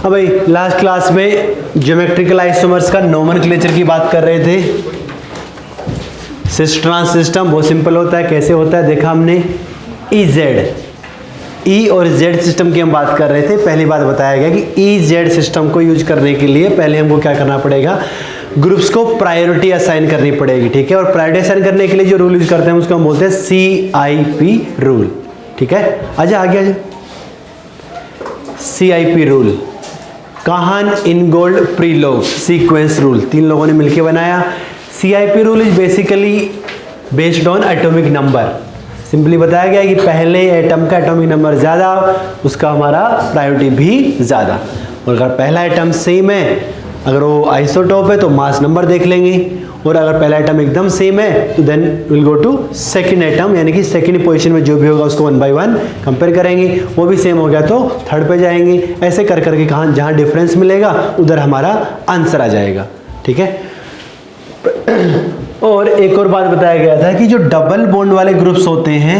अब भाई last class में ज्योमेट्रिकल आइसोमर्स का नोमेनक्लेचर की बात कर रहे थे। सिस ट्रांस सिस्टम बहुत सिंपल होता है। कैसे होता है देखा हमने, ई जेड, ई और जेड सिस्टम की हम बात कर रहे थे। पहली बात बताया गया कि ई जेड सिस्टम को यूज करने के लिए पहले हमको क्या करना पड़ेगा, ग्रुप्स को प्रायोरिटी असाइन करनी पड़ेगी, ठीक है। और प्रायोरिटी असाइन करने के लिए जो रूल यूज करते हैं उसको हम बोलते हैं CIP रूल, ठीक है। आजा आगे आजा, CIP रूल, काहन, इनगोल्ड, प्रीलोग सीक्वेंस रूल, तीन लोगों ने मिलकर बनाया। CIP rule is basically based on atomic number. Simply बताया गया कि पहले एटम का एटॉमिक नंबर ज़्यादा, उसका हमारा प्रायोरिटी भी ज़्यादा। और अगर पहला एटम सेम है, अगर वो आइसोटोप है तो मास नंबर देख लेंगे, और अगर पहला एटम एकदम सेम है तो then will go to second atom, यानी कि सेकंड पोजीशन में जो भी होगा उसको 1 by 1 कंपेयर करेंगे। वो भी सेम हो गया तो थर्ड पे जाएंगे। ऐसे कर करके कहाँ जहाँ डिफरेंस मिलेगा उधर हमारा आंसर आ जाएगा, ठीक है। और एक और बात बताया गया था कि जो डबल बॉन्ड वाले ग्रुप्स होते हैं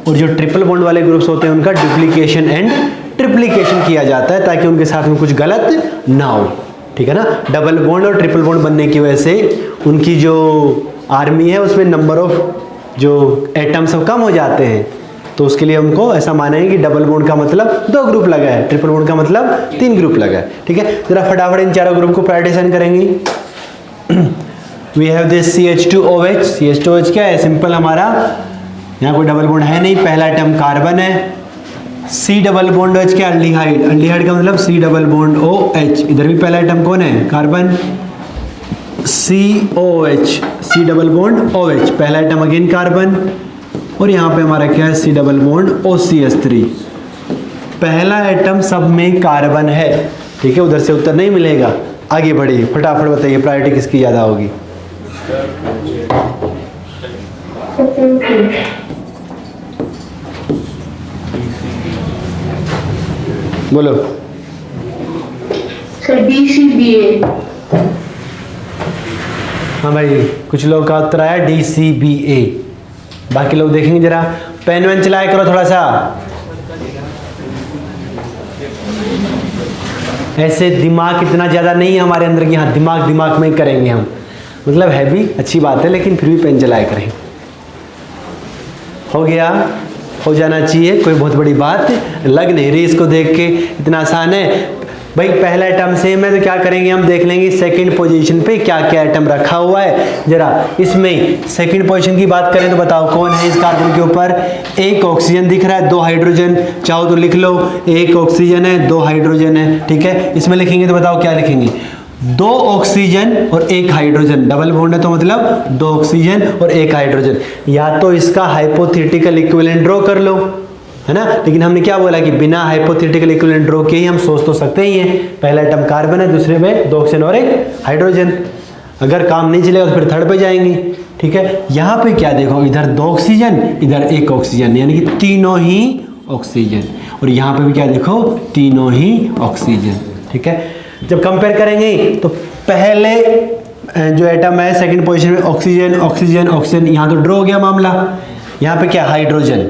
और जो ट्रिपल बॉन्ड वाले ग्रुप्स होते हैं उनका डुप्लीकेशन एंड ट्रिप्लीकेशन किया जाता है ताकि उनके साथ में कुछ गलत ना हो, ठीक है ना। डबल बॉन्ड और ट्रिपल बॉन्ड बनने की वजह से उनकी जो आर्मी है उसमें नंबर ऑफ जो एटम्स सब कम हो जाते हैं, तो उसके लिए हमको ऐसा मानेंगे कि डबल बॉन्ड का मतलब 2 ग्रुप लगा है, ट्रिपल बॉन्ड का मतलब 3 ग्रुप लगा है, ठीक है। जरा फटाफट इन चारों ग्रुप को प्रायोरिटाइज करेंगे। We have this CH2OH। CH2OH क्या है, सिंपल हमारा, यहाँ कोई डबल बॉन्ड है नहीं, पहला एटम कार्बन है। C डबल बॉन्ड OH क्या, अल्डिहाइड, अल्डिहाइड का मतलब C डबल बॉन्ड OH, इधर भी पहला एटम कौन है, carbon, COH, C double bond OH, पहला एटम अगेन कार्बन, और यहाँ पे हमारा क्या है, C डबल बॉन्ड OCH3, पहला एटम सब में कार्बन है, ठीक है। उधर से उत्तर नहीं मिलेगा। आगे बढ़िए, फटाफट बताइए प्रायोरिटी किसकी ज़्यादा होगी। बोलो DCBA। हाँ भाई, कुछ लोग का उत्तर आया DCBA। बाकी लोग देखेंगे जरा, पेन वेन चलाया करो थोड़ा सा, ऐसे दिमाग इतना ज़्यादा नहीं है हमारे अंदर कि हाँ दिमाग दिमाग में करेंगे हम, मतलब है भी अच्छी बात है लेकिन फिर भी पेन चलाया करें। हो गया, हो जाना चाहिए, कोई बहुत बड़ी बात लग नहीं रही इसको देख के, इतना आसान है भाई। पहला एटम सेम है तो क्या करेंगे, हम देख लेंगे सेकंड पोजीशन पे क्या क्या एटम रखा हुआ है। जरा इसमें सेकंड पोजीशन की बात करें तो बताओ कौन है इस कार्बन के ऊपर, एक ऑक्सीजन दिख रहा है, 2 हाइड्रोजन, चाहो तो लिख लो, एक ऑक्सीजन है 2 हाइड्रोजन है, ठीक है। इसमें लिखेंगे तो बताओ क्या लिखेंगे, 2 ऑक्सीजन और 1 हाइड्रोजन, डबल बॉन्ड है तो मतलब 2 ऑक्सीजन और 1 हाइड्रोजन। या तो इसका हाइपोथेटिकल इक्विवेलेंट ड्रॉ कर लो, है ना, लेकिन हमने क्या बोला कि बिना हाइपोथेटिकल इक्विवेलेंट ड्रॉ के ही हम सोच तो सकते ही हैं। पहला एटम कार्बन है, दूसरे में 2 ऑक्सीजन और 1 हाइड्रोजन। अगर काम नहीं चलेगा तो फिर थर्ड पे जाएंगे, ठीक है। यहाँ पे क्या देखो, इधर 2 ऑक्सीजन, इधर 1 ऑक्सीजन, यानी कि तीनों ही ऑक्सीजन, और यहाँ पे भी क्या देखो, तीनों ही ऑक्सीजन, ठीक है। जब कंपेयर करेंगे तो पहले जो एटम है सेकंड पोजीशन में ऑक्सीजन ऑक्सीजन ऑक्सीजन, यहाँ तो ड्रॉ हो गया मामला। यहाँ पे क्या, हाइड्रोजन,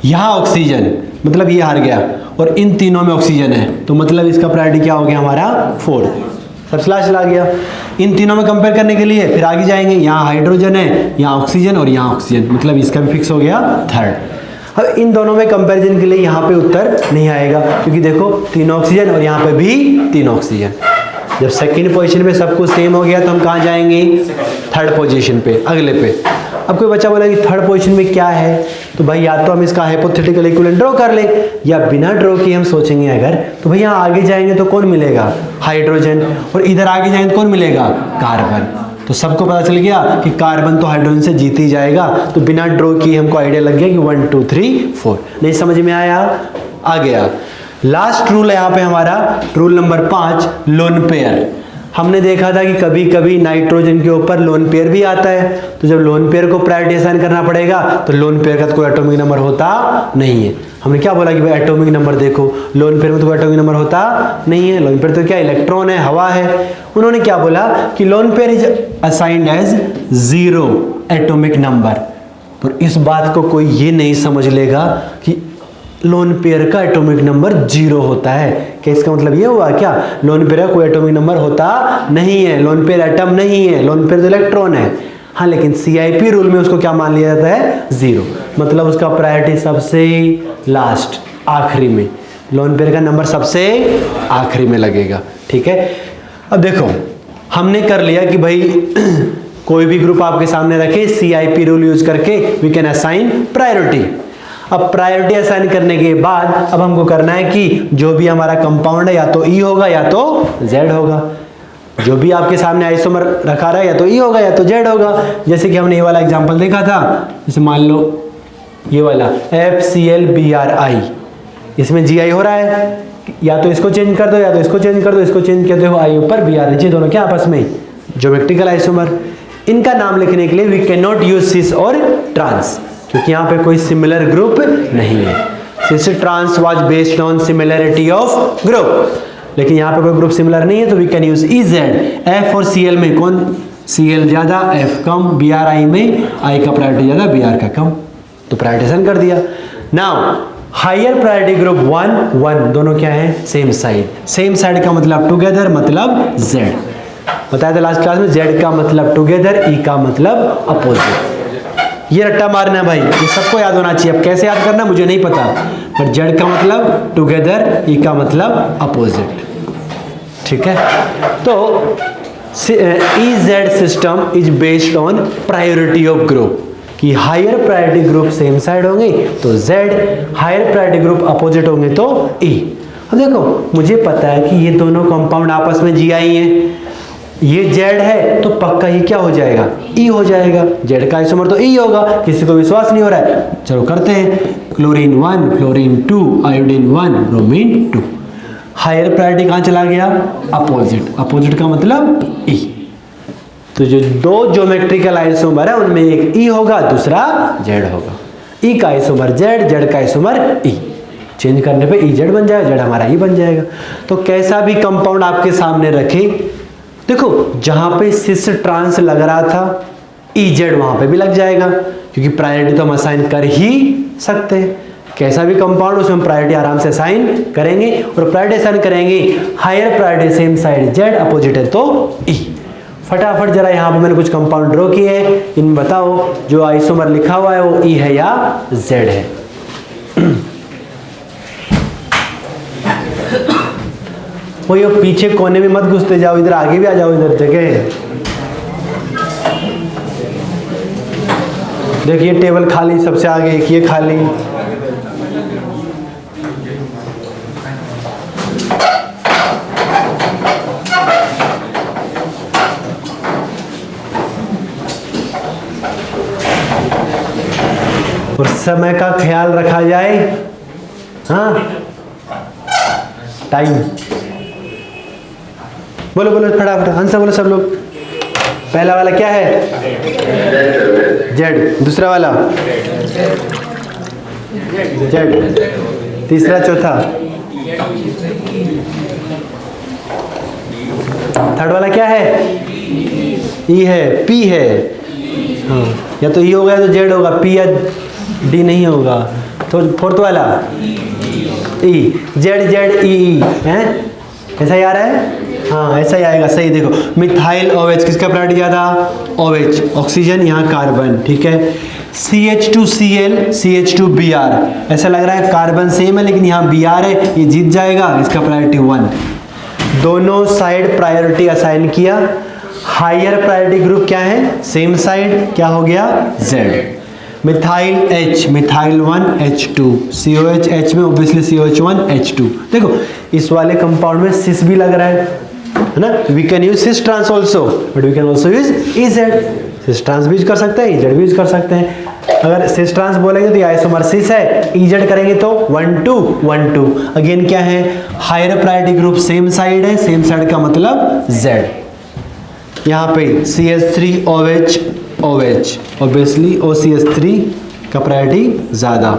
यहाँ ऑक्सीजन, मतलब ये हार गया, और इन तीनों में ऑक्सीजन है तो मतलब इसका प्रायोरिटी क्या हो गया हमारा 4, सब चला गया। इन तीनों में कंपेयर करने के लिए फिर आगे जाएंगे, यहाँ हाइड्रोजन है, यहाँ ऑक्सीजन और यहाँ ऑक्सीजन, मतलब इसका भी फिक्स हो गया 3rd। अब इन दोनों में कंपैरिजन के लिए यहाँ पे उत्तर नहीं आएगा क्योंकि देखो 3 ऑक्सीजन और यहाँ पे भी 3 ऑक्सीजन। जब सेकंड पोजीशन पे सब कुछ सेम हो गया तो हम कहाँ जाएंगे, 3rd पोजीशन पे, अगले पे। अब कोई बच्चा बोला कि 3rd पोजीशन में क्या है, तो भाई या तो हम इसका हाइपोथेटिकल इक्विवेलेंट ड्रॉ कर लें, या बिना ड्रॉ किए हम सोचेंगे अगर, तो भैया आगे जाएंगे तो कौन मिलेगा, हाइड्रोजन, और इधर आगे जाएंगे तो कौन मिलेगा, कार्बन। तो सबको पता चल गया कि कार्बन तो हाइड्रोजन से जीत ही जाएगा, तो बिना ड्रॉ किए हमको आइडिया लग गया कि 1 2 3 4। नहीं समझ में आया, आ गया। लास्ट रूल है यहाँ पे हमारा, रूल नंबर 5, लोन पेयर। हमने देखा था कि कभी कभी नाइट्रोजन के ऊपर लोन पेयर भी आता है, तो जब लोन पेयर को प्रायोरिटी असाइन करना पड़ेगा तो लोन पेयर का तो कोई एटॉमिक नंबर होता नहीं है। हमने क्या बोला कि भाई एटॉमिक नंबर देखो, लोन पेयर में तो कोई एटॉमिक नंबर होता नहीं है, लोन पेयर तो क्या इलेक्ट्रॉन है, हवा है। उन्होंने क्या बोला कि lone pair is assigned as 0 atomic number. पर इस बात को कोई ये नहीं समझ लेगा कि लोन पेयर का एटॉमिक नंबर 0 होता है। क्या इसका मतलब ये हुआ क्या, लोन पेयर का कोई एटॉमिक नंबर होता नहीं है, लोन पेयर एटम नहीं है, लोन पेयर तो इलेक्ट्रॉन है। हाँ, लेकिन CIP रूल में उसको क्या मान लिया जाता है, 0, मतलब उसका प्रायोरिटी सबसे लास्ट, आखिरी में, लोन पेयर का नंबर सबसे आखिरी में लगेगा। ठीक है, अब देखो हमने कर लिया कि भाई कोई भी ग्रुप आपके सामने रखे, CIP रूल यूज करके वी कैन असाइन प्रायोरिटी। अब प्रायोरिटी असाइन करने के बाद अब हमको करना है कि जो भी हमारा कंपाउंड है या तो E होगा या तो Z होगा। जो भी आपके सामने आइसोमर रखा रहा है या तो E होगा या तो Z होगा। जैसे कि हमने ये वाला एग्जांपल देखा था, जैसे मान लो ये वाला FClBrI, इसमें GI हो रहा है, या तो इसको चेंज कर दो या तो इसको चेंज कर दो, इसको चेंज कर दो, I ऊपर Br नीचे, दोनों क्या आपस में ज्योमेट्रिकल आइसोमर। इनका नाम लिखने के लिए वी कैन नॉट यूज सिस और ट्रांस, क्योंकि यहाँ पे कोई सिमिलर ग्रुप नहीं है। Cis trans was based on similarity of group, लेकिन यहाँ पे कोई ग्रुप सिमिलर नहीं है तो we can use EZ। F और Cl में कौन, Cl ज्यादा F कम, Bri में I का प्रायोरिटी ज्यादा Br का कम, तो प्रायोरिटेशन कर दिया। नाउ हायर प्रायोरिटी ग्रुप 1 1 दोनों क्या है, सेम साइड। सेम साइड का मतलब टुगेदर, मतलब Z। बताया था लास्ट क्लास में, Z का मतलब टुगेदर, E का मतलब अपोजिट। ये रट्टा मारना है भाई, ये सबको याद होना चाहिए। अब कैसे याद करना मुझे नहीं पता, पर Z का मतलब टुगेदर, E का मतलब अपोजिट। ठीक है, तो EZ system is based on priority of group, कि higher priority group same side होंगे तो Z, higher priority group opposite होंगे तो E। अब देखो मुझे पता है कि ये दोनों कंपाउंड आपस में GI हैं, ये Z है तो पक्का ये क्या हो जाएगा, E हो जाएगा। Z का आइसोमर तो E होगा, किसी को विश्वास नहीं हो रहा है, चलो करते हैं। Chlorine 1 fluorine 2 iodine 1 bromine 2। Higher priority कहाँ चला गया, अपोजिट, अपोजिट का मतलब E। तो जो दो ज्योमेट्रिकल आइसोमर है उनमें एक E होगा, दूसरा Z होगा। E का आइसोमर Z, Z का आइसोमर E, चेंज करने पे EZ बन जाएगा, Z हमारा E बन जाएगा। तो कैसा भी कंपाउंड आपके सामने रखे, देखो जहां पे सिस ट्रांस लग रहा था EZ वहां पे भी लग जाएगा, क्योंकि प्रायोरिटी तो हम असाइन कर ही सकते हैं। कैसा भी कंपाउंड उसमें प्रायोरिटी आराम से असाइन करेंगे, और प्रायोरिटी असाइन करेंगे higher priority same side Z, opposite है तो E। फटाफट जरा यहाँ पे मैंने कुछ कंपाउंड ड्रॉ किए हैं, इनमें बताओ जो आइसोमर लिखा हुआ है वो E है या Z है। वो ये पीछे कोने में मत घुसते जाओ, इधर आगे भी आ जाओ, इधर जगह है। देखिए टेबल खाली, सबसे आगे एक ये खाली। और समय का ख्याल रखा जाए, हाँ टाइम। बोलो बोलो फटाफट आंसर बोलो सब लोग। पहला वाला क्या है, Z, दूसरा वाला Z, तीसरा चौथा, थर्ड वाला क्या है, E है, P है, हाँ या तो E होगा या तो Z होगा, P या D नहीं होगा। तो फोर्थ वाला E, Z Z E E है, ऐसा ही आ रहा है, हाँ ऐसा ही आएगा, सही। देखो मिथाइल OH किसका प्रायोरिटी ज़्यादा, OH ऑक्सीजन, यहाँ कार्बन, ठीक है। CH2Cl CH2Br, ऐसा लग रहा है कार्बन सेम है लेकिन यहाँ Br है, ये जीत जाएगा, इसका प्रायोरिटी 1। दोनों साइड प्रायोरिटी असाइन किया। हायर प्रायोरिटी ग्रुप क्या है, सेम साइड, क्या हो गया Z। Methyl H, methyl 1 H2, COH H में ऑब्वियसली COH1 H2। देखो इस वाले कंपाउंड में सिस भी लग रहा है ना, we can use cis trans also, but we can also use EZ। Cis trans भी यूज कर सकते हैं, EZ भी यूज कर सकते हैं। अगर सिस ट्रांस बोलेंगे तो ये आइसोमर सिस है, EZ करेंगे तो 1 2 1 2। अगेन क्या है, higher priority group same side है, सेम साइड का मतलब Z। यहाँ पे CH3OH OH, ऑब्वियसली OCH3 का प्रायोरिटी ज़्यादा।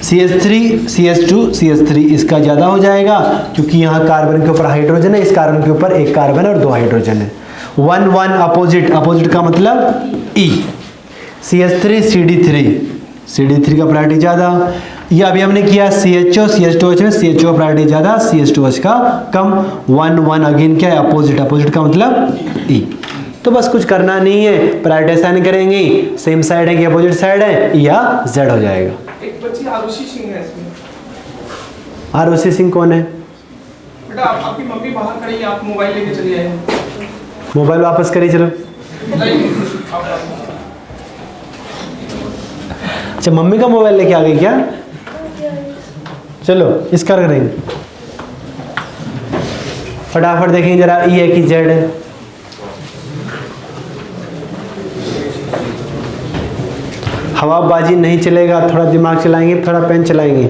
CH3 CH2 CH3 इसका ज़्यादा हो जाएगा, क्योंकि यहाँ कार्बन के ऊपर हाइड्रोजन है, इस कार्बन के ऊपर एक कार्बन और 2 हाइड्रोजन है। 1 1 अपोजिट, अपोजिट का मतलब E। CH3 CD3 का प्रायोरिटी ज़्यादा। ये अभी हमने किया CHO, CH2H में CHO का प्रायोरिटी ज़्यादा, CH2H का कम। 1 1 अगेन क्या है, अपोजिट, अपोजिट का मतलब E। तो बस कुछ करना नहीं है, प्रायोरिटी असाइन करेंगे, सेम साइड है कि अपोजिट साइड है, या Z हो जाएगा। एक बच्ची आरुषि सिंह है इसमें। आरुषि सिंह कौन है? बेटा आपकी मम्मी बाहर खड़ी है, आप मोबाइल लेके चले आए। मोबाइल वापस करिए चलो। अच्छा मम्मी का मोबाइल लेके आ गई क्या? चलो इसका करेंगे, फटाफट देखेंगे जरा E है कि Z है। हवाबाजी नहीं चलेगा, थोड़ा दिमाग चलाएंगे, थोड़ा पेन चलाएंगे।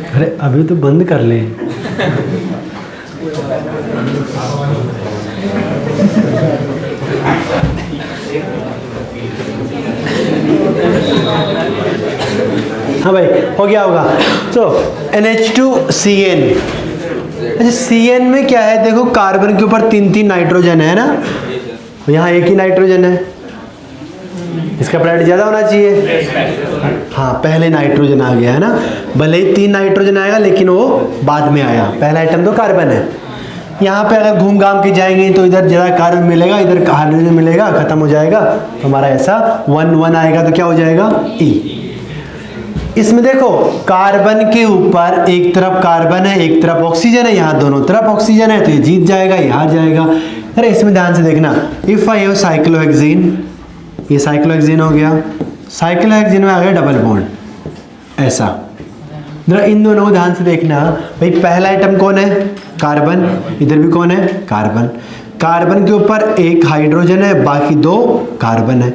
अरे अभी तो बंद कर ले। हाँ भाई हो गया होगा। तो NH2CN, अच्छा CN में क्या है, देखो कार्बन के ऊपर 3 नाइट्रोजन है ना, यहाँ एक ही नाइट्रोजन है, इसका प्रायोरिटी ज़्यादा होना चाहिए। हाँ पहले नाइट्रोजन आ गया है ना, भले ही 3 नाइट्रोजन आएगा लेकिन वो बाद में आया, पहला आइटम तो कार्बन है। यहाँ पे अगर घूम घाम के जाएंगे तो इधर ज़्यादा कार्बन मिलेगा, इधर हाइड्रोजन मिलेगा, खत्म हो जाएगा, तो हमारा ऐसा 1 1 आएगा, तो क्या हो जाएगा E। इसमें देखो कार्बन के ऊपर एक तरफ कार्बन है, एक तरफ ऑक्सीजन है, यहाँ दोनों तरफ ऑक्सीजन है, तो ये जीत जाएगा, यहाँ जाएगा। अरे इसमें ध्यान से देखना, इफ आई हैव साइक्लोहेक्सेन, ये साइक्लोहेक्सेन हो गया, साइक्लोहेक्सेन में आ गया डबल बॉन्ड, ऐसा। जरा इन दोनों को ध्यान से देखना भाई, पहला आइटम कौन है, कार्बन, इधर भी कौन है, कार्बन। कार्बन के ऊपर एक हाइड्रोजन है, बाकी 2 कार्बन है।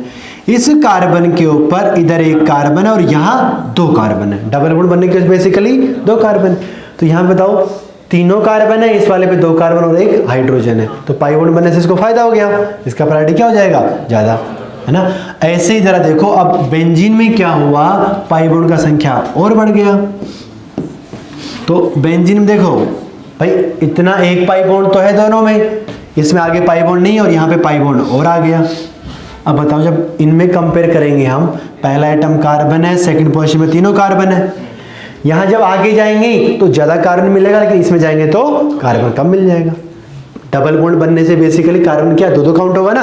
इस कार्बन के ऊपर इधर एक कार्बन है और यहाँ 2 कार्बन है, डबल बॉन्ड बनने के बेसिकली 2 कार्बन। तो यहाँ बताओ तीनों कार्बन है, इस वाले पे 2 कार्बन और एक हाइड्रोजन है, तो पाई बॉन्ड बनने से इसको फायदा हो गया, इसका प्रायोरिटी क्या हो जाएगा, ज़्यादा, है ना। ऐसे ही जरा देखो अब बेंजीन में क्या हुआ, पाई बॉन्ड का संख्या और बढ़ गया। तो बेंजीन में देखो भाई इतना एक पाई बॉन्ड तो है दोनों में, इसमें आगे पाई बॉन्ड नहीं और यहाँ पे पाई बॉन्ड और आ गया। अब बताओ जब इनमें कंपेयर करेंगे हम, पहला आइटम कार्बन है, सेकंड पोजीशन में तीनों कार्बन है, यहाँ जब आगे जाएंगे तो ज़्यादा कार्बन मिलेगा, लेकिन इसमें जाएंगे तो कार्बन कम मिल जाएगा। डबल बॉन्ड बनने से बेसिकली कार्बन क्या 2 काउंट होगा ना,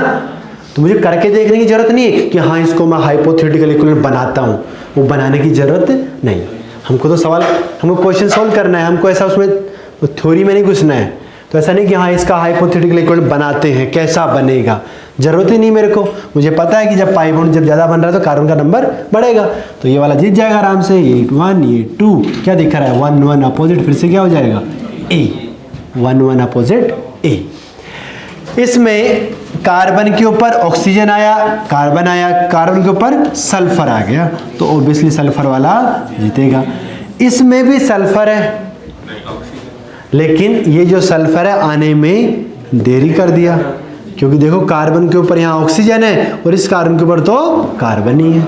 तो मुझे करके देखने की जरूरत नहीं है कि हाँ इसको मैं हाइपोथेटिकल इक्विवेलेंट बनाता हूँ, वो बनाने की जरूरत नहीं। हमको तो सवाल, हमको क्वेश्चन सॉल्व करना है, हमको ऐसा उसमें थ्योरी में नहीं घुसना है। तो ऐसा नहीं कि हाँ इसका हाइपोथेटिकल इक्विवेलेंट बनाते हैं, कैसा बनेगा, जरूरत ही नहीं मेरे को। मुझे पता है कि जब पाई बॉन्ड जब ज़्यादा बन रहा है तो कार्बन का नंबर बढ़ेगा, तो ये वाला जीत जाएगा आराम से। ये 1 ये 2 क्या दिख रहा है, 1 1 अपोजिट, फिर से क्या हो जाएगा A, 1 1 अपोजिट A। इसमें कार्बन के ऊपर ऑक्सीजन आया, कार्बन आया, कार्बन के ऊपर सल्फर आ गया, तो ऑब्वियसली सल्फर वाला जीतेगा। इसमें भी सल्फर है, लेकिन ये जो सल्फर है आने में देरी कर दिया, क्योंकि देखो कार्बन के ऊपर यहाँ ऑक्सीजन है और इस कार्बन के ऊपर तो कार्बन ही है।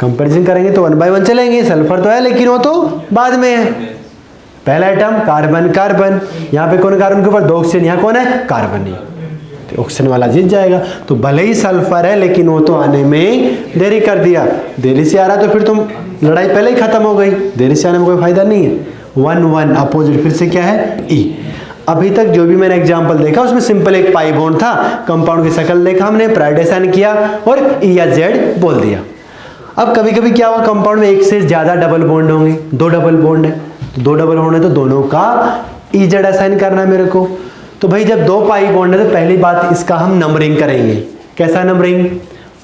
कंपैरिजन करेंगे तो 1 by 1 चलेंगे, सल्फर तो है लेकिन वो तो बाद में है। पहला आइटम कार्बन कार्बन, यहाँ पे कौन है कार्बन के ऊपर 2 ऑक्सीजन, यहाँ कौन है कार्बन ही, तो ऑक्सीजन वाला जीत जाएगा। तो भले ही सल्फर है लेकिन वो तो आने में देरी कर दिया, देरी से आ रहा तो फिर तुम लड़ाई पहले ही खत्म हो गई, देरी से आने में कोई फायदा नहीं है। 1 1 अपोजिट फिर से क्या है ई। अभी तक जो भी मैंने एग्जांपल देखा उसमें सिंपल एक पाई बॉन्ड था, कंपाउंड की शक्ल देखा हमने, प्रायोरिटाइजेशन किया और ई या जेड बोल दिया। अब कभी कभी क्या हुआ, कंपाउंड में एक से ज्यादा डबल बॉन्ड होंगे, 2 डबल बॉन्ड है, तो 2 डबल बॉन्ड है तो दोनों का ई जेड असाइन करना है मेरे को। तो भाई जब 2 पाई बॉन्ड है तो पहली बात इसका हम नंबरिंग करेंगे। कैसा नंबरिंग?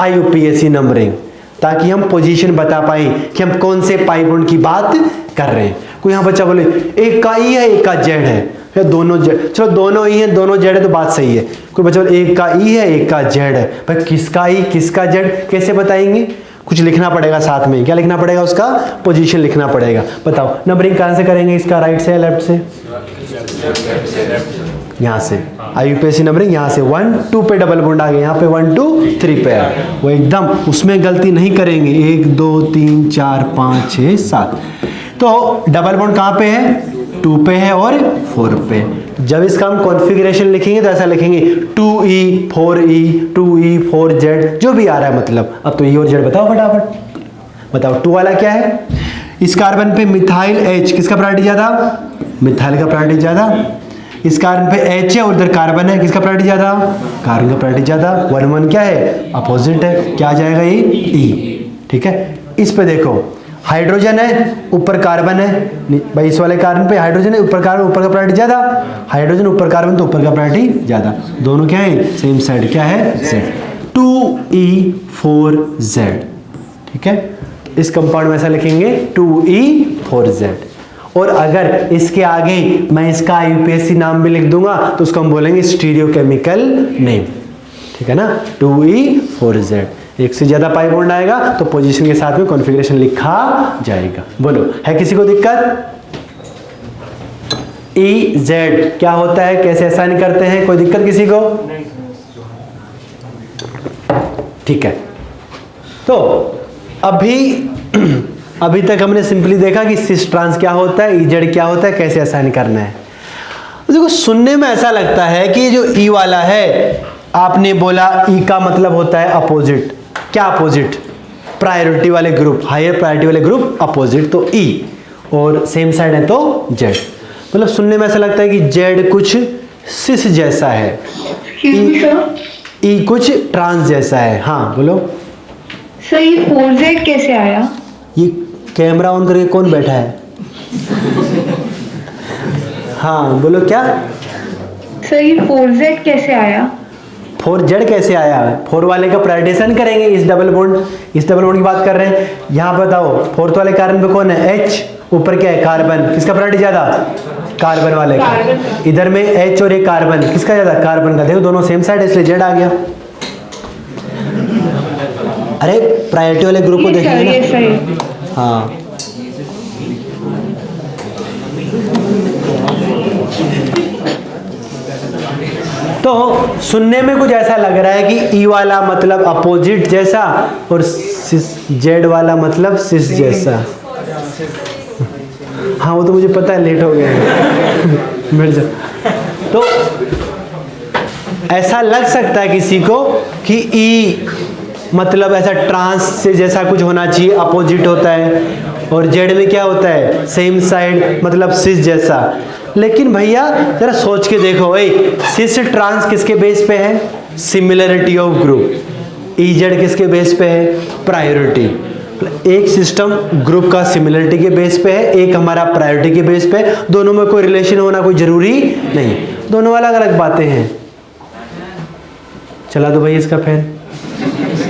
IUPAC नंबरिंग, ताकि हम पोजीशन बता पाए कि हम कौन से पाई बॉन्ड की बात कर रहे हैं। कोई यहाँ बच्चा बोले एक का ई है एक का जेड है, या दोनों जेड, चलो दोनों ई है दोनों जेड है तो बात सही है। कोई बच्चा बोले एक का ई है एक का जेड है, भाई किसका ई किसका जेड कैसे बताएंगे? कुछ लिखना पड़ेगा साथ में। क्या लिखना पड़ेगा? उसका पोजीशन लिखना पड़ेगा। बताओ नंबरिंग कहाँ से करेंगे इसका, राइट से या लेफ्ट से? यहाँ से। IUPAC नंबरिंग यहाँ से 1 2 पे डबल बॉन्ड आ गए, यहाँ पे 1 2 3 पे है, वो एकदम उसमें गलती नहीं करेंगे। 1 2 3 4 5 6 7, तो डबल बॉन्ड कहाँ पे है? 2 पे है और 4 पे। जब इसका हम कॉन्फ़िगरेशन लिखेंगे तो ऐसा लिखेंगे 2E 4E 2E 4Z, जो भी आ रहा है मतलब। अब तो E और Z बताओ फटाफट, बताओ 2 वाला क्या है? इस कार्बन पे मिथाइल H, किसका प्रायोरिटी ज्यादा? मिथाइल का प्रायोरिटी ज्यादा। इस कार्बन पे H है और उधर कार्बन है, किसका प्रायोरिटी ज्यादा? कार्बन का प्रायोरिटी ज्यादा। 1 1 क्या है? अपोजिट है, क्या आ जाएगा ये? E। ठीक है, इस पे देखो हाइड्रोजन है ऊपर कार्बन है, भाई इस वाले कार्बन पे हाइड्रोजन है ऊपर कार्बन, ऊपर का प्रायोरिटी ज्यादा, हाइड्रोजन ऊपर कार्बन तो ऊपर का प्रायोरिटी ज्यादा। दोनों क्या है? सेम साइड, क्या है? Z। 2E 4Z। ठीक है, इस कंपाउंड में ऐसा लिखेंगे 2E 4Z। और अगर इसके आगे मैं इसका IUPAC नाम भी लिख दूंगा तो उसको हम बोलेंगे स्टीरियोकेमिकल नेम। ठीक है ना, 2E 4Z। एक से ज्यादा पाई बॉन्ड आएगा तो पोजीशन के साथ में कॉन्फ़िगरेशन लिखा जाएगा। बोलो है किसी को दिक्कत? EZ क्या होता है, कैसे असाइन करते हैं, कोई दिक्कत किसी को? ठीक है, तो अभी तक हमने सिंपली देखा कि सिस ट्रांस क्या होता है, EZ क्या होता है, कैसे असाइन करना है। देखो सुनने में ऐसा लगता है कि जो E वाला है, आपने बोला E का मतलब होता है अपोजिट। क्या अपोजिट? प्रायोरिटी वाले ग्रुप, हायर प्रायोरिटी वाले ग्रुप अपोजिट, तो E, और सेम साइड है तो Z। मतलब सुनने में ऐसा लगता है कि Z कुछ सिस जैसा है, E कुछ ट्रांस जैसा है। हाँ बोलो सर, ये 4Z कैसे आया? ये कैमरा ऑन करके कौन बैठा है? हाँ बोलो क्या? सर, ये 4Z कैसे आया? 4Z कैसे आया? 4 वाले का प्रायोरिटाइजेशन करेंगे, इस डबल बॉन्ड की बात कर रहे हैं। यहाँ बताओ 4th वाले कार्बन पे कौन है? H, ऊपर क्या है? कार्बन, किसका प्रायोरिटी ज्यादा? कार्बन वाले का। इधर में H और एक कार्बन, किसका ज्यादा? कार्बन का। देखो दोनों सेम साइड है इसलिए Z आ गया। अरे प्रायोरिटी वाले ग्रुप को देखेंगे ना। हाँ तो सुनने में कुछ ऐसा लग रहा है कि E वाला मतलब अपोजिट जैसा और Z वाला मतलब सिस जैसा। हाँ वो तो मुझे पता है, लेट हो गया है। मिल जा। तो ऐसा लग सकता है किसी को कि E मतलब ऐसा ट्रांस से जैसा कुछ होना चाहिए, अपोजिट होता है, और Z में क्या होता है? सेम साइड मतलब सिस जैसा। लेकिन भैया जरा सोच के देखो, सिस ट्रांस किसके बेस पे है? Similarity of group. EZ किसके बेस पे है? प्रायोरिटी। एक सिस्टम ग्रुप का सिमिलरिटी के बेस पे है, एक हमारा प्रायोरिटी के बेस पे। दोनों में कोई रिलेशन होना कोई जरूरी नहीं, दोनों अलग अलग बातें हैं। चला दो भाई इसका फैन।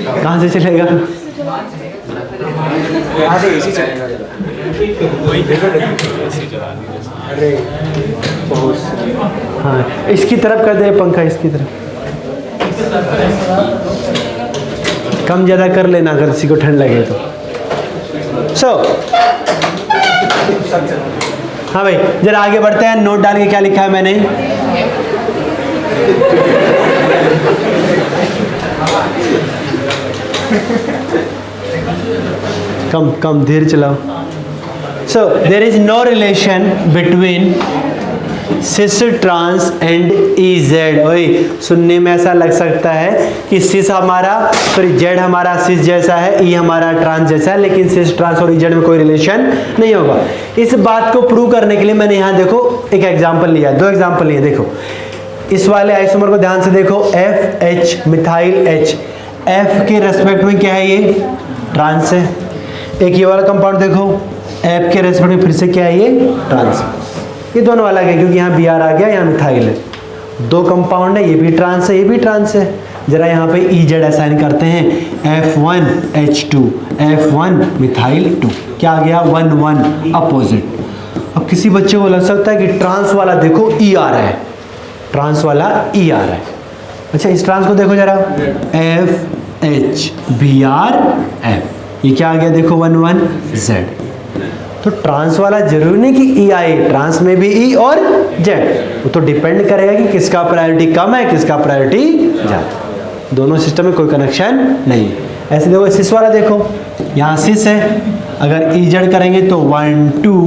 कहाँ से चलेगा? हाँ इसकी तरफ कर दे पंखा, इसकी तरफ। कम ज़्यादा कर लेना अगर किसी को ठंड लगे तो। हाँ भाई जरा आगे बढ़ते हैं। नोट डाल के क्या लिखा है मैंने? कम धीरे चलाओ। So there is no relation between cis trans and E Z. ओए सुनने में ऐसा लग सकता है कि सिस हमारा सॉरी जेड हमारा सिस जैसा है, ई हमारा ट्रांस जैसा है, लेकिन सिस ट्रांस और ई जेड में कोई रिलेशन नहीं होगा। इस बात को प्रूव करने के लिए मैंने यहाँ देखो एक एग्जाम्पल लिया, दो एग्जाम्पल लिए। देखो इस वाले आइसोमर को ध्यान से देखो, F H methyl H, F के रेस्पेक्ट में क्या है ये ट्रांस है। एक ये वाला कंपाउंड देखो, एफ के रेस्पेक्ट में फिर से क्या है ये ट्रांस। ये दोनों अलग है क्योंकि यहाँ बी आर आ गया, यहाँ मिथाइल है। दो कंपाउंड है, ये भी ट्रांस है, ये भी ट्रांस है। जरा यहाँ पे ई जेड असाइन करते हैं, F1H2, F1 मिथाइल 2, क्या आ गया 1 1 अपोजिट। अब किसी बच्चे को लग सकता है कि ट्रांस वाला देखो ई आ रहा है, ट्रांस वाला ई आ रहा है। अच्छा इस ट्रांस को देखो जरा, FHBrF, ये क्या आ गया देखो 1 1 Z। तो ट्रांस वाला जरूरी नहीं कि ई आए, ट्रांस में भी ई और जेड, वो तो डिपेंड करेगा कि किसका प्रायोरिटी कम है किसका प्रायोरिटी ज्यादा। दोनों सिस्टम में कोई कनेक्शन नहीं। ऐसे देखो सिस वाला देखो, यहाँ सिस है, अगर ई जेड करेंगे तो 1 2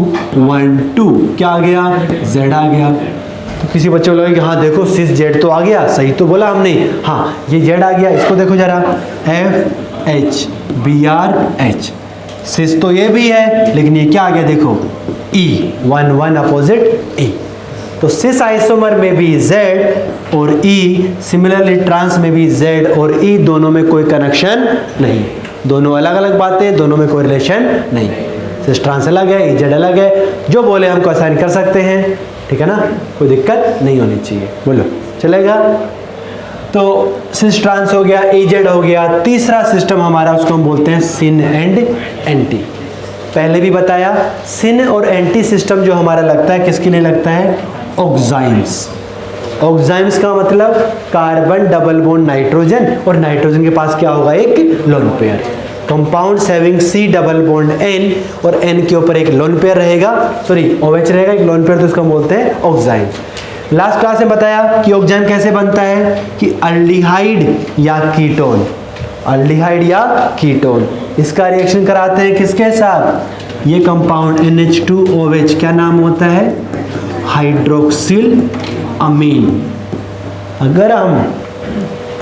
1 2 क्या आ गया जेड आ गया। तो किसी बच्चे को लगे कि हाँ देखो सिस जेड तो आ गया, सही तो बोला हमने, हाँ ये जेड आ गया। इसको देखो जरा, FHBrH, सिस तो ये भी है लेकिन ये क्या आ गया देखो E, 1 1 अपोजिट E। तो सिस आइसोमर में भी Z और E, सिमिलरली ट्रांस में भी Z और E, दोनों में कोई कनेक्शन नहीं, दोनों अलग अलग बातें, दोनों में कोई रिलेशन नहीं। सिस ट्रांस अलग है, E Z अलग है, जो बोले हमको असाइन कर सकते हैं, ठीक है ना, कोई दिक्कत नहीं होनी चाहिए। बोलो चलेगा। तो सिस ट्रांस हो गया, ई जेड हो गया। तीसरा सिस्टम हमारा उसको हम बोलते हैं सिन एंड एंटी। पहले भी बताया सिन और एंटी सिस्टम जो हमारा लगता है किसके लिए लगता है, ऑक्साइम्स। ऑक्साइम्स का मतलब कार्बन डबल बॉन्ड नाइट्रोजन, और नाइट्रोजन के पास क्या होगा एक lone pair. Compounds having C double bond N और N के ऊपर एक लोन पेयर रहेगा, सॉरी OH रहेगा एक लोन पेयर, तो उसको हम बोलते हैं ऑक्साइम। लास्ट क्लास में बताया कि ऑक्साइम कैसे बनता है कि अल्डिहाइड या कीटोन, अल्डिहाइड या कीटोन, इसका रिएक्शन कराते हैं किसके साथ, ये कंपाउंड NH2OH, क्या नाम होता है हाइड्रोक्सिल अमीन। अगर हम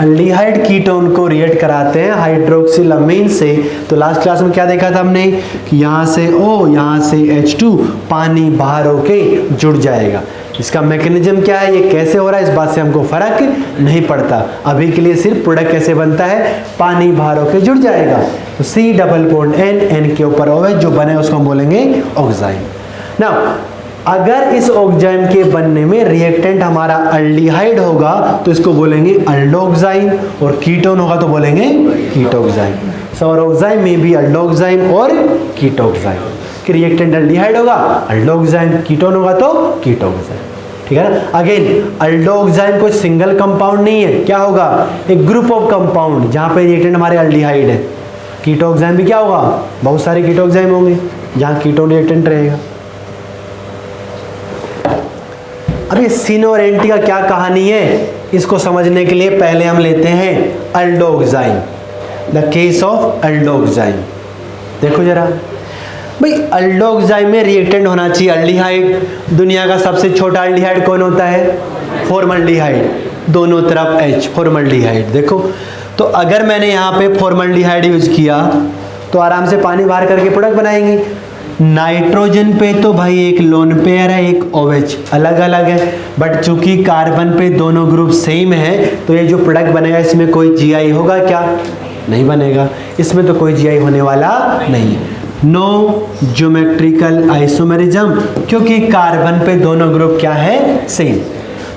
अल्डिहाइड कीटोन को रिएक्ट कराते हैं हाइड्रोक्सिल अमीन से, तो लास्ट क्लास में क्या देखा था हमने कि यहाँ से O, यहाँ से H2, पानी बाहर होके जुड़ जाएगा। इसका मैकेनिज्म क्या है, ये कैसे हो रहा है, इस बात से हमको फर्क नहीं पड़ता। अभी के लिए सिर्फ प्रोडक्ट कैसे बनता है, पानी बाहर होके जुड़ जाएगा। तो C double bond N, N के ऊपर OH जो बने उसको हम बोलेंगे ऑक्साइम। नाउ अगर इस ऑक्साइम के बनने में रिएक्टेंट हमारा अल्डिहाइड होगा तो इसको बोलेंगे अल्डोक्साइम, और कीटोन होगा तो बोलेंगे कीटोक्साइम। सो और ऑक्साइम में भी अल्डोक्साइम और कीटोक्साइम, कि रिएक्टेंट अल्डिहाइड होगा अल्डोक्साइम, कीटोन होगा तो कीटोक्साइम, ठीक है ना। अगेन अल्डोक्साइम कोई सिंगल कंपाउंड नहीं है, क्या होगा एक ग्रुप ऑफ कंपाउंड जहाँ पे रिएक्टेंट हमारे अल्डिहाइड है। कीटोक्साइम भी क्या होगा, बहुत सारे कीटोक्साइम होंगे जहाँ कीटोन रिएक्टेंट रहेगा। अब ये सिन और एंटी का क्या कहानी है, इसको समझने के लिए पहले हम लेते हैं अल्डोक्साइम, द केस ऑफ अल्डोक्साइम। देखो जरा भाई, अल्डोक्साइम में रिएक्टेंट होना चाहिए अल्डिहाइड। दुनिया का सबसे छोटा अल्डिहाइड कौन होता है, फॉर्मल्डिहाइड, दोनों तरफ H, फॉर्मल्डिहाइड। देखो तो अगर मैंने यहाँ पे फॉर्मल्डिहाइड यूज किया तो आराम से पानी बाहर करके प्रोडक्ट बनाएंगे। नाइट्रोजन पे तो भाई एक लोन पेयर है, एक OH, अलग अलग है, बट चूंकि कार्बन पे दोनों ग्रुप सेम है तो ये जो प्रोडक्ट बनेगा इसमें कोई GI होगा क्या, नहीं बनेगा, इसमें तो कोई GI होने वाला नहीं है। नो ज्योमेट्रिकल आइसोमेरिज्म, क्योंकि कार्बन पे दोनों ग्रुप क्या है सेम।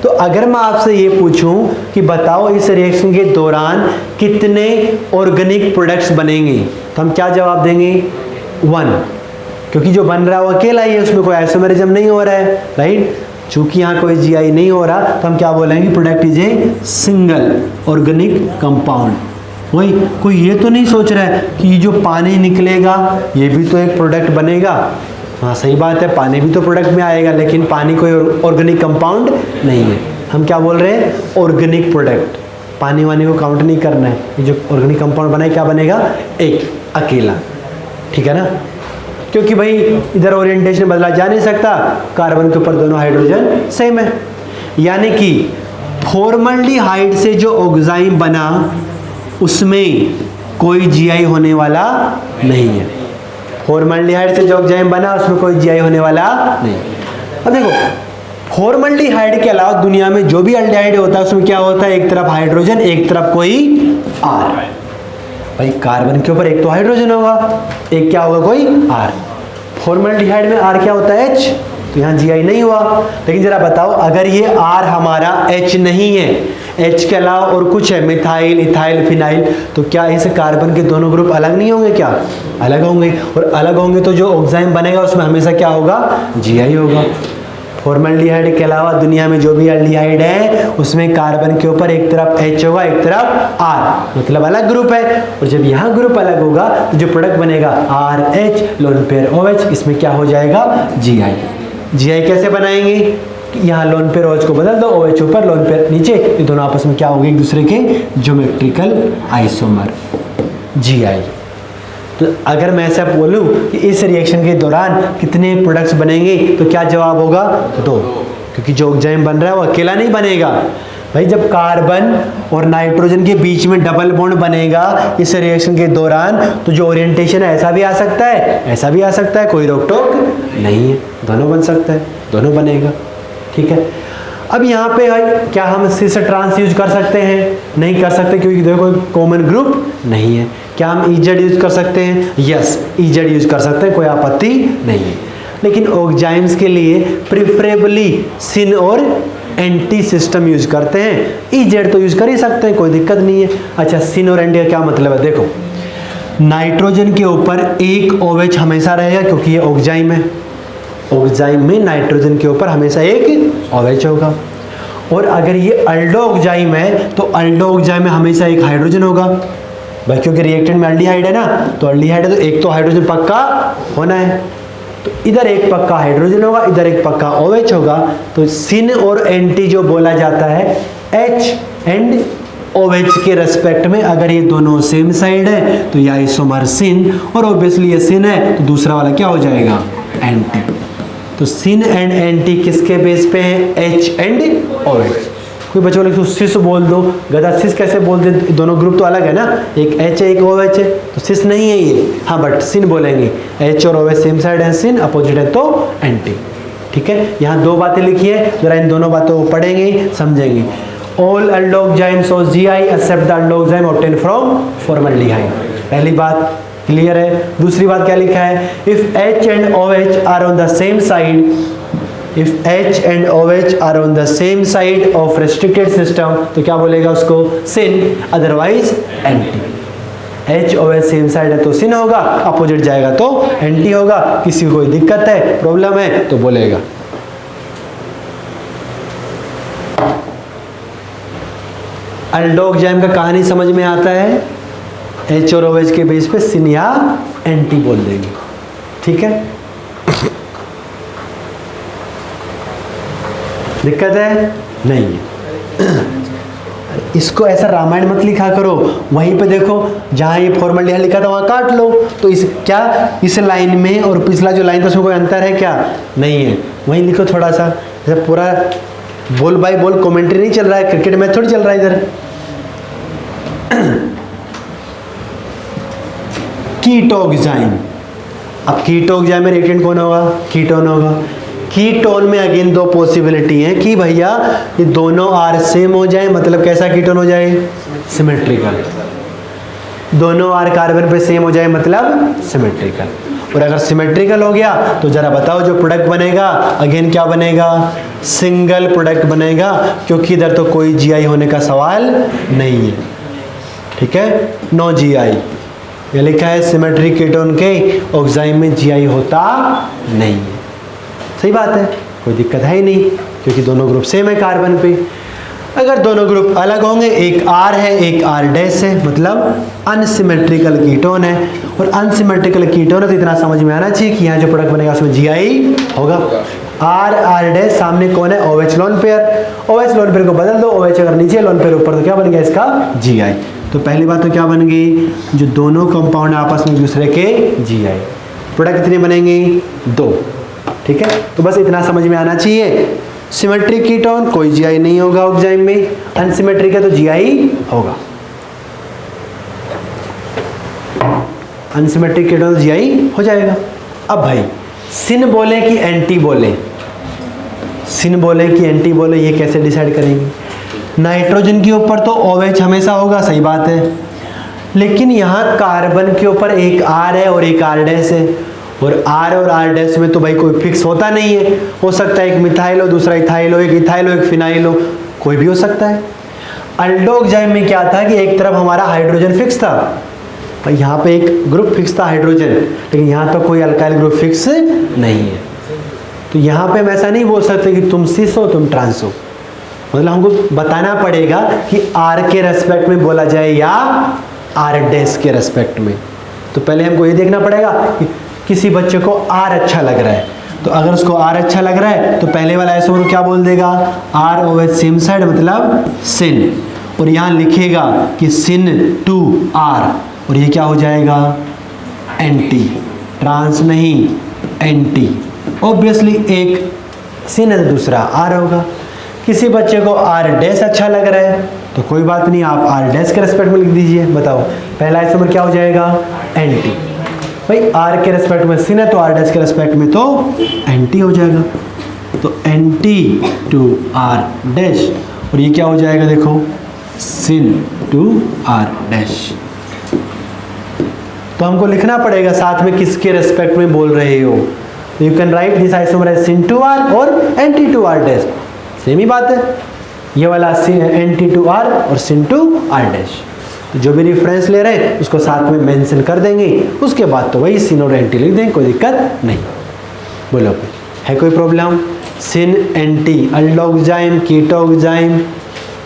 तो अगर मैं आपसे ये पूछूं कि बताओ इस रिएक्शन के दौरान कितने ऑर्गेनिक प्रोडक्ट्स बनेंगे, तो हम क्या जवाब देंगे 1, क्योंकि जो बन रहा है वो अकेला ही है, उसमें कोई आइसोमेरिज्म नहीं हो रहा है, राइट। चूंकि यहाँ कोई GI नहीं हो रहा तो हम क्या बोलेंगे, product is a single organic compound. वही कोई ये तो नहीं सोच रहा है कि जो पानी निकलेगा ये भी तो एक प्रोडक्ट बनेगा। हाँ सही बात है, पानी भी तो प्रोडक्ट में आएगा, लेकिन पानी कोई ऑर्गेनिक कंपाउंड नहीं है। हम क्या बोल रहे हैं, ऑर्गेनिक प्रोडक्ट, पानी वानी को काउंट नहीं करना है। ये जो ऑर्गेनिक कंपाउंड बना है क्या बनेगा, एक अकेला, ठीक है ना। क्योंकि भाई इधर ओरिएंटेशन बदला जा नहीं सकता, कार्बन के ऊपर दोनों हाइड्रोजन सेम है। यानी कि फॉर्मल्डिहाइड से जो ऑक्साइड बना उसमें कोई जीआई होने वाला नहीं है। फॉर्मल्डिहाइड से जो ऑक्साइड बना उसमें कोई जीआई होने वाला नहीं। अब देखो, फॉर्मल्डिहाइड के अलावा दुनिया में जो भी एल्डिहाइड होता है उसमें क्या होता है, एक तरफ हाइड्रोजन एक तरफ कोई आर। भाई कार्बन के ऊपर एक तो हाइड्रोजन होगा, एक क्या होगा, कोई आर। फॉर्मल्डिहाइड में आर क्या होता है, एच, तो यहाँ जीआई नहीं हुआ। लेकिन जरा बताओ, अगर ये आर हमारा एच नहीं है, एच के अलावा और कुछ है, मिथाइल, इथाइल, फिनाइल, तो क्या इस कार्बन के दोनों ग्रुप अलग नहीं होंगे, क्या अलग होंगे? और अलग होंगे तो जो ऑक्साइड बनेगा उसमें हमेशा क्या होगा, जीआई होगा। फॉर्मल्डिहाइड के अलावा दुनिया में जो भी एल्डिहाइड है उसमें कार्बन के ऊपर एक तरफ H होगा एक तरफ R, मतलब अलग ग्रुप है। और जब यहाँ ग्रुप अलग होगा तो जो प्रोडक्ट बनेगा RH, लोन पेयर OH, इसमें क्या हो जाएगा, GI। GI कैसे बनाएंगे, यहाँ लोन पेयर OH को बदल दो, OH ऊपर लोन पेयर नीचे, ये दोनों आपस में क्या होंगे, एक दूसरे के ज्योमेट्रिकल आइसोमर, GI। तो अगर मैं ऐसा बोलूं कि इस रिएक्शन के दौरान कितने प्रोडक्ट्स बनेंगे, तो क्या जवाब होगा, 2, क्योंकि जो ऑक्साइड बन रहा है वो अकेला नहीं बनेगा। भाई जब कार्बन और नाइट्रोजन के बीच में डबल बॉन्ड बनेगा इस रिएक्शन के दौरान, तो जो ओरिएंटेशन है ऐसा भी आ सकता है, ऐसा भी आ सकता है, कोई रोक टोक नहीं है, दोनों बन सकता है, दोनों बनेगा। ठीक है, अब यहाँ पे भाई क्या हम सिस ट्रांस यूज कर सकते हैं, नहीं कर सकते, क्योंकि देखो कोई कॉमन ग्रुप नहीं है। क्या हम इजेड यूज कर सकते हैं, यस इजेड यूज कर सकते हैं, कोई आपत्ति नहीं है। लेकिन ऑक्साइड्स के लिए प्रिफरेबली सिन और एंटी सिस्टम यूज करते हैं, इजेड तो यूज कर ही सकते हैं, कोई दिक्कत नहीं है। अच्छा, सिन और एंटी का क्या मतलब है, देखो नाइट्रोजन के ऊपर एक OH हमेशा रहेगा, क्योंकि ये ऑक्साइड है, ऑक्साइड में नाइट्रोजन के ऊपर हमेशा एक OH होगा। और अगर ये अल्डो ऑक्साइड में, तो अल्डो ऑक्साइड में हमेशा एक हाइड्रोजन होगा भाई, क्योंकि रिएक्टेंट में एल्डिहाइड है ना, तो एल्डिहाइड है तो एक तो हाइड्रोजन पक्का होना है, तो इधर एक पक्का हाइड्रोजन होगा, इधर एक पक्का OH होगा। तो सिन और एंटी जो बोला जाता है H एंड OH के रेस्पेक्ट में, अगर ये दोनों सेम साइड है तो ये आइसोमर सिन, और ऑब्वियसली ये सिन है तो दूसरा वाला क्या हो जाएगा, एंटी। तो सिन एंड एंटी किसके बेस पे है, H एंड OH। कोई बच्चों बोले सिस बोल दो, गधा सिस कैसे बोल दे, दोनों ग्रुप तो अलग है ना, एक H है एक OH है, तो सिस नहीं है ये, हाँ बट सिन बोलेंगे, H और OH सेम साइड है, सिन अपोजिट है तो एंटी। ठीक है, यहाँ 2 बातें लिखी है, जरा इन दोनों बातों को पढ़ेंगे समझेंगे। All aldoximes of GI except the aldoxime obtained from formaldehyde, पहली बात क्लियर है। दूसरी बात क्या लिखा है, if H and OH are on the same side, if H and OH are on the same side of restricted system, तो क्या बोलेगा उसको, syn, otherwise anti. H OH same side है तो सिन होगा, अपोजिट जाएगा तो एंटी होगा। किसी को कोई दिक्कत है, प्रॉब्लम है तो बोलेगा। अल्डोक्साइड का कहानी समझ में आता है, H और OH के बेस पे सिन या एंटी बोल देंगे। ठीक है, दिक्कत है नहीं है। इसको ऐसा रामायण मत लिखा करो, वहीं पे देखो जहाँ ये फॉर्मल्डिहाइड लिखा था वहाँ काट लो, तो इस क्या इस लाइन में और पिछला जो लाइन था उसमें कोई अंतर है क्या, नहीं है, वहीं लिखो थोड़ा सा। जैसे पूरा बोल बाय बोल कमेंट्री नहीं चल रहा है, क्रिकेट मैच थोड़ी चल रहा है इधर। कीटोक्साइड, अब कीटोक्साइड में रिएक्टेंट कौन होगा, कीटोन होगा। कीटोन में अगेन 2 पॉसिबिलिटी है कि भैया ये दोनों आर सेम हो जाए, मतलब कैसा कीटोन हो जाए, सिमेट्रिकल। दोनों आर कार्बन पे सेम हो जाए मतलब सिमेट्रिकल। और अगर सिमेट्रिकल हो गया तो जरा बताओ जो प्रोडक्ट बनेगा अगेन क्या बनेगा, सिंगल प्रोडक्ट बनेगा, क्योंकि इधर तो कोई GI होने का सवाल नहीं है। ठीक है, नो GI, ये लिखा है सिमेट्रिक कीटोन के ऑक्साइड में GI होता नहीं है। सही बात है, कोई दिक्कत है ही नहीं, क्योंकि दोनों ग्रुप सेम है कार्बन पे। अगर दोनों ग्रुप अलग होंगे, एक R है एक R डैश है, मतलब अनसिमेट्रिकल कीटोन है। और अनसिमेट्रिकल कीटोन है तो इतना समझ में आना चाहिए कि यहाँ जो प्रोडक्ट बनेगा उसमें GI होगा। R डैश सामने कौन है, OH lone pair, OH lone pair को बदल दो, OH अगर नीचे लोन पेयर ऊपर, तो क्या बन गया इसका GI। तो पहली बात तो क्या बन गई, जो दोनों कंपाउंड आपस में एक दूसरे के GI। प्रोडक्ट कितने बनेंगे? 2। ठीक है, तो बस इतना समझ में आना चाहिए। सिमेट्रिक कीटोन कोई जीआई नहीं होगा ऑक्जाइम में, अनसिमेट्रिक है तो जीआई होगा। अनसिमेट्रिक कीटोन जीआई हो जाएगा। अब भाई सिन बोले कि एंटी बोले, सिन बोले कि एंटी बोले, ये कैसे डिसाइड करेंगे? नाइट्रोजन के ऊपर तो OH हमेशा होगा, सही बात है, लेकिन यहाँ कार्बन के ऊपर एक R है और एक R डैश है, और R और R डैश में तो भाई कोई फिक्स होता नहीं है, हो सकता है एक मिथाइल हो, दूसरा इथाइल हो, एक इथाइल हो, एक फिनाइल हो, कोई भी हो सकता है। अल्डोक्साइम में क्या था कि एक तरफ हमारा हाइड्रोजन फिक्स था, भाई यहाँ पे एक ग्रुप फिक्स था हाइड्रोजन, लेकिन यहाँ तो कोई अल्काइल ग्रुप फिक्स नहीं है। तो यहाँ पे हम ऐसा नहीं बोल सकते कि तुम सिस हो तुम ट्रांस हो, मतलब हमको बताना पड़ेगा कि R के रेस्पेक्ट में बोला जाए या R डैश के रेस्पेक्ट में। तो पहले हमको ये देखना पड़ेगा कि किसी बच्चे को R अच्छा लग रहा है, तो अगर उसको R अच्छा लग रहा है तो पहले वाला आइसोमर क्या बोल देगा? ROH सेम साइड मतलब सिन, और यहाँ लिखेगा कि सिन टू R, और ये क्या हो जाएगा? एंटी, ट्रांस नहीं एंटी। ऑब्वियसली एक सिन है तो दूसरा R होगा। किसी बच्चे को R डैश अच्छा लग रहा है तो कोई बात नहीं, आप R डैश के रेस्पेक्ट में लिख दीजिए। बताओ पहला आइसोमर क्या हो जाएगा? एंटी। भाई R के रेस्पेक्ट में सिन है तो R डैश के रेस्पेक्ट में तो एंटी हो जाएगा, तो एंटी टू R डैश, और ये क्या हो जाएगा? देखो सिन टू R डैश। तो हमको लिखना पड़ेगा साथ में किसके रेस्पेक्ट में बोल रहे हो। You can write this isomer as syn to R और anti to R dash, same ही बात है। ये वाला एंटी टू R और सिन टू R डैश, तो जो भी रेफरेंस ले रहे हैं उसको साथ में मेंशन कर देंगे, उसके बाद तो वही सिन और एंटी लिख देंगे, कोई दिक्कत नहीं। बोलो है कोई प्रॉब्लम? सिन एंटी, अल्डोक्साइम कीटोक्साइम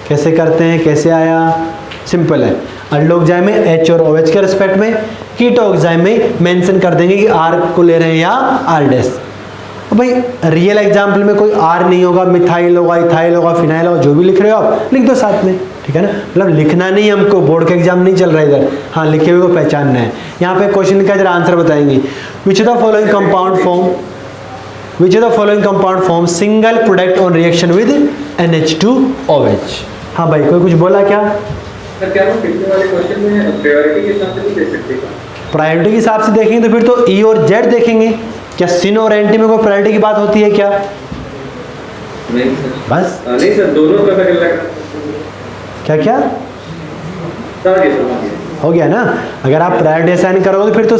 कैसे करते हैं, कैसे आया? सिंपल है, अल्डोक्साइम में H और OH के रिस्पेक्ट में, कीटोक्साइम में मेंशन कर देंगे कि R को ले रहे हैं या R डैश। भाई रियल एग्जाम्पल में कोई R नहीं होगा, मिथाइल होगा, इथाइल होगा, फिनाइल होगा, जो भी लिख रहे हो आप लिख दो साथ में, ठीक है ना। मतलब लिखना नहीं, हमको बोर्ड का एग्जाम नहीं चल रहा है इधर, हाँ लिखे हुए को पहचानना है। यहाँ पे क्वेश्चन का जरा आंसर बताएंगे। विच of the following compound form, which of the following compound form single product on reaction with NH2OH। हाँ भाई कोई कुछ बोला क्या? सर क्या हम पिछले वाले क्वेश्चन में प्रायोरिटी के हिसाब से नहीं दे सकते? प्रायोरिटी के हिसाब से देखेंगे तो फिर तो E और Z देखेंगे। क्या सिन और एंटी में कोई प्रायोरिटी की बात होती है क्या? नहीं सर, बस नहीं सर, दोनों का अलग क्या क्या हो गया ना। अगर आप प्रायोरिटी असाइन करोगे तो फिर तो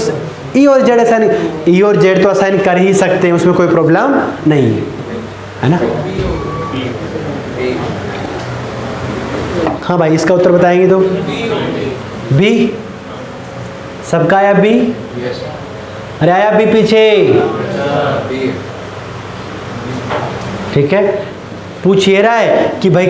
E और Z असाइन, E और Z तो असाइन कर ही सकते हैं, उसमें कोई प्रॉब्लम नहीं है ना। हाँ भाई इसका उत्तर बताएंगे तो B, सबका आया B? अरे आया B पीछे? ठीक है, पूछ ये रहा है कि भाई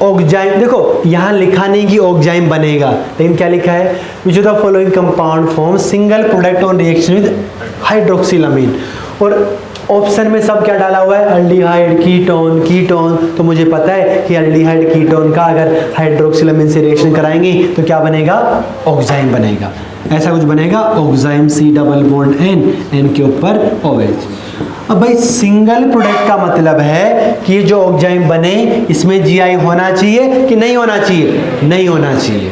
ऑक्जाइम, देखो यहाँ लिखा नहीं कि ऑक्जाइम बनेगा, लेकिन क्या लिखा है? Which of the following compound form single product on reaction with hydroxylamine, और ऑप्शन में सब क्या डाला हुआ है? Aldehyde, ketone, ketone. तो मुझे पता है कि अल्डिहाइड कीटोन का अगर हाइड्रोक्सिलामीन से रिएक्शन कराएंगे तो क्या बनेगा? ऑक्जाइम बनेगा, ऐसा कुछ बनेगा, oxime C double bond N के ऊपर OH। अब भाई सिंगल प्रोडक्ट का मतलब है कि जो ऑक्जाइम बने इसमें GI होना चाहिए कि नहीं होना चाहिए? नहीं होना चाहिए,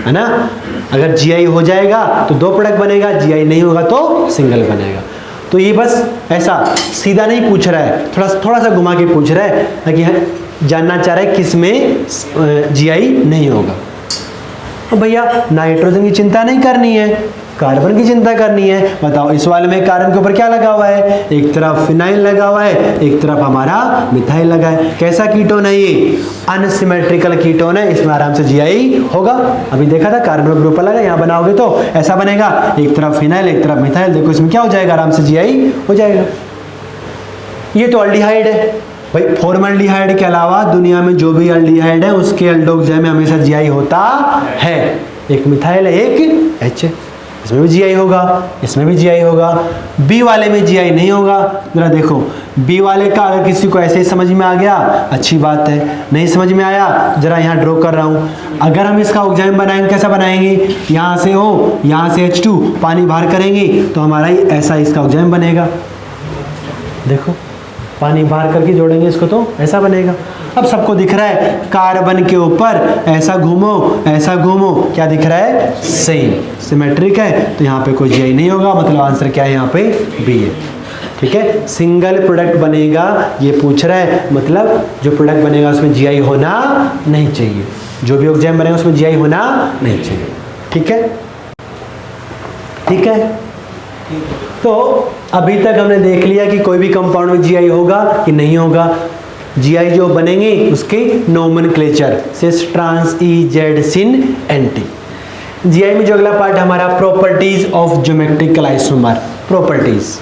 है ना। अगर GI हो जाएगा तो 2 प्रोडक्ट बनेगा, GI नहीं होगा तो सिंगल बनेगा। तो ये बस ऐसा सीधा नहीं पूछ रहा है, थोड़ा सा घुमा के पूछ रहा है ताकि जानना चाह रहा है किस में GI नहीं होगा। तो भैया नाइट्रोजन की चिंता नहीं करनी है, कार्बन की चिंता करनी है। बताओ इस वाले में कार्बन के ऊपर क्या लगा हुआ है? एक तरफ फिनाइल लगा हुआ है, एक तरफ हमारा मिथाइल लगा है। कैसा कीटोन है ये? अनसिमेट्रिकल कीटोन है, इसमें आराम से GI होगा। अभी देखा था कार्बन ग्रुप अलग है, यहाँ बनाओगे तो ऐसा बनेगा, एक तरफ फिनाइल एक तरफ मिथाइल, देखो इसमें क्या हो जाएगा? आराम से GI हो जाएगा। ये तो अल्डिहाइड है भाई, फॉर्मल्डिहाइड के अलावा दुनिया में जो भी अल्डिहाइड है उसके अल्डोक्साइम में हमेशा GI होता है। एक मिथाइल है, एक H है। इसमें भी GI होगा, इसमें भी GI होगा, B वाले में GI नहीं होगा। जरा देखो B वाले का अगर किसी को ऐसे ही समझ में आ गया अच्छी बात है, नहीं समझ में आया जरा यहाँ ड्रॉ कर रहा हूँ। अगर हम इसका ऑक्सीजन बनाएंगे कैसा बनाएंगे, यहाँ से O यहाँ से H2 पानी बाहर करेंगे तो हमारा ही ऐसा इसका ऑक्सीजन बनेगा। देखो पानी बाहर करके जोड़ेंगे इसको तो ऐसा बनेगा। अब सबको दिख रहा है कार्बन के ऊपर ऐसा घूमो ऐसा घूमो, क्या दिख रहा है, सेम सिमेट्रिक है, तो यहाँ पे कोई GI नहीं होगा, मतलब आंसर क्या है यहाँ पे B है। ठीक है, सिंगल प्रोडक्ट बनेगा ये पूछ रहा है, मतलब जो प्रोडक्ट बनेगा उसमें GI होना नहीं चाहिए, जो भी ऑक्सीजन बनेगा उसमें GI होना नहीं चाहिए। ठीक है, ठीक है। तो अभी तक हमने देख लिया कि कोई भी कंपाउंड में GI होगा कि नहीं होगा। GI जो बनेंगे उसके nomenclature cis trans E Z syn anti. GI में जो अगला पार्ट हमारा properties of geometrical isomer. Properties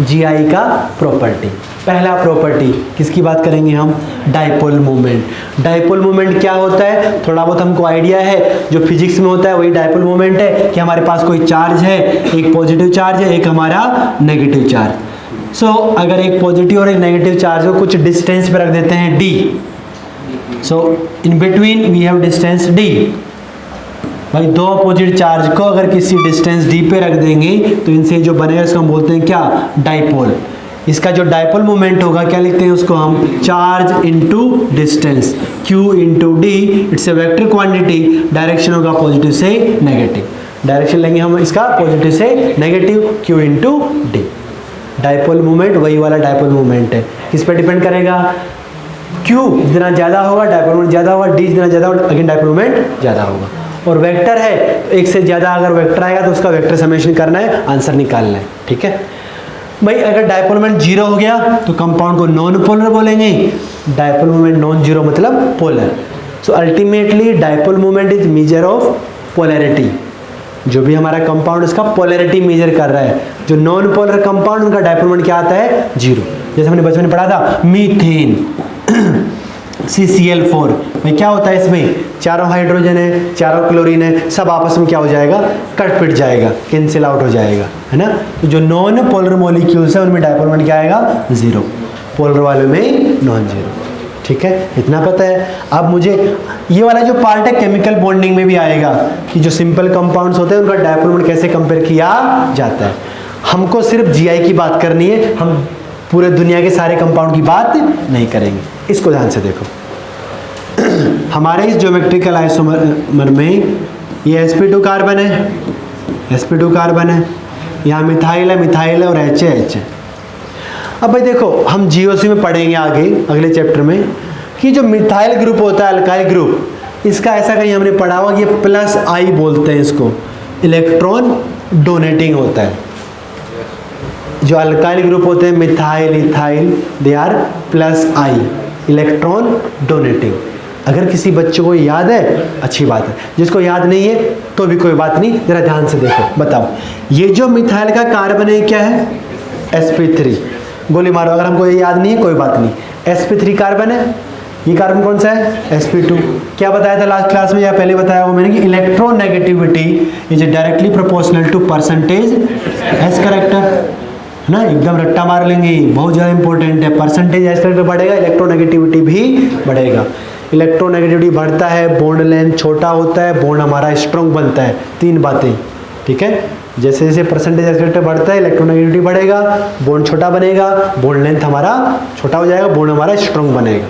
GI का प्रॉपर्टी, पहला प्रॉपर्टी किसकी बात करेंगे हम, डाइपोल मोमेंट। डाइपोल मोमेंट क्या होता है, थोड़ा बहुत हमको आइडिया है, जो फिजिक्स में होता है वही डाइपोल मोमेंट है कि हमारे पास कोई चार्ज है, एक पॉजिटिव चार्ज है, एक हमारा नेगेटिव चार्ज। सो अगर एक पॉजिटिव और एक नेगेटिव चार्ज को कुछ डिस्टेंस पे रख देते हैं d, so in between we have distance d। भाई दो अपोजिट चार्ज को अगर किसी डिस्टेंस d पे रख देंगे तो इनसे जो बनेगा इसको हम बोलते हैं क्या, डाइपोल। इसका जो डाइपोल मोमेंट होगा क्या लिखते हैं उसको हम, charge into distance, q into d। It's a vector quantity, direction होगा पॉजिटिव से नेगेटिव, डायरेक्शन लेंगे हम इसका पॉजिटिव से negative, q into d। Dipole moment वही वाला डाइपोल मोमेंट है, किस पे डिपेंड करेगा, q जितना ज़्यादा होगा डाइपोल मोमेंट ज़्यादा होगा, d जितना ज़्यादा होगा अगेन डाइपोल मोमेंट ज़्यादा होगा। और वेक्टर है, एक से ज़्यादा अगर वेक्टर आएगा तो उसका वेक्टर समेशन करना है, आंसर निकालना है। ठीक है भाई, अगर डाइपोल मोमेंट जीरो हो गया तो कंपाउंड को नॉन पोलर बोलेंगे, डाइपोल मोमेंट नॉन जीरो मतलब polar. So ultimately dipole moment is measure of polarity. जो भी हमारा कंपाउंड उसका पोलैरिटी मेजर कर रहा है, जो नॉन पोलर कंपाउंड उनका डाइपोल मोमेंट क्या आता है, जीरो। जैसे हमने बचपन में पढ़ा था मीथेन CCl4, भाई क्या होता है इसमें, चारों हाइड्रोजन है, चारों क्लोरीन है, सब आपस में क्या हो जाएगा, कट पिट जाएगा, कैंसिल आउट हो जाएगा, है ना। तो जो नॉन पोलर मॉलिक्यूल्स है उनमें डाइपोल मोमेंट क्या आएगा, जीरो, पोलर वाले में नॉन जीरो। ठीक है, इतना पता है। अब मुझे ये वाला जो पार्ट है केमिकल बॉन्डिंग में भी आएगा कि जो सिंपल कंपाउंड्स होते हैं उनका डाइपोल मोमेंट कैसे कंपेयर किया जाता है। हमको सिर्फ GI की बात करनी है, हम पूरे दुनिया के सारे कंपाउंड की बात नहीं करेंगे। इसको ध्यान से देखो, हमारे इस ज्योमेट्रिकल आइसोमर में ये sp2 कार्बन है, sp2 कार्बन है, यहाँ मिथाइल है और H है। अब भाई देखो हम GOC में पढ़ेंगे आगे अगले चैप्टर में कि जो मिथाइल ग्रुप होता है, अल्काइल ग्रुप, इसका ऐसा कहीं हमने पढ़ा हुआ कि +I बोलते हैं इसको, इलेक्ट्रॉन डोनेटिंग होता है। जो अल्काइल ग्रुप होते हैं methyl ethyl, they are +I, electron donating. अगर किसी बच्चे को याद है अच्छी बात है, जिसको याद नहीं है तो भी कोई बात नहीं, जरा ध्यान से देखो। बताओ ये जो मिथाइल का कार्बन है क्या है, sp3, गोली मारो अगर हमको ये याद नहीं है कोई बात नहीं, sp3 कार्बन है। ये कार्बन कौन सा है, sp2। क्या बताया था लास्ट क्लास में या पहले बताया वो मैंने कि electron negativity is directly proportional to percentage S character ना, एकदम रट्टा मार लेंगे, बहुत ज़्यादा इंपॉर्टेंट है। परसेंटेज S करेक्टर बढ़ेगा, इलेक्ट्रोनेगेटिविटी भी बढ़ेगा। इलेक्ट्रोनेगेटिविटी बढ़ता है, बॉन्ड लेंथ छोटा होता है, बॉन्ड हमारा स्ट्रॉन्ग बनता है। तीन बातें, ठीक है। जैसे जैसे परसेंटेज S करेक्टर बढ़ता है इलेक्ट्रोनेगेटिविटी बढ़ेगा, बॉन्ड छोटा बनेगा, बॉन्ड लेंथ हमारा छोटा हो जाएगा, बॉन्ड हमारा स्ट्रॉन्ग बनेगा।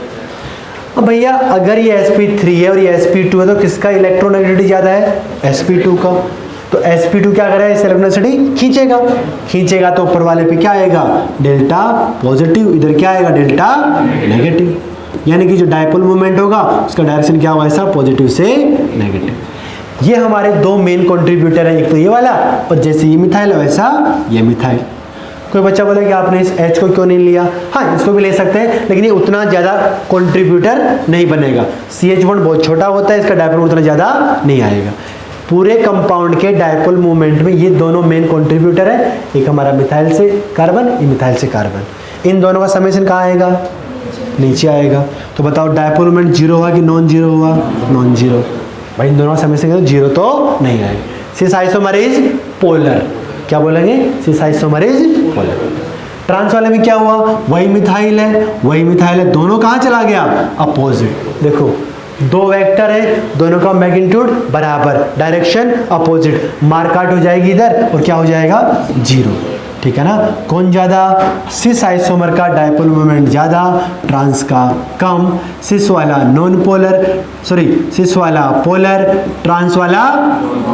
अब भैया अगर ये sp3 है और ये sp2 है तो किसका इलेक्ट्रोनेगेटिविटी ज़्यादा है, sp2 का। तो sp2 क्या करेगा, इस इलेक्ट्रोनेगेटिविटी खींचेगा तो ऊपर वाले पे क्या आएगा, डेल्टा पॉजिटिव, इधर क्या आएगा, डेल्टा नेगेटिव। यानी कि जो डाइपोल मोमेंट होगा उसका डायरेक्शन क्या होगा, ऐसा पॉजिटिव से नेगेटिव। ये हमारे दो मेन कंट्रीब्यूटर हैं, एक तो ये वाला और जैसे ये मिथाइल है वैसा ये मिथाइल। कोई बच्चा बोले कि आपने इस H को क्यों नहीं लिया, हाँ इसको भी ले सकते हैं लेकिन ये उतना ज़्यादा कंट्रीब्यूटर नहीं बनेगा। CH बहुत छोटा होता है, इसका डाइपोल उतना ज़्यादा नहीं आएगा। पूरे कंपाउंड के डाइपोल मूवमेंट में ये दोनों मेन कंट्रीब्यूटर है, एक हमारा मिथाइल से कार्बन, ये मिथाइल से कार्बन। इन दोनों का समेशन कहाँ आएगा, नीचे आएगा। तो बताओ डाइपोल मूवमेंट जीरो हुआ कि नॉन जीरो हुआ, नॉन जीरो। भाई इन दोनों का समेशन जीरो तो नहीं आएगा। Cis isomer is polar. क्या बोलेंगे? Cis isomer is polar. Trans वाले में क्या हुआ? वही मिथाइल है, दोनों कहाँ चला गया? अपोजिट। देखो दो वेक्टर है, दोनों का मैग्नीट्यूड बराबर, डायरेक्शन अपोजिट, मार्क हो जाएगी इधर और क्या हो जाएगा? 0। ठीक है ना? कौन ज्यादा? सिस आइसोमर का डायपोल मोमेंट ज्यादा, ट्रांस का कम। सिस वाला नॉन पोलर, सिस वाला पोलर, ट्रांस वाला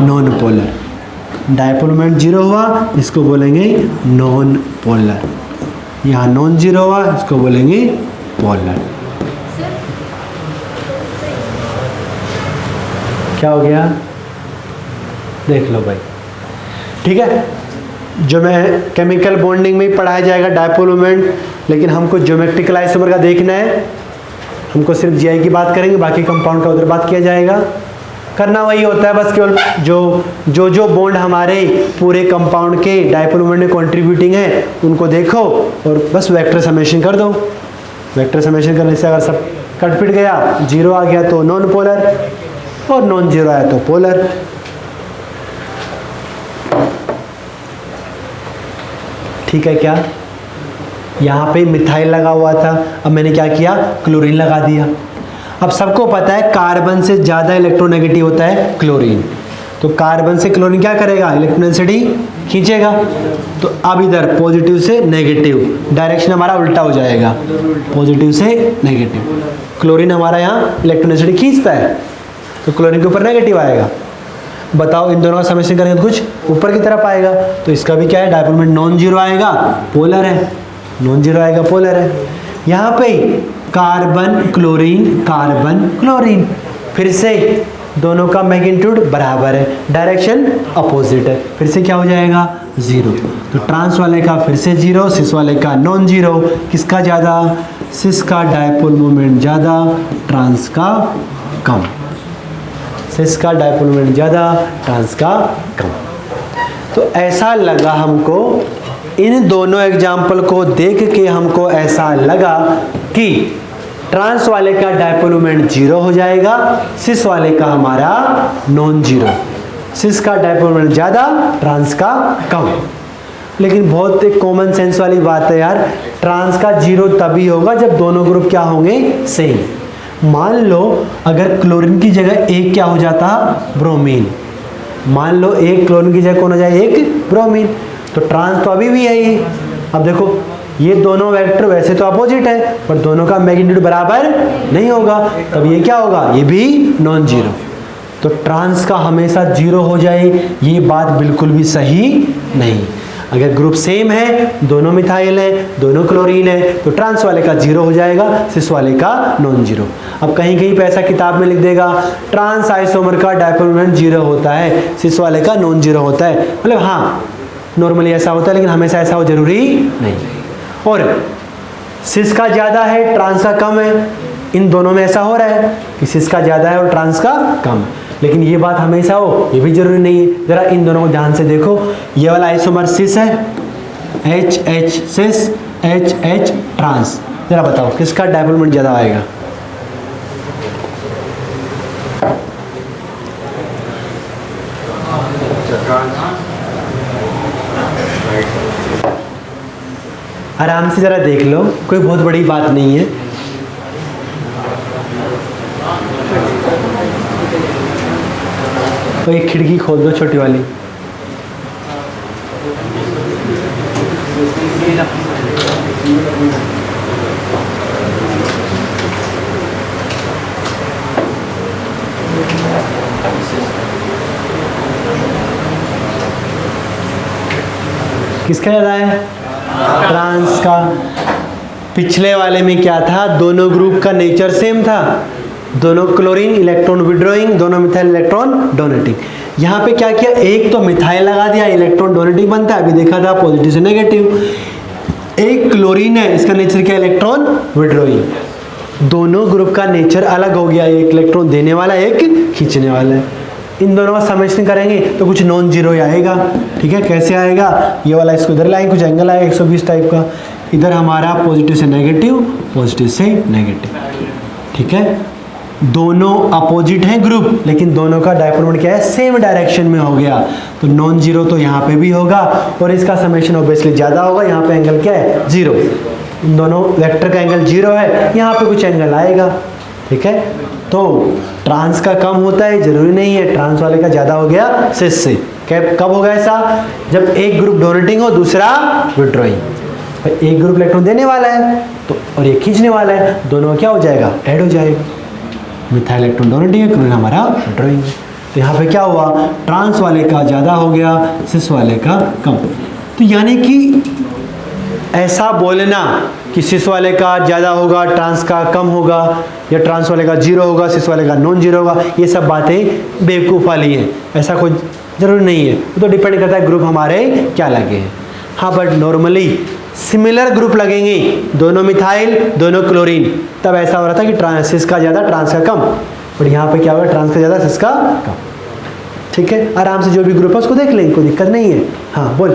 नॉन पोलर। डायपोल मोमेंट 0 हुआ, इसको बोलेंगे नॉन पोलर। यहाँ नॉन 0 हुआ, इसको बोलेंगे पोलर। क्या हो गया? देख लो भाई। ठीक है, जो मैं केमिकल बॉन्डिंग में ही पढ़ाया जाएगा डायपोल मोमेंट, लेकिन हमको ज्योमेट्रिकल आइसोमर का देखना है। हमको सिर्फ जीआई की बात करेंगे, बाकी कंपाउंड का उधर बात किया जाएगा। करना वही होता है, बस केवल जो बॉन्ड हमारे पूरे कंपाउंड के डायपोल मोमेंट में कंट्रीब्यूटिंग है उनको देखो और बस वेक्टर समेशन कर दो। वेक्टर समेशन करने से अगर सब कट पिट गया, 0 आ गया तो नॉन पोलर और नॉन 0 आया तो पोलर। ठीक है क्या? यहाँ पे मिथाइल लगा हुआ था, अब मैंने क्या किया? क्लोरीन लगा दिया। अब सबको पता है कार्बन से ज़्यादा इलेक्ट्रोनेगेटिव होता है क्लोरीन, तो कार्बन से क्लोरीन क्या करेगा? इलेक्ट्रोनेगेटिविटी खींचेगा। तो अब इधर पॉजिटिव से नेगेटिव, डायरेक्शन हमारा उल्टा हो जाएगा, पॉजिटिव से नेगेटिव। क्लोरीन हमारा यहाँ इलेक्ट्रोनेगेटिविटी खींचता है तो क्लोरीन के ऊपर नेगेटिव आएगा। बताओ इन दोनों का समेशन करेंगे तो कुछ ऊपर की तरफ आएगा, तो इसका भी क्या है? डायपोल मोमेंट नॉन 0 आएगा, पोलर है। नॉन 0 आएगा, पोलर है। यहाँ पे कार्बन क्लोरीन, फिर से दोनों का मैग्नीट्यूड बराबर है, डायरेक्शन अपोजिट है, फिर से क्या हो जाएगा? 0। तो ट्रांस वाले का फिर से 0, सिस वाले का नॉन 0। किसका ज़्यादा? सिस का डायपोल मोमेंट ज़्यादा, ट्रांस का कम। सिस का डायपोल मोमेंट ज़्यादा, ट्रांस का कम। तो ऐसा लगा हमको, इन दोनों एग्जाम्पल को देख के हमको ऐसा लगा कि ट्रांस वाले का डायपोल मोमेंट 0 हो जाएगा, सिस वाले का हमारा नॉन 0। सिस का डायपोल मोमेंट ज़्यादा, ट्रांस का कम। लेकिन बहुत एक कॉमन सेंस वाली बात है यार, ट्रांस का 0 तभी होगा जब दोनों ग्रुप क्या होंगे? सेम। मान लो अगर क्लोरीन की जगह एक क्या हो जाता? ब्रोमीन। मान लो एक क्लोरीन की जगह कौन हो जाए? एक ब्रोमीन। तो ट्रांस तो अभी भी है ये। अब देखो ये दोनों वेक्टर वैसे तो अपोजिट है, पर दोनों का मैग्नीट्यूड बराबर नहीं होगा, तब ये क्या होगा? ये भी नॉन 0। तो ट्रांस का हमेशा 0 हो जाए, ये बात बिल्कुल भी सही नहीं। अगर ग्रुप सेम है, दोनों मिथाइल है, दोनों क्लोरीन है, तो ट्रांस वाले का 0 हो जाएगा, सिस वाले का नॉन 0। अब कहीं कहीं पे ऐसा किताब में लिख देगा ट्रांस आइसोमर का डायपोल मोमेंट 0 होता है, सिस वाले का नॉन 0 होता है। मतलब हाँ, नॉर्मली ऐसा होता है, लेकिन हमेशा ऐसा हो जरूरी नहीं। और सिस का ज़्यादा है, ट्रांस का कम है, इन दोनों में ऐसा हो रहा है कि सिस का ज़्यादा है और ट्रांस का कम। लेकिन ये बात हमेशा हो, ये भी जरूरी नहीं है। ज़रा इन दोनों को ध्यान से देखो, ये वाला आइसोमर सिस है, HH सिस, HH ट्रांस। ज़रा बताओ किसका डायपोल मोमेंट ज़्यादा आएगा? आराम से ज़रा देख लो, कोई बहुत बड़ी बात नहीं है। तो एक खिड़की खोल दो छोटी वाली। किसका ज़्यादा है? ट्रांस का। पिछले वाले में क्या था? दोनों ग्रुप का नेचर सेम था, दोनों क्लोरीन इलेक्ट्रॉन विड्रॉइंग, दोनों मिथाइल इलेक्ट्रॉन डोनेटिंग। यहाँ पे क्या किया? एक तो मिथाइल लगा दिया, इलेक्ट्रॉन डोनेटिंग बनता है, अभी देखा था पॉजिटिव से नेगेटिव। एक क्लोरीन है, इसका नेचर क्या? Electron withdrawing. दोनों ग्रुप का नेचर अलग हो गया, एक इलेक्ट्रॉन देने वाला, एक खींचने वाला है। इन दोनों का समेशन करेंगे तो कुछ नॉन 0 आएगा। ठीक है, कैसे आएगा? ये वाला इसको इधर लाएंगे, कुछ एंगल आएगा 120 टाइप का, इधर हमारा पॉजिटिव से नेगेटिव, पॉजिटिव से नेगेटिव। ठीक है, दोनों अपोजिट हैं ग्रुप, लेकिन दोनों का डायपोल मोमेंट क्या है, सेम डायरेक्शन में हो गया, तो नॉन जीरो तो यहाँ पे भी होगा और इसका समेशन ऑब्वियसली ज़्यादा होगा, यहाँ पे एंगल क्या है, जीरो। इन दोनों वेक्टर का एंगल जीरो है, यहाँ पे कुछ एंगल आएगा, ठीक है। तो ट्रांस का कम होता है, जरूरी नहीं है, ट्रांस वाले का ज़्यादा हो गया सिस से। कब होगा ऐसा, जब एक ग्रुप डोनेटिंग हो दूसरा विड्रॉइंग। एक ग्रुप इलेक्ट्रॉन देने वाला है तो और एक खींचने वाला है, दोनों में क्या हो जाएगा, ऐड हो जाएगा। मिथाइल इलेक्ट्रॉन डोनेटिंग है, क्लोरीन हमारा विड्रॉइंग है। तो यहाँ पे क्या हुआ, ट्रांस वाले का ज़्यादा हो गया, सिस वाले का कम। तो यानी कि ऐसा बोलना कि सिस वाले का ज़्यादा होगा, ट्रांस का कम होगा, या ट्रांस वाले का जीरो होगा, सिस वाले का नॉन जीरो होगा, ये सब बातें बेवकूफ़ वाली हैं, ऐसा कोई ज़रूरी नहीं है। तो डिपेंड करता है ग्रुप हमारे क्या लगे हैं। हाँ, बट नॉर्मली सिमिलर ग्रुप लगेंगे, दोनों मिथाइल दोनों क्लोरीन, तब ऐसा हो रहा था कि ट्रांस का ज़्यादा ट्रांस का कम, और यहाँ पे क्या होगा, ट्रांस का ज़्यादा सिस का कम। ठीक है, आराम से जो भी ग्रुप है उसको देख लेंगे, कोई दिक्कत नहीं है। हाँ बोल,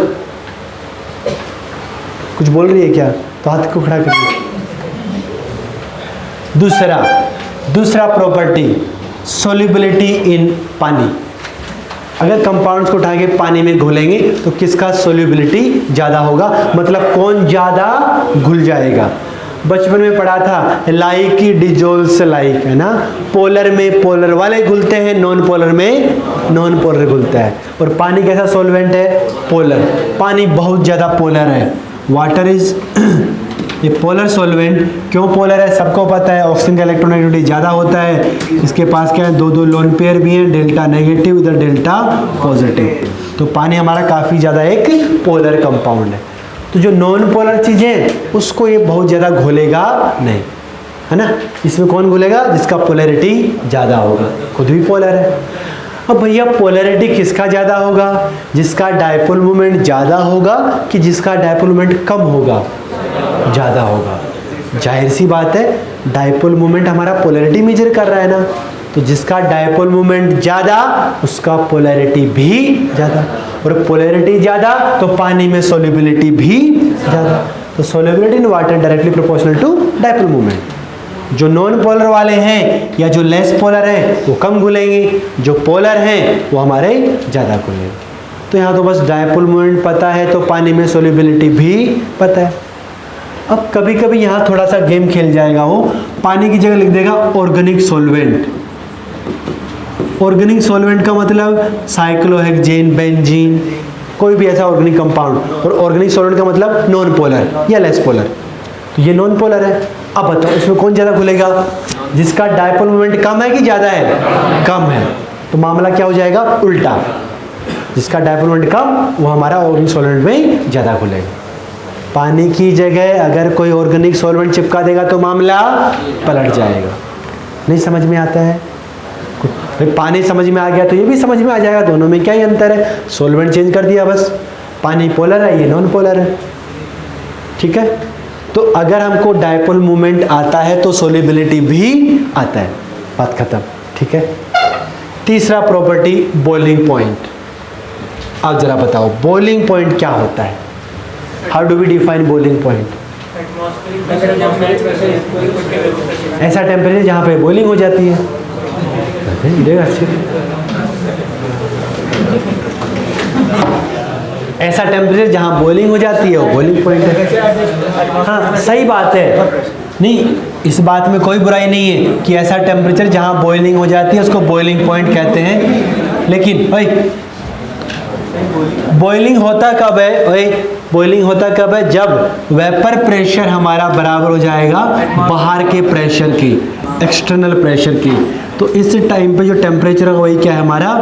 कुछ बोल रही है क्या, तो हाथ को खड़ा करिए। दूसरा प्रॉपर्टी, सोल्युबिलिटी इन पानी। अगर कंपाउंड्स को उठा के पानी में घोलेंगे तो किसका सोल्युबिलिटी ज़्यादा होगा, मतलब कौन ज़्यादा घुल जाएगा। बचपन में पढ़ा था लाइक ही डिजोल्व्स लाइक, है ना, पोलर में पोलर वाले घुलते हैं, नॉन पोलर में नॉन पोलर घुलता है। और पानी कैसा सॉल्वेंट है, पोलर। पानी बहुत ज़्यादा पोलर है, वाटर इज ये पोलर सॉल्वेंट। क्यों पोलर है, सबको पता है, ऑक्सीजन का इलेक्ट्रोनेगेटिविटी ज़्यादा होता है, इसके पास क्या है, दो लोन पेयर भी हैं, डेल्टा नेगेटिव इधर डेल्टा पॉजिटिव। तो पानी हमारा काफ़ी ज़्यादा एक पोलर कंपाउंड है। तो जो नॉन पोलर चीज़ें उसको ये बहुत ज़्यादा घुलेगा नहीं, है ना। इसमें कौन घुलेगा, जिसका पोलैरिटी ज़्यादा होगा, खुद भी पोलर है। अब भैया पोलैरिटी किसका ज़्यादा होगा, जिसका डायपोल मोमेंट ज़्यादा होगा कि जिसका डायपोल मोमेंट कम होगा, ज़्यादा होगा। जाहिर सी बात है, डायपोल मोमेंट हमारा पोलैरिटी मेजर कर रहा है ना, तो जिसका डायपोल मोमेंट ज़्यादा उसका पोलैरिटी भी ज़्यादा, और पोलैरिटी ज़्यादा तो पानी में सोल्युबिलिटी भी ज़्यादा। तो solubility in water directly proportional to dipole moment. जो नॉन पोलर वाले हैं या जो लेस पोलर हैं वो कम घुलेंगे, जो पोलर हैं वो हमारे ज़्यादा घुलेंगे। तो यहाँ तो बस डायपोल मोमेंट पता है तो पानी में सोल्युबिलिटी भी पता है। अब कभी कभी यहाँ थोड़ा सा गेम खेल जाएगा, वो पानी की जगह लिख देगा ऑर्गेनिक सॉल्वेंट। ऑर्गेनिक सॉल्वेंट का मतलब साइक्लोहेक्सेन, बेंजीन, कोई भी ऐसा ऑर्गेनिक कंपाउंड। और ऑर्गेनिक सॉल्वेंट का मतलब नॉन पोलर या लेस पोलर। तो ये नॉन पोलर है। अब बताओ इसमें कौन ज़्यादा घुलेगा, जिसका डायपोल मोमेंट कम है कि ज़्यादा है, कम है। तो मामला क्या हो जाएगा, उल्टा। जिसका डायपोल मोमेंट कम वो हमारा ऑर्गेनिक सॉल्वेंट में ज़्यादा घुलेगा। पानी की जगह अगर कोई ऑर्गेनिक सॉल्वेंट चिपका देगा तो मामला पलट जाएगा। नहीं समझ में आता है, भाई पानी समझ में आ गया तो ये भी समझ में आ जाएगा, दोनों में क्या ही अंतर है, सॉल्वेंट चेंज कर दिया बस। पानी पोलर है, ये नॉन पोलर है, ठीक है। तो अगर हमको डायपोल मोमेंट आता है तो सोल्युबिलिटी भी आता है, बात खत्म, ठीक है। तीसरा प्रॉपर्टी, बॉइलिंग पॉइंट। अब जरा बताओ बॉइलिंग पॉइंट क्या होता है, how do we define boiling point. ऐसा टेम्परेचर जहाँ पे बॉइलिंग हो जाती है, ऐसा टेम्परेचर जहाँ बॉइलिंग हो जाती है वो बॉइलिंग पॉइंट है। हाँ सही बात है, नहीं इस बात में कोई बुराई नहीं है कि ऐसा टेम्परेचर जहाँ बॉइलिंग हो जाती है उसको बॉइलिंग पॉइंट कहते हैं। लेकिन भाई बॉइलिंग होता कब है, भाई बॉइलिंग होता कब है, जब वेपर प्रेशर हमारा बराबर हो जाएगा बाहर के प्रेशर की, एक्सटर्नल प्रेशर की। तो इस टाइम पे जो टेम्परेचर है वही क्या है हमारा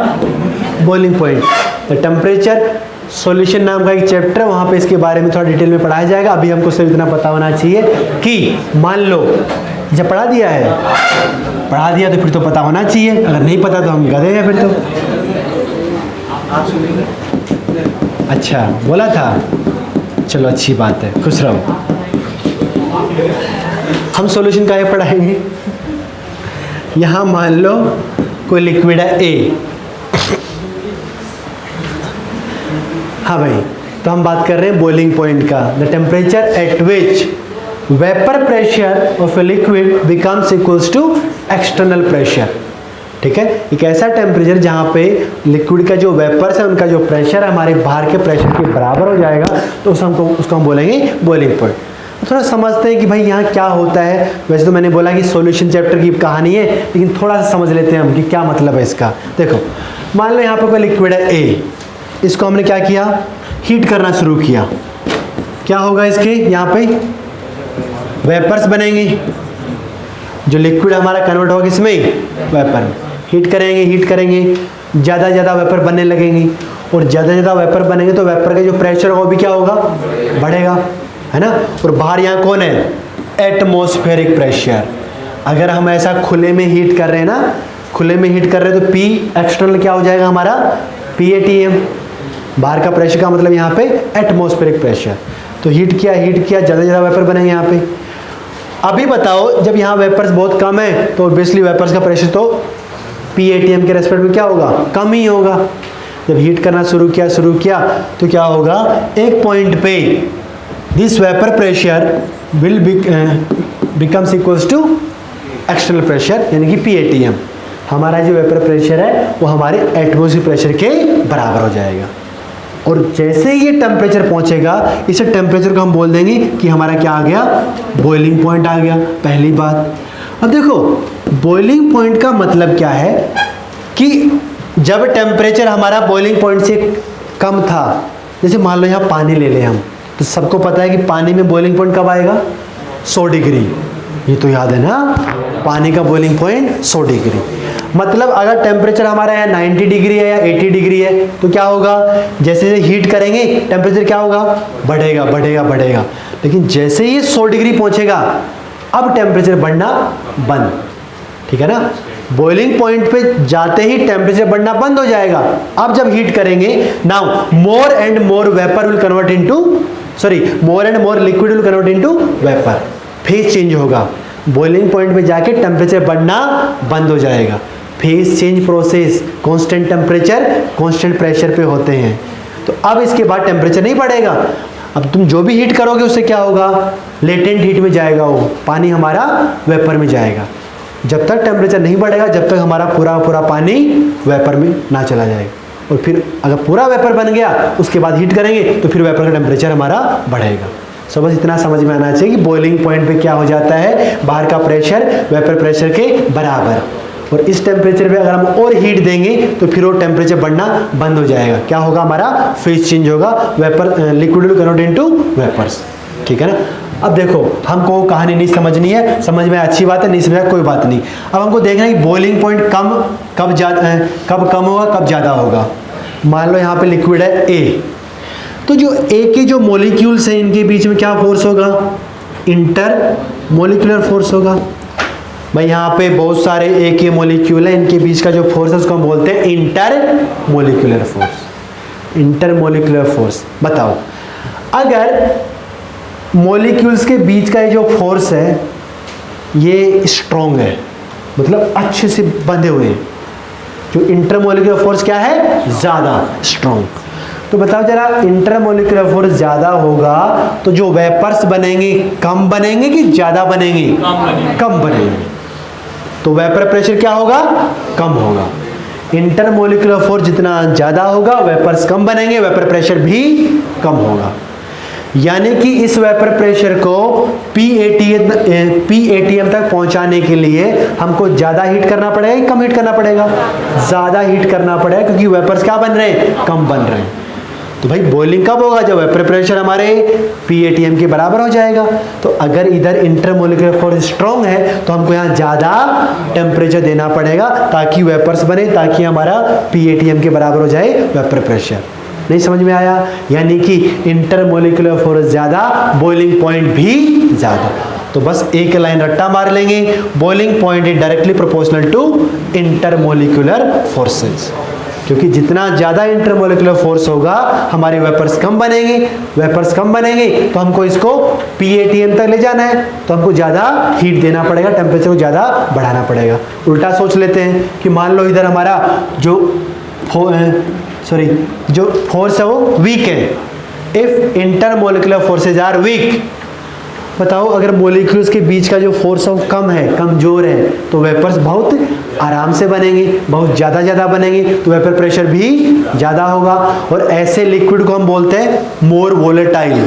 बॉइलिंग पॉइंट। तो टेम्परेचर सॉल्यूशन नाम का एक चैप्टर है, वहाँ पे इसके बारे में थोड़ा डिटेल में पढ़ाया जाएगा। अभी हमको सिर्फ इतना पता होना चाहिए कि मान लो जब पढ़ा दिया है, पढ़ा दिया तो फिर तो पता होना चाहिए, अगर नहीं पता तो हम गधे हैं फिर तो। अच्छा बोला था, चलो अच्छी बात है, खुश रहो। हम सॉल्यूशन का ये पढ़ाएंगे। यहाँ मान लो कोई लिक्विड है ए, हाँ भाई, तो हम बात कर रहे हैं बॉइलिंग पॉइंट का। The temperature at which vapour pressure of a liquid becomes equals to external pressure, ठीक है। एक ऐसा टेम्परेचर जहाँ पे लिक्विड का जो वेपर्स है उनका जो प्रेशर हमारे बाहर के प्रेशर के बराबर हो जाएगा, तो उसको हम बोलेंगे बॉइलिंग पॉइंट। थोड़ा समझते हैं कि भाई यहाँ क्या होता है। वैसे तो मैंने बोला कि सॉल्यूशन चैप्टर की कहानी है, लेकिन थोड़ा सा समझ लेते हैं हम कि क्या मतलब है इसका। देखो, मान लो यहाँ पर कोई लिक्विड है ए, इसको हमने क्या किया, हीट करना शुरू किया। क्या होगा इसके यहाँ पे वेपर्स बनेंगे, जो लिक्विड हमारा कन्वर्ट होगा किसमें, वेपर में। हीट करेंगे, ज़्यादा ज़्यादा वेपर बनने लगेंगे, और ज़्यादा ज़्यादा वेपर बनेंगे तो वेपर का जो प्रेशर होगा वो भी क्या होगा, बढ़ेगा, है ना। और बाहर यहाँ कौन है, एटमॉस्फेरिक प्रेशर। अगर हम ऐसा खुले में हीट कर रहे हैं ना, खुले में हीट कर रहे हैं तो पी एक्सटर्नल क्या हो जाएगा हमारा, PATM। बाहर का प्रेशर का मतलब यहाँ पे एटमॉस्फेरिक प्रेशर। तो हीट किया, ज़्यादा ज़्यादा वेपर बनेंगे यहाँ पे। अभी बताओ, जब यहाँ वेपर्स बहुत कम है तो ऑब्वियसली वेपर्स का प्रेशर तो PATM के रेस्पेक्ट में क्या होगा, कम ही होगा। जब हीट करना शुरू किया तो क्या होगा, एक पॉइंट पे this vapour pressure will becomes equals to external pressure, यानी कि PATM। हमारा जो वेपर प्रेशर है वो हमारे एटमॉस्फेरिक प्रेशर के बराबर हो जाएगा। और जैसे ही ये टेम्परेचर पहुंचेगा, इस टेम्परेचर को हम बोल देंगे कि हमारा क्या आ गया, बॉइलिंग पॉइंट आ गया, पहली बात। अब देखो, बॉइलिंग पॉइंट का मतलब क्या है कि जब टेम्परेचर हमारा बॉइलिंग पॉइंट से कम था, जैसे मान लो यहाँ पानी ले लें हम, तो सबको पता है कि पानी में बॉइलिंग पॉइंट कब आएगा, 100 डिग्री। ये तो याद है ना, पानी का बॉइलिंग पॉइंट 100 डिग्री। मतलब अगर टेम्परेचर हमारा यहाँ 90 डिग्री है या 80 डिग्री है तो क्या होगा, जैसे जैसे हीट करेंगे टेम्परेचर क्या होगा, बढ़ेगा। लेकिन जैसे ही 100 डिग्री पहुंचेगा, अब टेम्परेचर बढ़ना बंद, ठीक है ना। बॉइलिंग पॉइंट पे जाते ही टेम्परेचर बढ़ना बंद हो जाएगा। अब जब हीट करेंगे, now more and more vapour will convert into, more and more liquid will convert into vapour. Phase change होगा, बॉइलिंग पॉइंट पे जाके टेम्परेचर बढ़ना बंद हो जाएगा। Phase change process constant temperature constant pressure पे होते हैं। तो अब इसके बाद टेम्परेचर नहीं बढ़ेगा। अब तुम जो भी हीट करोगे उससे क्या होगा, लेटेंट हीट में जाएगा, वो पानी हमारा वेपर में जाएगा। जब तक टेम्परेचर नहीं बढ़ेगा, जब तक हमारा पूरा पानी वेपर में ना चला जाएगा। और फिर अगर पूरा वेपर बन गया, उसके बाद हीट करेंगे तो फिर वेपर का टेम्परेचर हमारा बढ़ेगा। सो बस इतना समझ में आना चाहिए कि बॉइलिंग पॉइंट पे क्या हो जाता है, बाहर का प्रेशर वेपर प्रेशर के बराबर। और इस टेम्परेचर पे अगर हम और हीट देंगे तो फिर वो टेम्परेचर बढ़ना बंद हो जाएगा। क्या होगा, हमारा फेज चेंज होगा, vapour liquid will convert into vapours, ठीक है ना। अब देखो, हमको कहानी नहीं समझनी है, समझ में अच्छी बात है, नहीं समझा कोई बात नहीं। अब हमको देखना है कि बॉइलिंग पॉइंट कब कम होगा, कब ज़्यादा होगा। मान लो यहाँ पे लिक्विड है ए, तो जो ए के जो मॉलिक्यूल्स हैं इनके बीच में क्या फोर्स होगा, इंटर मॉलिक्यूलर फोर्स होगा। भाई यहाँ पे बहुत सारे ए के मॉलिक्यूल हैं, इनके बीच का जो फोर्स है उसको हम बोलते हैं inter molecular force. Inter molecular force, बताओ अगर मॉलिक्यूल्स के बीच का ये जो फोर्स है ये स्ट्रॉन्ग है, मतलब अच्छे से बंधे हुए हैं, जो इंटरमोलिकुलर फोर्स क्या है, ज़्यादा स्ट्रॉन्ग। तो बताओ जरा, इंटरमोलिकुलर फोर्स ज़्यादा होगा तो जो वेपर्स बनेंगे कम बनेंगे कि ज़्यादा बनेंगे, कम बनेंगे। तो वेपर प्रेशर क्या होगा, कम होगा। इंटरमोलिकुलर फोर्स जितना ज़्यादा होगा वेपर्स कम बनेंगे, वेपर प्रेशर भी कम होगा। यानी कि इस वेपर प्रेशर को PATM तक पहुंचाने के लिए हमको ज़्यादा हीट करना पड़ेगा, कम हीट करना पड़ेगा, ज़्यादा हीट करना पड़ेगा, क्योंकि वेपर्स क्या बन रहे हैं, कम बन रहे हैं। तो भाई बॉइलिंग कब होगा, जब वेपर प्रेशर हमारे PATM के बराबर हो जाएगा। तो अगर इधर इंटरमोलिकुलर फोर्स स्ट्रॉन्ग है तो हमको यहाँ ज़्यादा टेम्परेचर देना पड़ेगा ताकि वेपर्स बने, ताकि हमारा PATM के बराबर हो जाए वेपर प्रेशर। नहीं समझ में आया, यानी कि इंटरमोलिकुलर फोर्स ज़्यादा, बॉइलिंग पॉइंट भी ज़्यादा। तो बस एक लाइन रट्टा मार लेंगे, boiling point is directly proportional to intermolecular forces, क्योंकि जितना ज़्यादा इंटरमोलिकुलर फोर्स होगा हमारे वेपर्स कम बनेंगे, वेपर्स कम बनेंगे तो हमको इसको PATM तक ले जाना है, तो हमको ज़्यादा हीट देना पड़ेगा, टेम्परेचर को ज़्यादा बढ़ाना पड़ेगा। उल्टा सोच लेते हैं कि मान लो इधर हमारा जो फोर्स है वो वीक है। If intermolecular forces are weak, बताओ अगर मॉलिक्यूल्स के बीच का जो फोर्स ऑफ कम है, कमजोर है, तो वेपर्स बहुत आराम से बनेंगे, बहुत ज़्यादा बनेंगे, तो वेपर प्रेशर भी ज़्यादा होगा। और ऐसे लिक्विड को हम बोलते हैं मोर वोलेटाइल,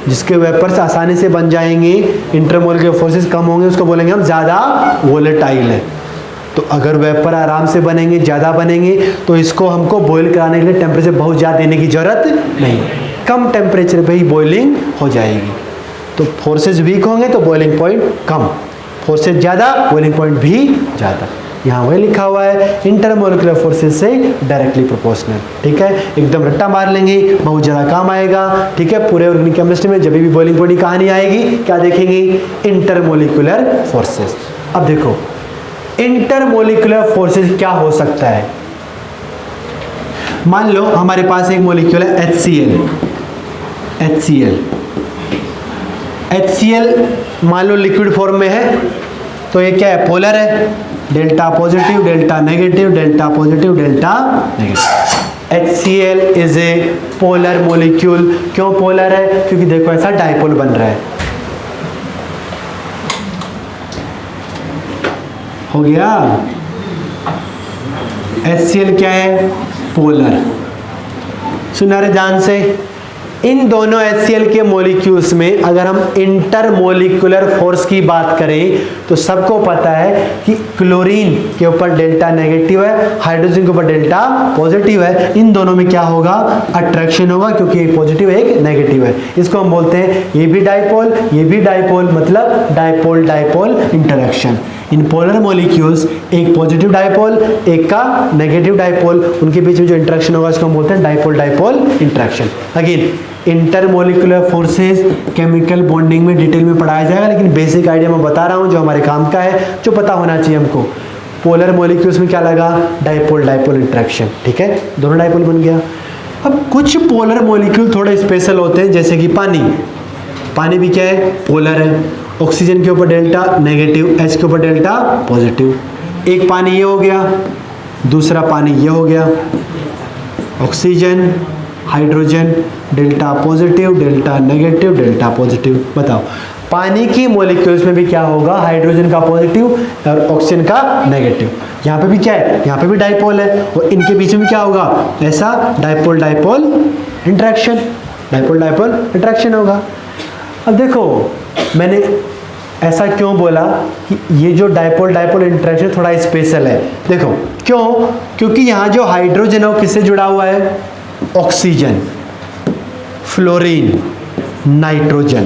जिसके वेपर्स आसानी से बन जाएंगे, इंटरमोलिकुलर फोर्सेस कम होंगे, उसको बोलेंगे हम ज़्यादा वोलेटाइल है। तो अगर वेपर आराम से बनेंगे, ज़्यादा बनेंगे, तो इसको हमको बॉईल कराने के लिए टेम्परेचर बहुत ज़्यादा देने की ज़रूरत नहीं, कम टेम्परेचर पे ही बॉइलिंग हो जाएगी। तो फोर्सेस वीक होंगे तो बॉइलिंग पॉइंट कम, फोर्सेस ज़्यादा बॉइलिंग पॉइंट भी ज़्यादा। यहाँ वही लिखा हुआ है इंटरमोलिकुलर फोर्सेस से डायरेक्टली प्रोपोर्शनल। ठीक है, एकदम रट्टा मार लेंगे, बहुत ज़्यादा काम आएगा। ठीक है, पूरे ऑर्गेनिक केमिस्ट्री में जब भी बॉइलिंग पॉइंट की कहानी आएगी, क्या देखेंगे? Intermolecular forces. अब देखो इंटरमोलिकुलर फोर्सेस क्या हो सकता है। मान लो हमारे पास एक मॉलिक्यूल है HCl मान लो लिक्विड फॉर्म में है, तो ये क्या है? पोलर है, delta positive delta negative, delta positive delta negative. HCl is a polar molecule. क्यों पोलर है? क्योंकि देखो ऐसा डाइपोल बन रहा है, हो गया। HCl क्या है? पोलर। सुना रहे ध्यान से, इन दोनों HCl के मॉलिक्यूल्स में अगर हम इंटरमोलिकुलर फोर्स की बात करें तो सबको पता है कि क्लोरीन के ऊपर डेल्टा नेगेटिव है, हाइड्रोजन के ऊपर डेल्टा पॉजिटिव है। इन दोनों में क्या होगा? अट्रैक्शन होगा, क्योंकि एक पॉजिटिव एक नेगेटिव है। इसको हम बोलते हैं ये भी डाइपोल, ये भी डाइपोल, मतलब dipole dipole interaction. In polar molecules एक पॉजिटिव डाइपोल, एक का नेगेटिव डाइपोल, उनके बीच में जो इंटरेक्शन होगा उसको हम बोलते हैं dipole dipole interaction. Again intermolecular forces chemical bonding में डिटेल में पढ़ाया जाएगा, लेकिन बेसिक आइडिया मैं बता रहा हूँ जो हमारे काम का है, जो पता होना चाहिए हमको। पोलर मॉलिक्यूल्स में क्या लगा? Dipole dipole interaction. ठीक है, दोनों डाइपोल बन गया। अब कुछ पोलर मॉलिक्यूल थोड़े स्पेशल होते हैं, जैसे कि पानी भी क्या है? पोलर है। ऑक्सीजन के ऊपर डेल्टा नेगेटिव, H के ऊपर डेल्टा पॉजिटिव। एक पानी ये हो गया, दूसरा पानी ये हो गया। Oxygen hydrogen delta positive delta negative delta positive. बताओ पानी की मॉलिक्यूल्स में भी क्या होगा? हाइड्रोजन का पॉजिटिव और ऑक्सीजन का नेगेटिव। यहाँ पे भी क्या है? यहाँ पे भी डाइपोल है, और इनके बीच में क्या होगा? ऐसा dipole dipole interaction, dipole dipole interaction होगा। अब देखो मैंने ऐसा क्यों बोला कि ये जो डाइपोल डाइपोल इंटरेक्शन थोड़ा स्पेशल है। देखो क्यों? क्योंकि यहाँ जो हाइड्रोजन है वो किससे जुड़ा हुआ है? Oxygen, fluorine, nitrogen.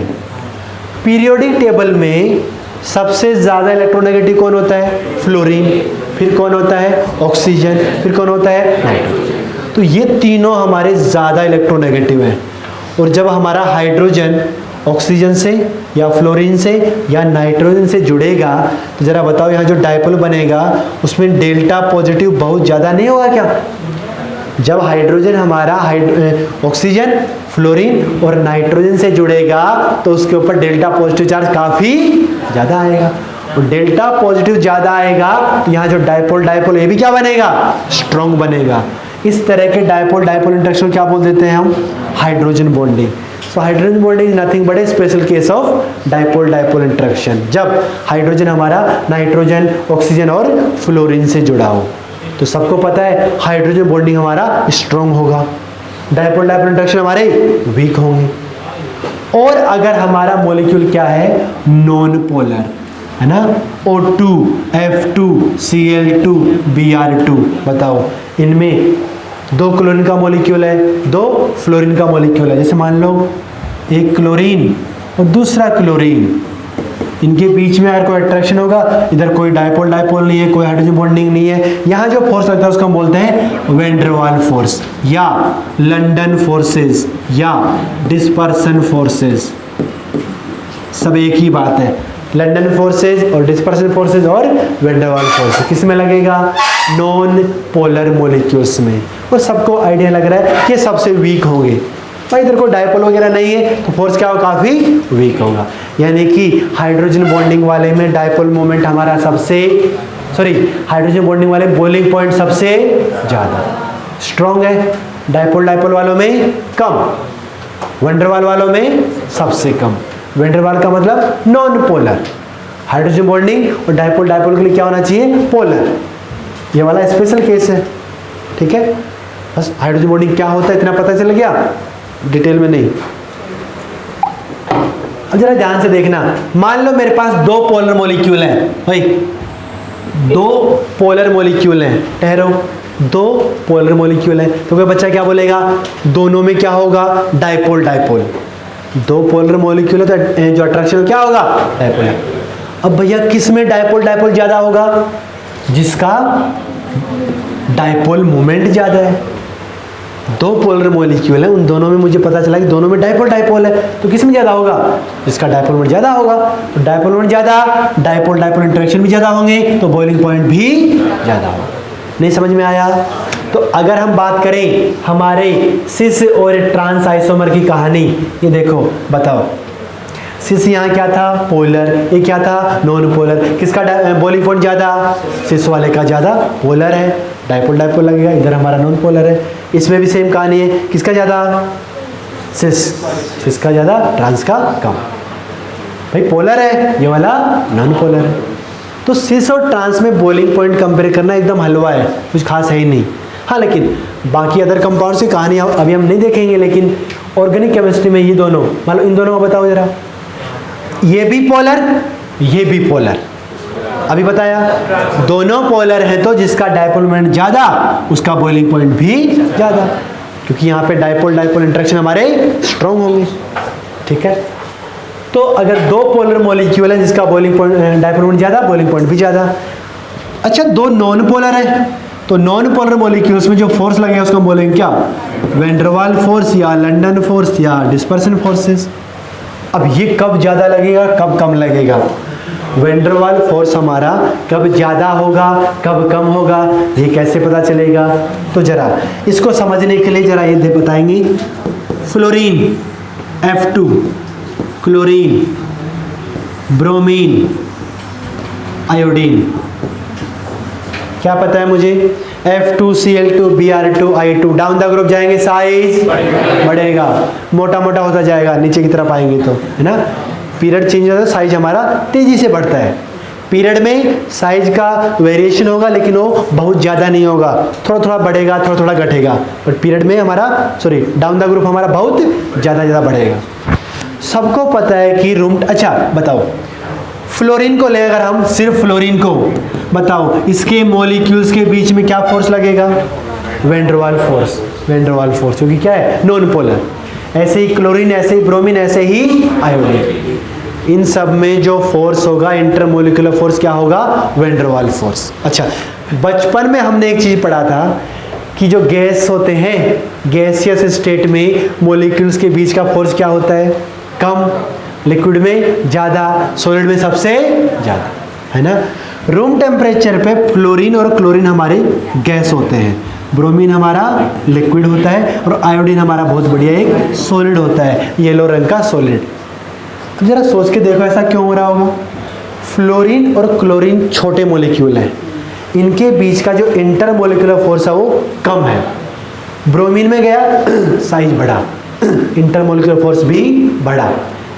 Periodic table में सबसे ज़्यादा इलेक्ट्रोनेगेटिव कौन होता है? फ्लोरीन। फिर कौन होता है? ऑक्सीजन। फिर कौन होता है? नाइट्रोजन। तो ये तीनों हमारे ज़्यादा इलेक्ट्रोनेगेटिव हैं। और जब हमारा हाइड्रोजन ऑक्सीजन से या फ्लोरीन से या नाइट्रोजन से जुड़ेगा, तो ज़रा बताओ यहाँ जो डाइपोल बनेगा उसमें डेल्टा पॉजिटिव बहुत ज़्यादा नहीं होगा क्या? जब हाइड्रोजन हमारा ऑक्सीजन, फ्लोरीन और नाइट्रोजन से जुड़ेगा तो उसके ऊपर डेल्टा पॉजिटिव चार्ज काफ़ी ज़्यादा आएगा। और डेल्टा पॉजिटिव ज़्यादा आएगा तो यहाँ जो डाइपोल डाइपोल ये भी क्या बनेगा? स्ट्रॉन्ग बनेगा। इस तरह के डाइपोल डाइपोल इंटरेक्शन क्या बोल देते हैं हम? Hydrogen bonding. So hydrogen bonding is nothing but A special case of dipole dipole interaction, जब हाइड्रोजन हमारा नाइट्रोजन, ऑक्सीजन और फ्लोरीन से जुड़ा हो। तो सबको पता है हाइड्रोजन बॉन्डिंग हमारा स्ट्रॉन्ग होगा, डाइपोल डाइपोल इंटरेक्शन हमारे वीक होंगे। और अगर हमारा मॉलिक्यूल क्या है? नॉन पोलर है ना, O2, F2, Cl2, Br2। बताओ इनमें दो क्लोरीन का मॉलिक्यूल है, दो फ्लोरीन का मॉलिक्यूल है। जैसे मान लो एक क्लोरीन और दूसरा क्लोरीन, इनके बीच में अगर कोई अट्रैक्शन होगा, इधर कोई डाइपोल डाइपोल नहीं है, कोई हाइड्रोजन बॉन्डिंग नहीं है, यहाँ जो फोर्स लगता है उसको हम बोलते हैं वैन डर वाल फोर्स या लंडन फोर्सेस या डिस्पर्सन फोर्सेस। सब एक ही बात है, लंडन फोर्सेस और डिस्पर्सन फोर्सेस और वैन डर वाल फोर्स किस में लगेगा? नॉन पोलर मॉलिक्यूल्स में। और सबको आइडिया लग रहा है कि सबसे वीक होंगे। भाई इधर को डाइपोल वगैरह नहीं है तो फोर्स क्या होगा? काफ़ी वीक होगा। यानी कि हाइड्रोजन बॉन्डिंग वाले में डाइपोल मोमेंट हमारा हाइड्रोजन बॉन्डिंग वाले बॉइलिंग पॉइंट सबसे ज़्यादा स्ट्रॉन्ग है, डाइपोल डाइपोल वालों में कम, वैन डर वाल वालों में सबसे कम। वैन डर वाल का मतलब नॉन पोलर। हाइड्रोजन बॉन्डिंग और डायपोल डायपोल के लिए क्या होना चाहिए? पोलर। ये वाला स्पेशल केस है, ठीक है। बस हाइड्रोजन बॉन्डिंग क्या होता है इतना पता चल गया, डिटेल में नहीं। अब जरा ध्यान से देखना, मान लो मेरे पास दो पोलर मॉलिक्यूल हैं भाई, दो पोलर मॉलिक्यूल हैं, ठहरो, दो पोलर मॉलिक्यूल हैं, तो कोई बच्चा क्या बोलेगा? दोनों में क्या होगा? Dipole dipole. दो पोलर मॉलिक्यूल है तो जो अट्रैक्शन क्या होगा? डायपोल है। अब भैया किस में डायपोल डायपोल ज्यादा होगा? जिसका डायपोल मोमेंट ज्यादा है। दो पोलर मॉलिक्यूल है, उन दोनों में मुझे पता चला कि दोनों में डायपोल डायपोल है, तो किस में ज्यादा होगा? जिसका डायपोल मोमेंट ज्यादा होगा। तो डायपोल मोमेंट ज्यादा, डायपोल डायपोल इंटरेक्शन भी ज्यादा होंगे, तो बॉइलिंग पॉइंट भी ज्यादा होगा। नहीं समझ में आया? तो अगर हम बात करें हमारे सिस और ट्रांस आइसोमर की कहानी, ये देखो बताओ, सिस यहाँ क्या था? पोलर। ये क्या था? Non polar. किसका बॉइलिंग पॉइंट ज्यादा? सिस वाले का ज्यादा, पोलर है, डायपोल डायपोल लगेगा। इधर हमारा नॉन पोलर है। इसमें भी सेम कहानी है, किसका ज्यादा? सिस का ज्यादा, ट्रांस का कम। भाई पोलर है, ये वाला नॉन पोलर है। तो सिस और ट्रांस में बॉइलिंग पॉइंट कंपेयर करना एकदम हलवा है, कुछ खास है ही नहीं। हाँ, लेकिन बाकी अदर कंपाउंड की कहानी अभी हम नहीं देखेंगे, लेकिन ऑर्गेनिक केमिस्ट्री में ये दोनों, मान लो इन दोनों को बताओ जरा, ये भी पोलर, ये भी पोलर। अभी बताया दोनों पोलर है, तो जिसका डायपोल मोमेंट ज्यादा उसका बॉइलिंग पॉइंट भी ज्यादा, क्योंकि यहाँ पे डायपोल डायपोल इंटरेक्शन हमारे स्ट्रॉन्ग होंगे, ठीक है। तो अगर दो पोलर मॉलिक्यूल है जिसका बॉइलिंग पॉइंट डायपोल मोमेंट ज्यादा, बॉइलिंग पॉइंट भी ज्यादा। अच्छा, दो नॉन पोलर है, तो नॉन पोलर मॉलिक्यूल्स में जो फोर्स लगेगा उसको बोलेंगे क्या? वैन डर वाल फोर्स या लंडन फोर्स या डिस्पर्सन फोर्सेस। अब ये कब ज्यादा लगेगा, कब कम लगेगा? वैन डर वाल फोर्स हमारा कब ज्यादा होगा, कब कम होगा, ये कैसे पता चलेगा? तो जरा इसको समझने के लिए जरा ये बताएंगे। Fluorine F2, chlorine, bromine, iodine, क्या पता है मुझे? F2Cl2 Br2 I2, down the group जाएंगे साइज बढ़ेगा, मोटा मोटा होता जाएगा, नीचे की तरफ आएंगे तो, है ना। पीरियड चेंज होता है, साइज हमारा तेजी से बढ़ता है। पीरियड में साइज का वेरिएशन होगा, लेकिन वो बहुत ज़्यादा नहीं होगा, थोड़ा थोड़ा बढ़ेगा, थोड़ा थोड़ा घटेगा। बट पीरियड में हमारा डाउन द ग्रुप हमारा बहुत ज़्यादा बढ़ेगा। सबको पता है कि अच्छा बताओ, फ्लोरीन को ले, अगर हम सिर्फ फ्लोरीन को बताओ, इसके मॉलिक्यूल्स के बीच में क्या फोर्स लगेगा? Van der Waals force. Van der Waals force क्योंकि क्या है? Non polar. ऐसे ही क्लोरीन, ऐसे ही ब्रोमीन, ऐसे ही आयोडीन, इन सब में जो फोर्स होगा इंटरमोलिकुलर फोर्स क्या होगा? Van der Waals force. अच्छा, बचपन में हमने एक चीज पढ़ा था कि जो गैस होते हैं, गैसियस स्टेट में मॉलिक्यूल्स के बीच का फोर्स क्या होता है? कम। लिक्विड में ज़्यादा, सॉलिड में सबसे ज़्यादा, है ना। रूम टेम्परेचर पे फ्लोरीन और क्लोरीन हमारे गैस होते हैं, ब्रोमीन हमारा लिक्विड होता है, और आयोडीन हमारा बहुत बढ़िया एक सॉलिड होता है, येलो रंग का सॉलिड। अब जरा सोच के देखो ऐसा क्यों हो रहा होगा? फ्लोरीन और क्लोरीन छोटे मॉलिक्यूल हैं, इनके बीच का जो इंटरमोलिकुलर फोर्स है वो कम है। ब्रोमीन में गया साइज बढ़ा, इंटरमोलिकुलर फोर्स भी बढ़ा,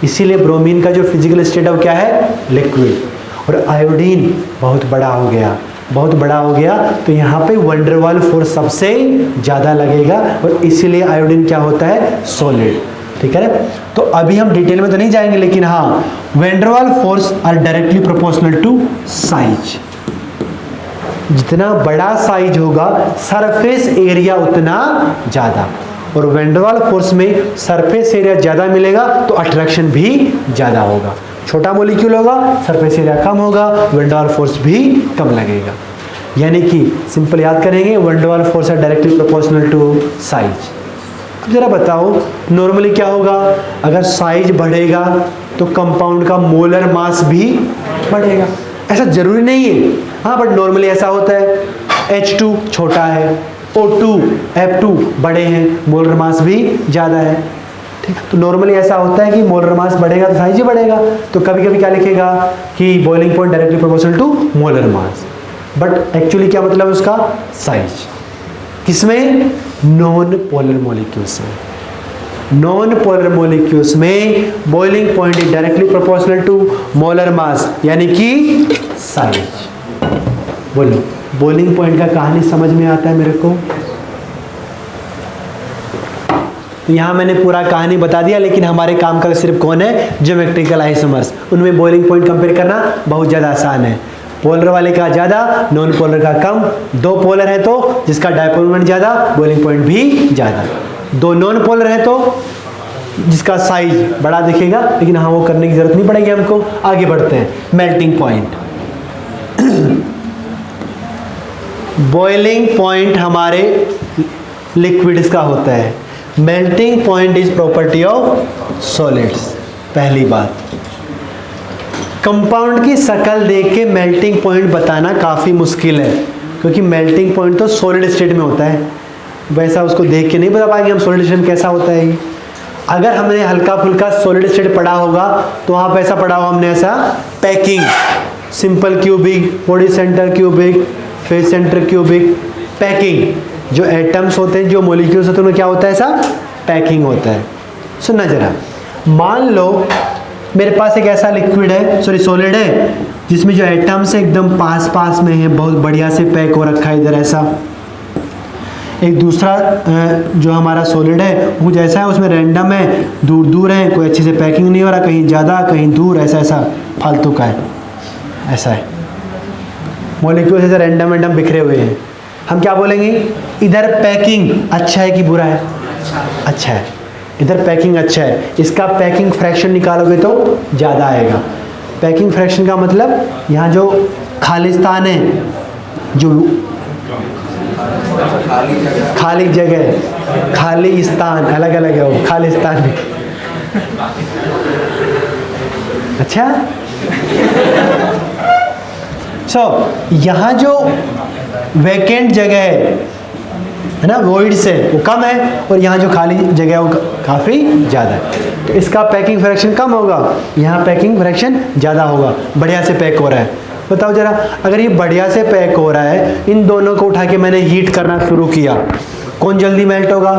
इसीलिए ब्रोमीन का जो फिजिकल स्टेट है क्या है? लिक्विड। और आयोडीन बहुत बड़ा हो गया, बहुत बड़ा हो गया, तो यहाँ पे वैन डर वाल फोर्स सबसे ज़्यादा लगेगा, और इसीलिए आयोडीन क्या होता है? सॉलिड, ठीक है ना। तो अभी हम डिटेल में तो नहीं जाएंगे, लेकिन हाँ, van der Waals force are directly proportional to size. जितना बड़ा साइज होगा सरफेस एरिया उतना ज़्यादा, और वैन डर वाल फोर्स में सरफेस एरिया ज़्यादा मिलेगा तो अट्रैक्शन भी ज़्यादा होगा। छोटा मॉलिक्यूल होगा, सरफेस एरिया कम होगा, वैन डर वाल फोर्स भी कम लगेगा। यानी कि सिंपल याद करेंगे, van der Waals force are directly proportional to size. अब जरा बताओ नॉर्मली क्या होगा? अगर साइज बढ़ेगा तो कंपाउंड का मोलर मास भी बढ़ेगा। ऐसा जरूरी नहीं है, हाँ, बट नॉर्मली ऐसा होता है। H2 छोटा है, O2, F2 बड़े हैं, मोलर मास भी ज़्यादा है, ठीक। तो नॉर्मली ऐसा होता है कि मोलर मास बढ़ेगा तो साइज ही बढ़ेगा। तो कभी कभी क्या लिखेगा कि boiling point directly proportional to molar mass, but actually क्या मतलब है उसका? साइज। किसमें? नॉन पोलर मॉलिक्यूल्स में। नॉन पोलर मॉलिक्यूल्स में boiling point is directly proportional to molar mass यानी कि साइज। बोलो बॉइलिंग पॉइंट का कहानी समझ में आता है मेरे को? तो यहाँ मैंने पूरा कहानी बता दिया, लेकिन हमारे काम का सिर्फ कौन है? Geometrical isomers. उनमें बॉइलिंग पॉइंट कंपेयर करना बहुत ज़्यादा आसान है। पोलर वाले का ज़्यादा, नॉन पोलर का कम। दो पोलर है तो जिसका डायपोल मोमेंट ज़्यादा, बॉइलिंग पॉइंट भी ज़्यादा। दो नॉन पोलर है तो जिसका साइज बड़ा दिखेगा, लेकिन हाँ वो करने की जरूरत नहीं पड़ेगी हमको। आगे बढ़ते हैं। Melting point. बॉइलिंग पॉइंट हमारे लिक्विड्स का होता है। Melting point is property of solids. पहली बात, कंपाउंड की शक्ल देख के मेल्टिंग पॉइंट बताना काफ़ी मुश्किल है, क्योंकि मेल्टिंग पॉइंट तो सॉलिड स्टेट में होता है। वैसा उसको देख के नहीं बता पाएंगे हम सॉलिड स्टेट में कैसा होता है ये। अगर हमने हल्का फुल्का सॉलिड स्टेट पढ़ा होगा तो वहाँ पे ऐसा पढ़ा होगा हमने, ऐसा packing, simple cubic, body centre cubic, face centre cubic, packing. जो एटम्स होते हैं, जो मॉलिक्यूल्स होते हैं, उनमें क्या होता है? ऐसा पैकिंग होता है। सुनना जरा, मान लो मेरे पास एक ऐसा लिक्विड है, सॉरी सॉलिड है, जिसमें जो एटम्स एकदम पास पास में है, बहुत बढ़िया से पैक हो रखा है इधर ऐसा। एक दूसरा जो हमारा सॉलिड है वो जैसा है, उसमें रैंडम है, दूर दूर है, कोई अच्छे से पैकिंग नहीं हो रहा, कहीं ज़्यादा कहीं दूर, ऐसा ऐसा फालतू का है, ऐसा है। मॉलिक्यूल्स ऐसे रैंडम बिखरे हुए हैं। हम क्या बोलेंगे? इधर पैकिंग अच्छा है कि बुरा है? अच्छा है। इधर पैकिंग अच्छा है, इसका पैकिंग फ्रैक्शन निकालोगे तो ज़्यादा आएगा। पैकिंग फ्रैक्शन का मतलब यहाँ जो खालिस्तान है, जो खाली जगह, खाली स्थान अलग अलग है, वो खालिस्तान भी। अच्छा यहाँ जो वैकेंट जगह है ना, वॉइड्स है, वो कम है, और यहाँ जो खाली जगह है वो काफ़ी ज़्यादा है। तो इसका पैकिंग फ्रैक्शन कम होगा, यहाँ पैकिंग फ्रैक्शन ज़्यादा होगा। बढ़िया से पैक हो रहा है। बताओ जरा, अगर ये बढ़िया से पैक हो रहा है, इन दोनों को उठा के मैंने हीट करना शुरू किया, कौन जल्दी मेल्ट होगा?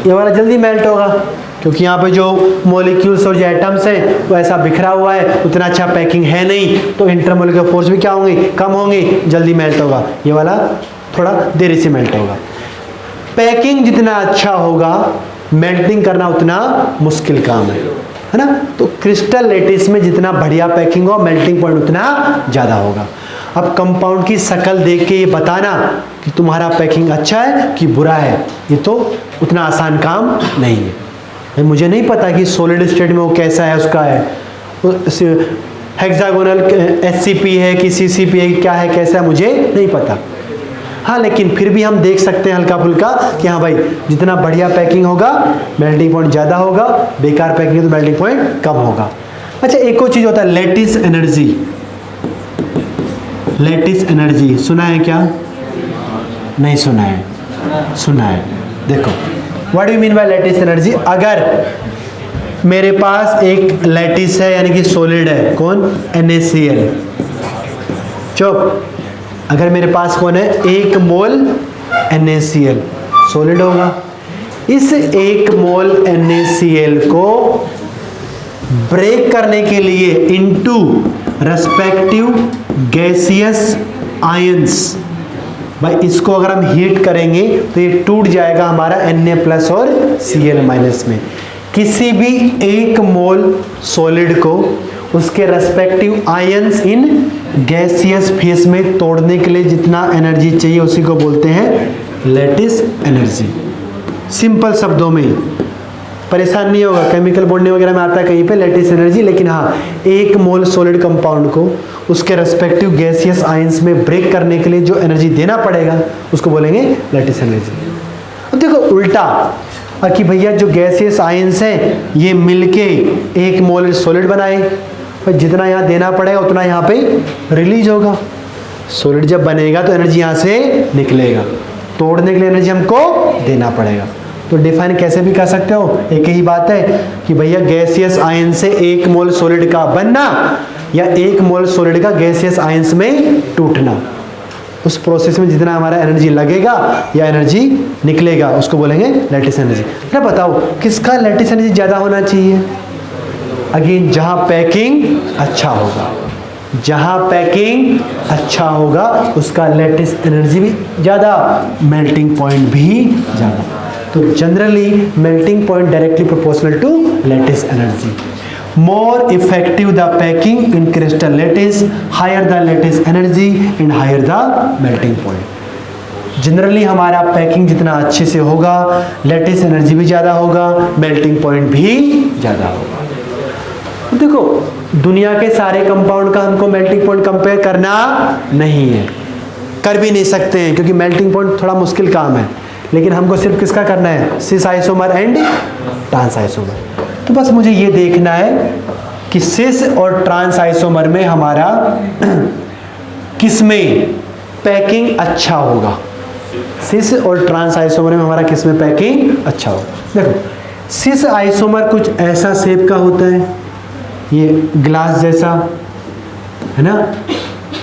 ये वाला जल्दी मेल्ट होगा, क्योंकि यहाँ पे जो मॉलिक्यूल्स और जो एटम्स हैं वो ऐसा बिखरा हुआ है, उतना अच्छा पैकिंग है नहीं, तो इंटरमोलिकुलर फोर्स भी क्या होंगे? कम होंगे, जल्दी मेल्ट होगा। ये वाला थोड़ा देरी से मेल्ट होगा। पैकिंग जितना अच्छा होगा, मेल्टिंग करना उतना मुश्किल काम है ना। तो क्रिस्टल लैटिस में जितना बढ़िया पैकिंग हो, मेल्टिंग पॉइंट उतना ज़्यादा होगा। अब कंपाउंड की शक्ल देख के ये बताना कि तुम्हारा पैकिंग अच्छा है कि बुरा है, ये तो उतना आसान काम नहीं है। मुझे नहीं पता कि सॉलिड स्टेट में वो कैसा है, उसका है हेक्सागोनल SCP है कि CCP है, क्या है कैसा है, मुझे नहीं पता। हाँ, लेकिन फिर भी हम देख सकते हैं हल्का फुल्का कि हाँ भाई, जितना बढ़िया पैकिंग होगा मेल्टिंग पॉइंट ज़्यादा होगा, बेकार पैकिंग है तो मेल्टिंग पॉइंट कम होगा। अच्छा, एक और चीज़ होता है लैटिस एनर्जी। लैटिस एनर्जी सुना है क्या? नहीं सुना है? सुना है। देखो, what do you mean by lattice energy? अगर मेरे पास एक लैटिस है, यानी कि सॉलिड है, कौन? NaCl। चुप। अगर मेरे पास कौन है? 1 मोल NaCl सॉलिड होगा। इस 1 मोल NaCl को ब्रेक करने के लिए इनटू रेस्पेक्टिव गैसियस आयंस, भाई इसको अगर हम हीट करेंगे तो ये टूट जाएगा हमारा Na+ और Cl- में। किसी भी 1 मोल सॉलिड को उसके respective ions in gaseous face में तोड़ने के लिए जितना एनर्जी चाहिए उसी को बोलते हैं लैटिस एनर्जी। सिंपल शब्दों में, परेशान नहीं होगा, केमिकल बॉन्डिंग वगैरह में आता है कहीं पे लैटिस एनर्जी, लेकिन हाँ 1 मोल सॉलिड कंपाउंड को उसके रेस्पेक्टिव गैसियस आयंस में ब्रेक करने के लिए जो एनर्जी देना पड़ेगा उसको बोलेंगे लैटिस एनर्जी। अब देखो उल्टा, कि भैया जो गैसियस आयंस हैं ये मिलके 1 मोल सॉलिड बनाए, पर जितना यहाँ देना पड़ेगा उतना यहाँ पे रिलीज होगा। सॉलिड जब बनेगा तो एनर्जी यहाँ से निकलेगा, तोड़ने के लिए एनर्जी हमको देना पड़ेगा। तो डिफाइन कैसे भी कर सकते हो, एक ही बात है कि भैया गैसियस आयन से 1 मोल सॉलिड का बनना या 1 मोल सॉलिड का गैसियस आयंस में टूटना, उस प्रोसेस में जितना हमारा एनर्जी लगेगा या एनर्जी निकलेगा उसको बोलेंगे लैटिस एनर्जी। ना बताओ किसका लैटिस एनर्जी ज़्यादा होना चाहिए? अगेन जहाँ पैकिंग अच्छा होगा, जहाँ पैकिंग अच्छा होगा उसका लैटिस एनर्जी भी ज़्यादा, मेल्टिंग पॉइंट भी ज़्यादा। तो generally melting point directly proportional to lattice energy. More effective the packing in crystal lattice, higher the lattice energy and higher the melting point. Generally हमारा पैकिंग जितना अच्छे से होगा लैटिस एनर्जी भी ज़्यादा होगा, मेल्टिंग पॉइंट भी ज़्यादा होगा। देखो दुनिया के सारे कंपाउंड का हमको मेल्टिंग पॉइंट कंपेयर करना नहीं है, कर भी नहीं सकते हैं क्योंकि मेल्टिंग पॉइंट थोड़ा मुश्किल काम है, लेकिन हमको सिर्फ किसका करना है? Cis isomer and trans isomer. तो बस मुझे ये देखना है कि सिस और ट्रांस आइसोमर में हमारा किसमें पैकिंग अच्छा होगा, सिस और ट्रांस आइसोमर में हमारा किसमें पैकिंग अच्छा होगा। देखो सिस आइसोमर कुछ ऐसा शेप का होता है, ये ग्लास जैसा है ना,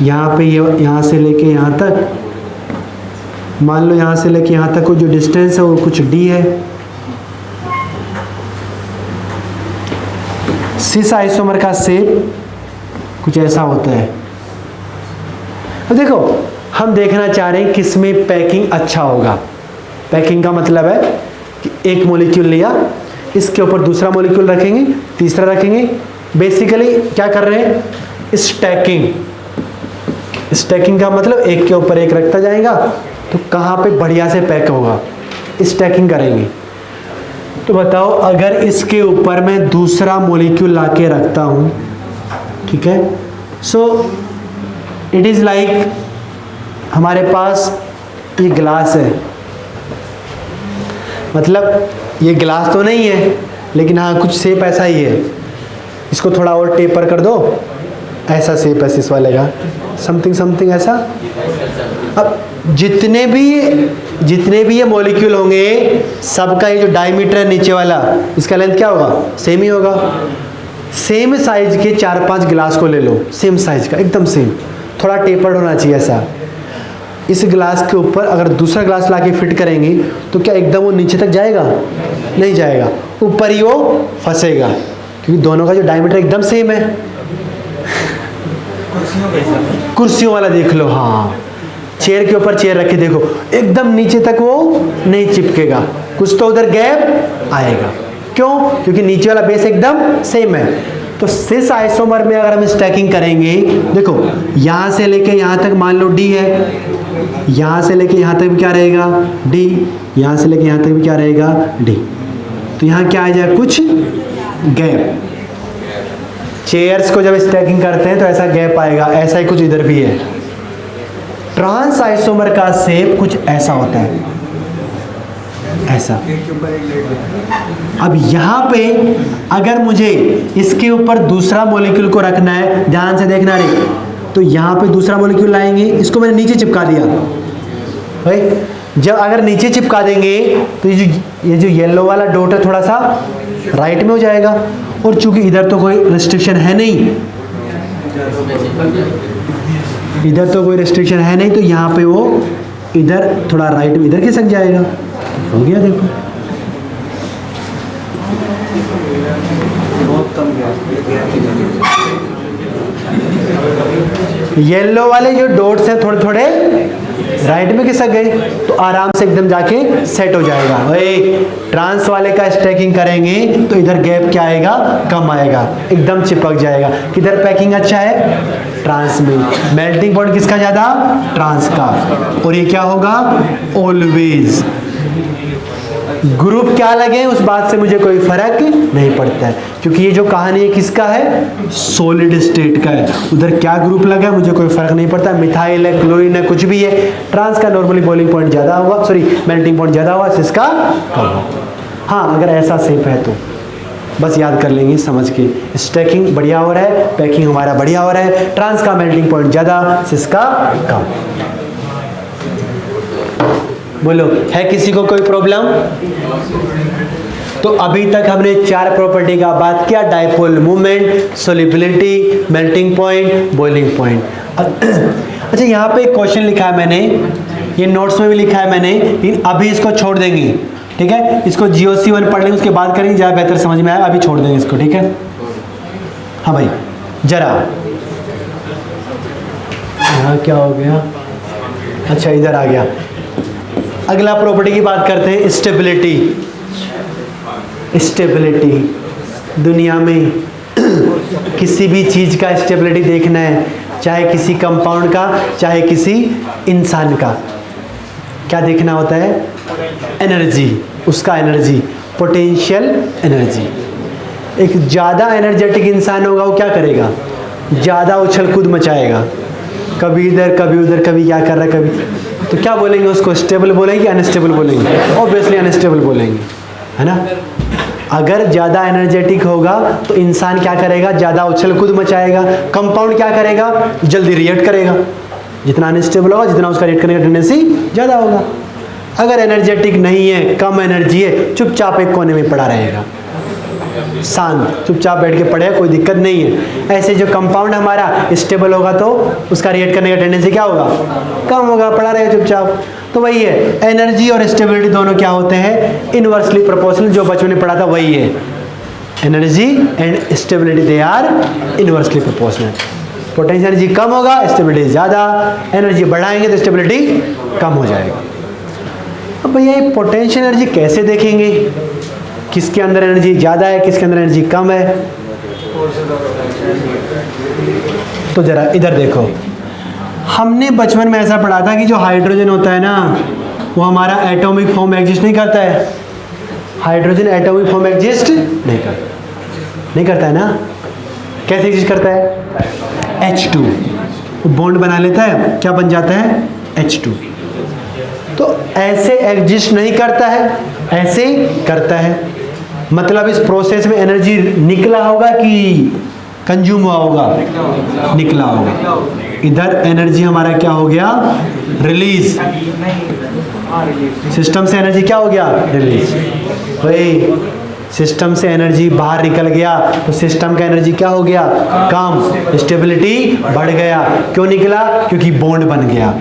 यहाँ पे ये यहाँ से लेके यहाँ तक, मान लो यहाँ से लेके यहाँ तक को जो डिस्टेंस है वो कुछ d है। सिस आइसोमर का शेप कुछ ऐसा होता है। अब देखो हम देखना चाह रहे हैं किसमें पैकिंग अच्छा होगा। पैकिंग का मतलब है कि एक मॉलिक्यूल लिया, इसके ऊपर दूसरा मॉलिक्यूल रखेंगे, तीसरा रखेंगे, बेसिकली क्या कर रहे हैं? स्टैकिंग। स्टैकिंग का मतलब एक के ऊपर एक रखता जाएगा, तो कहाँ पे बढ़िया से पैक होगा, स्टैकिंग करेंगे। तो बताओ अगर इसके ऊपर मैं दूसरा मॉलिक्यूल लाके रखता हूँ, ठीक है, सो इट इज़ लाइक हमारे पास ये ग्लास है, मतलब ये ग्लास तो नहीं है लेकिन हाँ कुछ शेप ऐसा ही है, इसको थोड़ा और टेपर कर दो, ऐसा शेप है इस वाले का, समथिंग ऐसा। अब जितने भी ये मॉलिक्यूल होंगे सबका ये जो डायमीटर है नीचे वाला, इसका लेंथ क्या होगा? सेम ही होगा। सेम साइज के 4-5 ग्लास को ले लो, सेम साइज का एकदम सेम, थोड़ा टेपर्ड होना चाहिए ऐसा। इस ग्लास के ऊपर अगर दूसरा ग्लास लाके फिट करेंगे तो क्या एकदम वो नीचे तक जाएगा? नहीं जाएगा, ऊपर ही वो फंसेगा क्योंकि दोनों का जो डायमीटर एकदम सेम है। कुर्सियों वाला देख लो, हाँ चेयर के ऊपर चेयर रखे देखो, एकदम नीचे तक वो नहीं चिपकेगा, कुछ तो उधर गैप आएगा। क्यों? क्योंकि नीचे वाला बेस एकदम सेम है। तो सिस आइसोमर में अगर हम स्टैकिंग करेंगे, देखो यहाँ से लेके यहाँ तक मान लो D है, यहाँ से लेके यहाँ तक भी क्या रहेगा? D, यहाँ से लेके यहाँ तक भी क्या रहेगा? D। तो यहाँ क्या आ जाए? कुछ गैप। चेयर्स को जब स्टैकिंग करते हैं तो ऐसा गैप आएगा, ऐसा ही कुछ इधर भी है। ट्रांस आइसोमर का शेप कुछ ऐसा होता है, ऐसा। अब यहाँ पे अगर मुझे इसके ऊपर दूसरा मॉलिक्यूल को रखना है, ध्यान से देखना रे, तो यहाँ पे दूसरा मॉलिक्यूल लाएंगे, इसको मैंने नीचे चिपका दिया भाई। जब अगर नीचे चिपका देंगे तो ये जो येलो वाला डॉट है थोड़ा सा राइट में हो जाएगा, और चूंकि इधर तो कोई रिस्ट्रिक्शन है नहीं, इधर तो कोई रिस्ट्रिक्शन है नहीं, तो यहाँ पे वो इधर थोड़ा राइट में इधर खिसक जाएगा। हो गया देखो, येलो वाले जो डॉट्स हैं थोड़े थोड़े राइट में खिसक गए, तो आराम से एकदम जाके सेट हो जाएगा। भाई ट्रांस वाले का स्टैकिंग करेंगे तो इधर गैप क्या आएगा? कम आएगा, एकदम चिपक जाएगा। किधर पैकिंग अच्छा है? ट्रांस में। मेल्टिंग पॉइंट किसका ज्यादा? ट्रांस का। और ये क्या होगा? ऑलवेज। ग्रुप क्या लगे उस बात से मुझे कोई फर्क नहीं पड़ता है, क्योंकि ये जो कहानी है किसका है? सॉलिड स्टेट का है। उधर क्या ग्रुप लगा है मुझे कोई फर्क नहीं पड़ता, मिथाइल है, क्लोरीन है, कुछ भी है। ट्रांस का नॉर्मली बॉइलिंग पॉइंट ज्यादा होगा, सॉरी मेल्टिंग पॉइंट ज्यादा होगा, इसका कम होगा। हाँ अगर ऐसा शेप है तो बस याद कर लेंगे समझ के। स्टैकिंग बढ़िया हो रहा है, पैकिंग हमारा बढ़िया हो रहा है, ट्रांस का मेल्टिंग पॉइंट ज्यादा, सिसका कम। बोलो है किसी को कोई प्रॉब्लम? तो अभी तक हमने 4 प्रॉपर्टी का बात किया, dipole movement, solubility, melting point, boiling point. अच्छा यहाँ पे एक क्वेश्चन लिखा है मैंने, ये नोट्स में भी लिखा है मैंने, लेकिन अभी इसको छोड़ देंगे, ठीक है। इसको GOC1 पढ़ लेंगे, उसके बाद करेंगे, ज़्यादा बेहतर समझ में आया। अभी छोड़ देंगे इसको, ठीक है। हाँ भाई, जरा यहाँ क्या हो गया, अच्छा इधर आ गया। अगला प्रॉपर्टी की बात करते हैं, स्टेबिलिटी। स्टेबिलिटी दुनिया में किसी भी चीज़ का स्टेबिलिटी देखना है, चाहे किसी कंपाउंड का, चाहे किसी इंसान का, क्या देखना होता है? एनर्जी, उसका एनर्जी, पोटेंशियल एनर्जी। एक ज़्यादा एनर्जेटिक इंसान होगा, वो क्या करेगा? ज़्यादा उछल कूद मचाएगा, कभी इधर कभी उधर, कभी क्या कर रहा है कभी, तो क्या बोलेंगे उसको? स्टेबल बोलेंगे, अनस्टेबल बोलेंगे? ऑब्वियसली अनस्टेबल बोलेंगे, है ना। अगर ज़्यादा एनर्जेटिक होगा तो इंसान क्या करेगा? ज़्यादा उछल कूद मचाएगा। कंपाउंड क्या करेगा? जल्दी रिएक्ट करेगा। जितना अनस्टेबल होगा, जितना उसका रिएक्ट करने का टेंडेंसी ज़्यादा होगा। अगर एनर्जेटिक नहीं है, कम एनर्जी है, चुपचाप एक कोने में पड़ा रहेगा, शांत, चुपचाप बैठ के पड़ेगा, कोई दिक्कत नहीं है। ऐसे जो कंपाउंड हमारा स्टेबल होगा तो उसका रिएक्ट करने का टेंडेंसी क्या होगा? कम होगा, पड़ा रहेगा चुपचाप। तो वही है, एनर्जी और स्टेबिलिटी दोनों क्या होते हैं? Inversely proportional. जो बचपन में पढ़ा था वही है, energy and stability they are inversely proportional. Potential energy कम होगा, स्टेबिलिटी ज़्यादा, एनर्जी बढ़ाएंगे तो स्टेबिलिटी कम हो जाएगा। अब भैया ये पोटेंशियल एनर्जी कैसे देखेंगे? किसके अंदर एनर्जी ज़्यादा है, किसके अंदर एनर्जी कम है? तो जरा इधर देखो, हमने बचपन में ऐसा पढ़ा था कि जो हाइड्रोजन होता है ना, वो हमारा एटॉमिक फॉर्म एग्जिस्ट नहीं करता है। हाइड्रोजन एटॉमिक फॉर्म एग्जिस्ट नहीं करता है ना। कैसे एग्जिस्ट करता है? H2 बॉन्ड बना लेता है, क्या बन जाता है? H2। तो ऐसे एग्जिस्ट नहीं करता है, ऐसे करता है। मतलब इस प्रोसेस में एनर्जी निकला होगा कि कंज्यूम हुआ होगा? निकला होगा। इधर एनर्जी हमारा क्या हो गया? रिलीज। सिस्टम से एनर्जी क्या हो गया? रिलीज। वही सिस्टम से एनर्जी बाहर निकल गया तो सिस्टम का एनर्जी क्या हो गया? कम, स्टेबिलिटी बढ़ गया। क्यों निकला? क्योंकि बॉन्ड बन गया।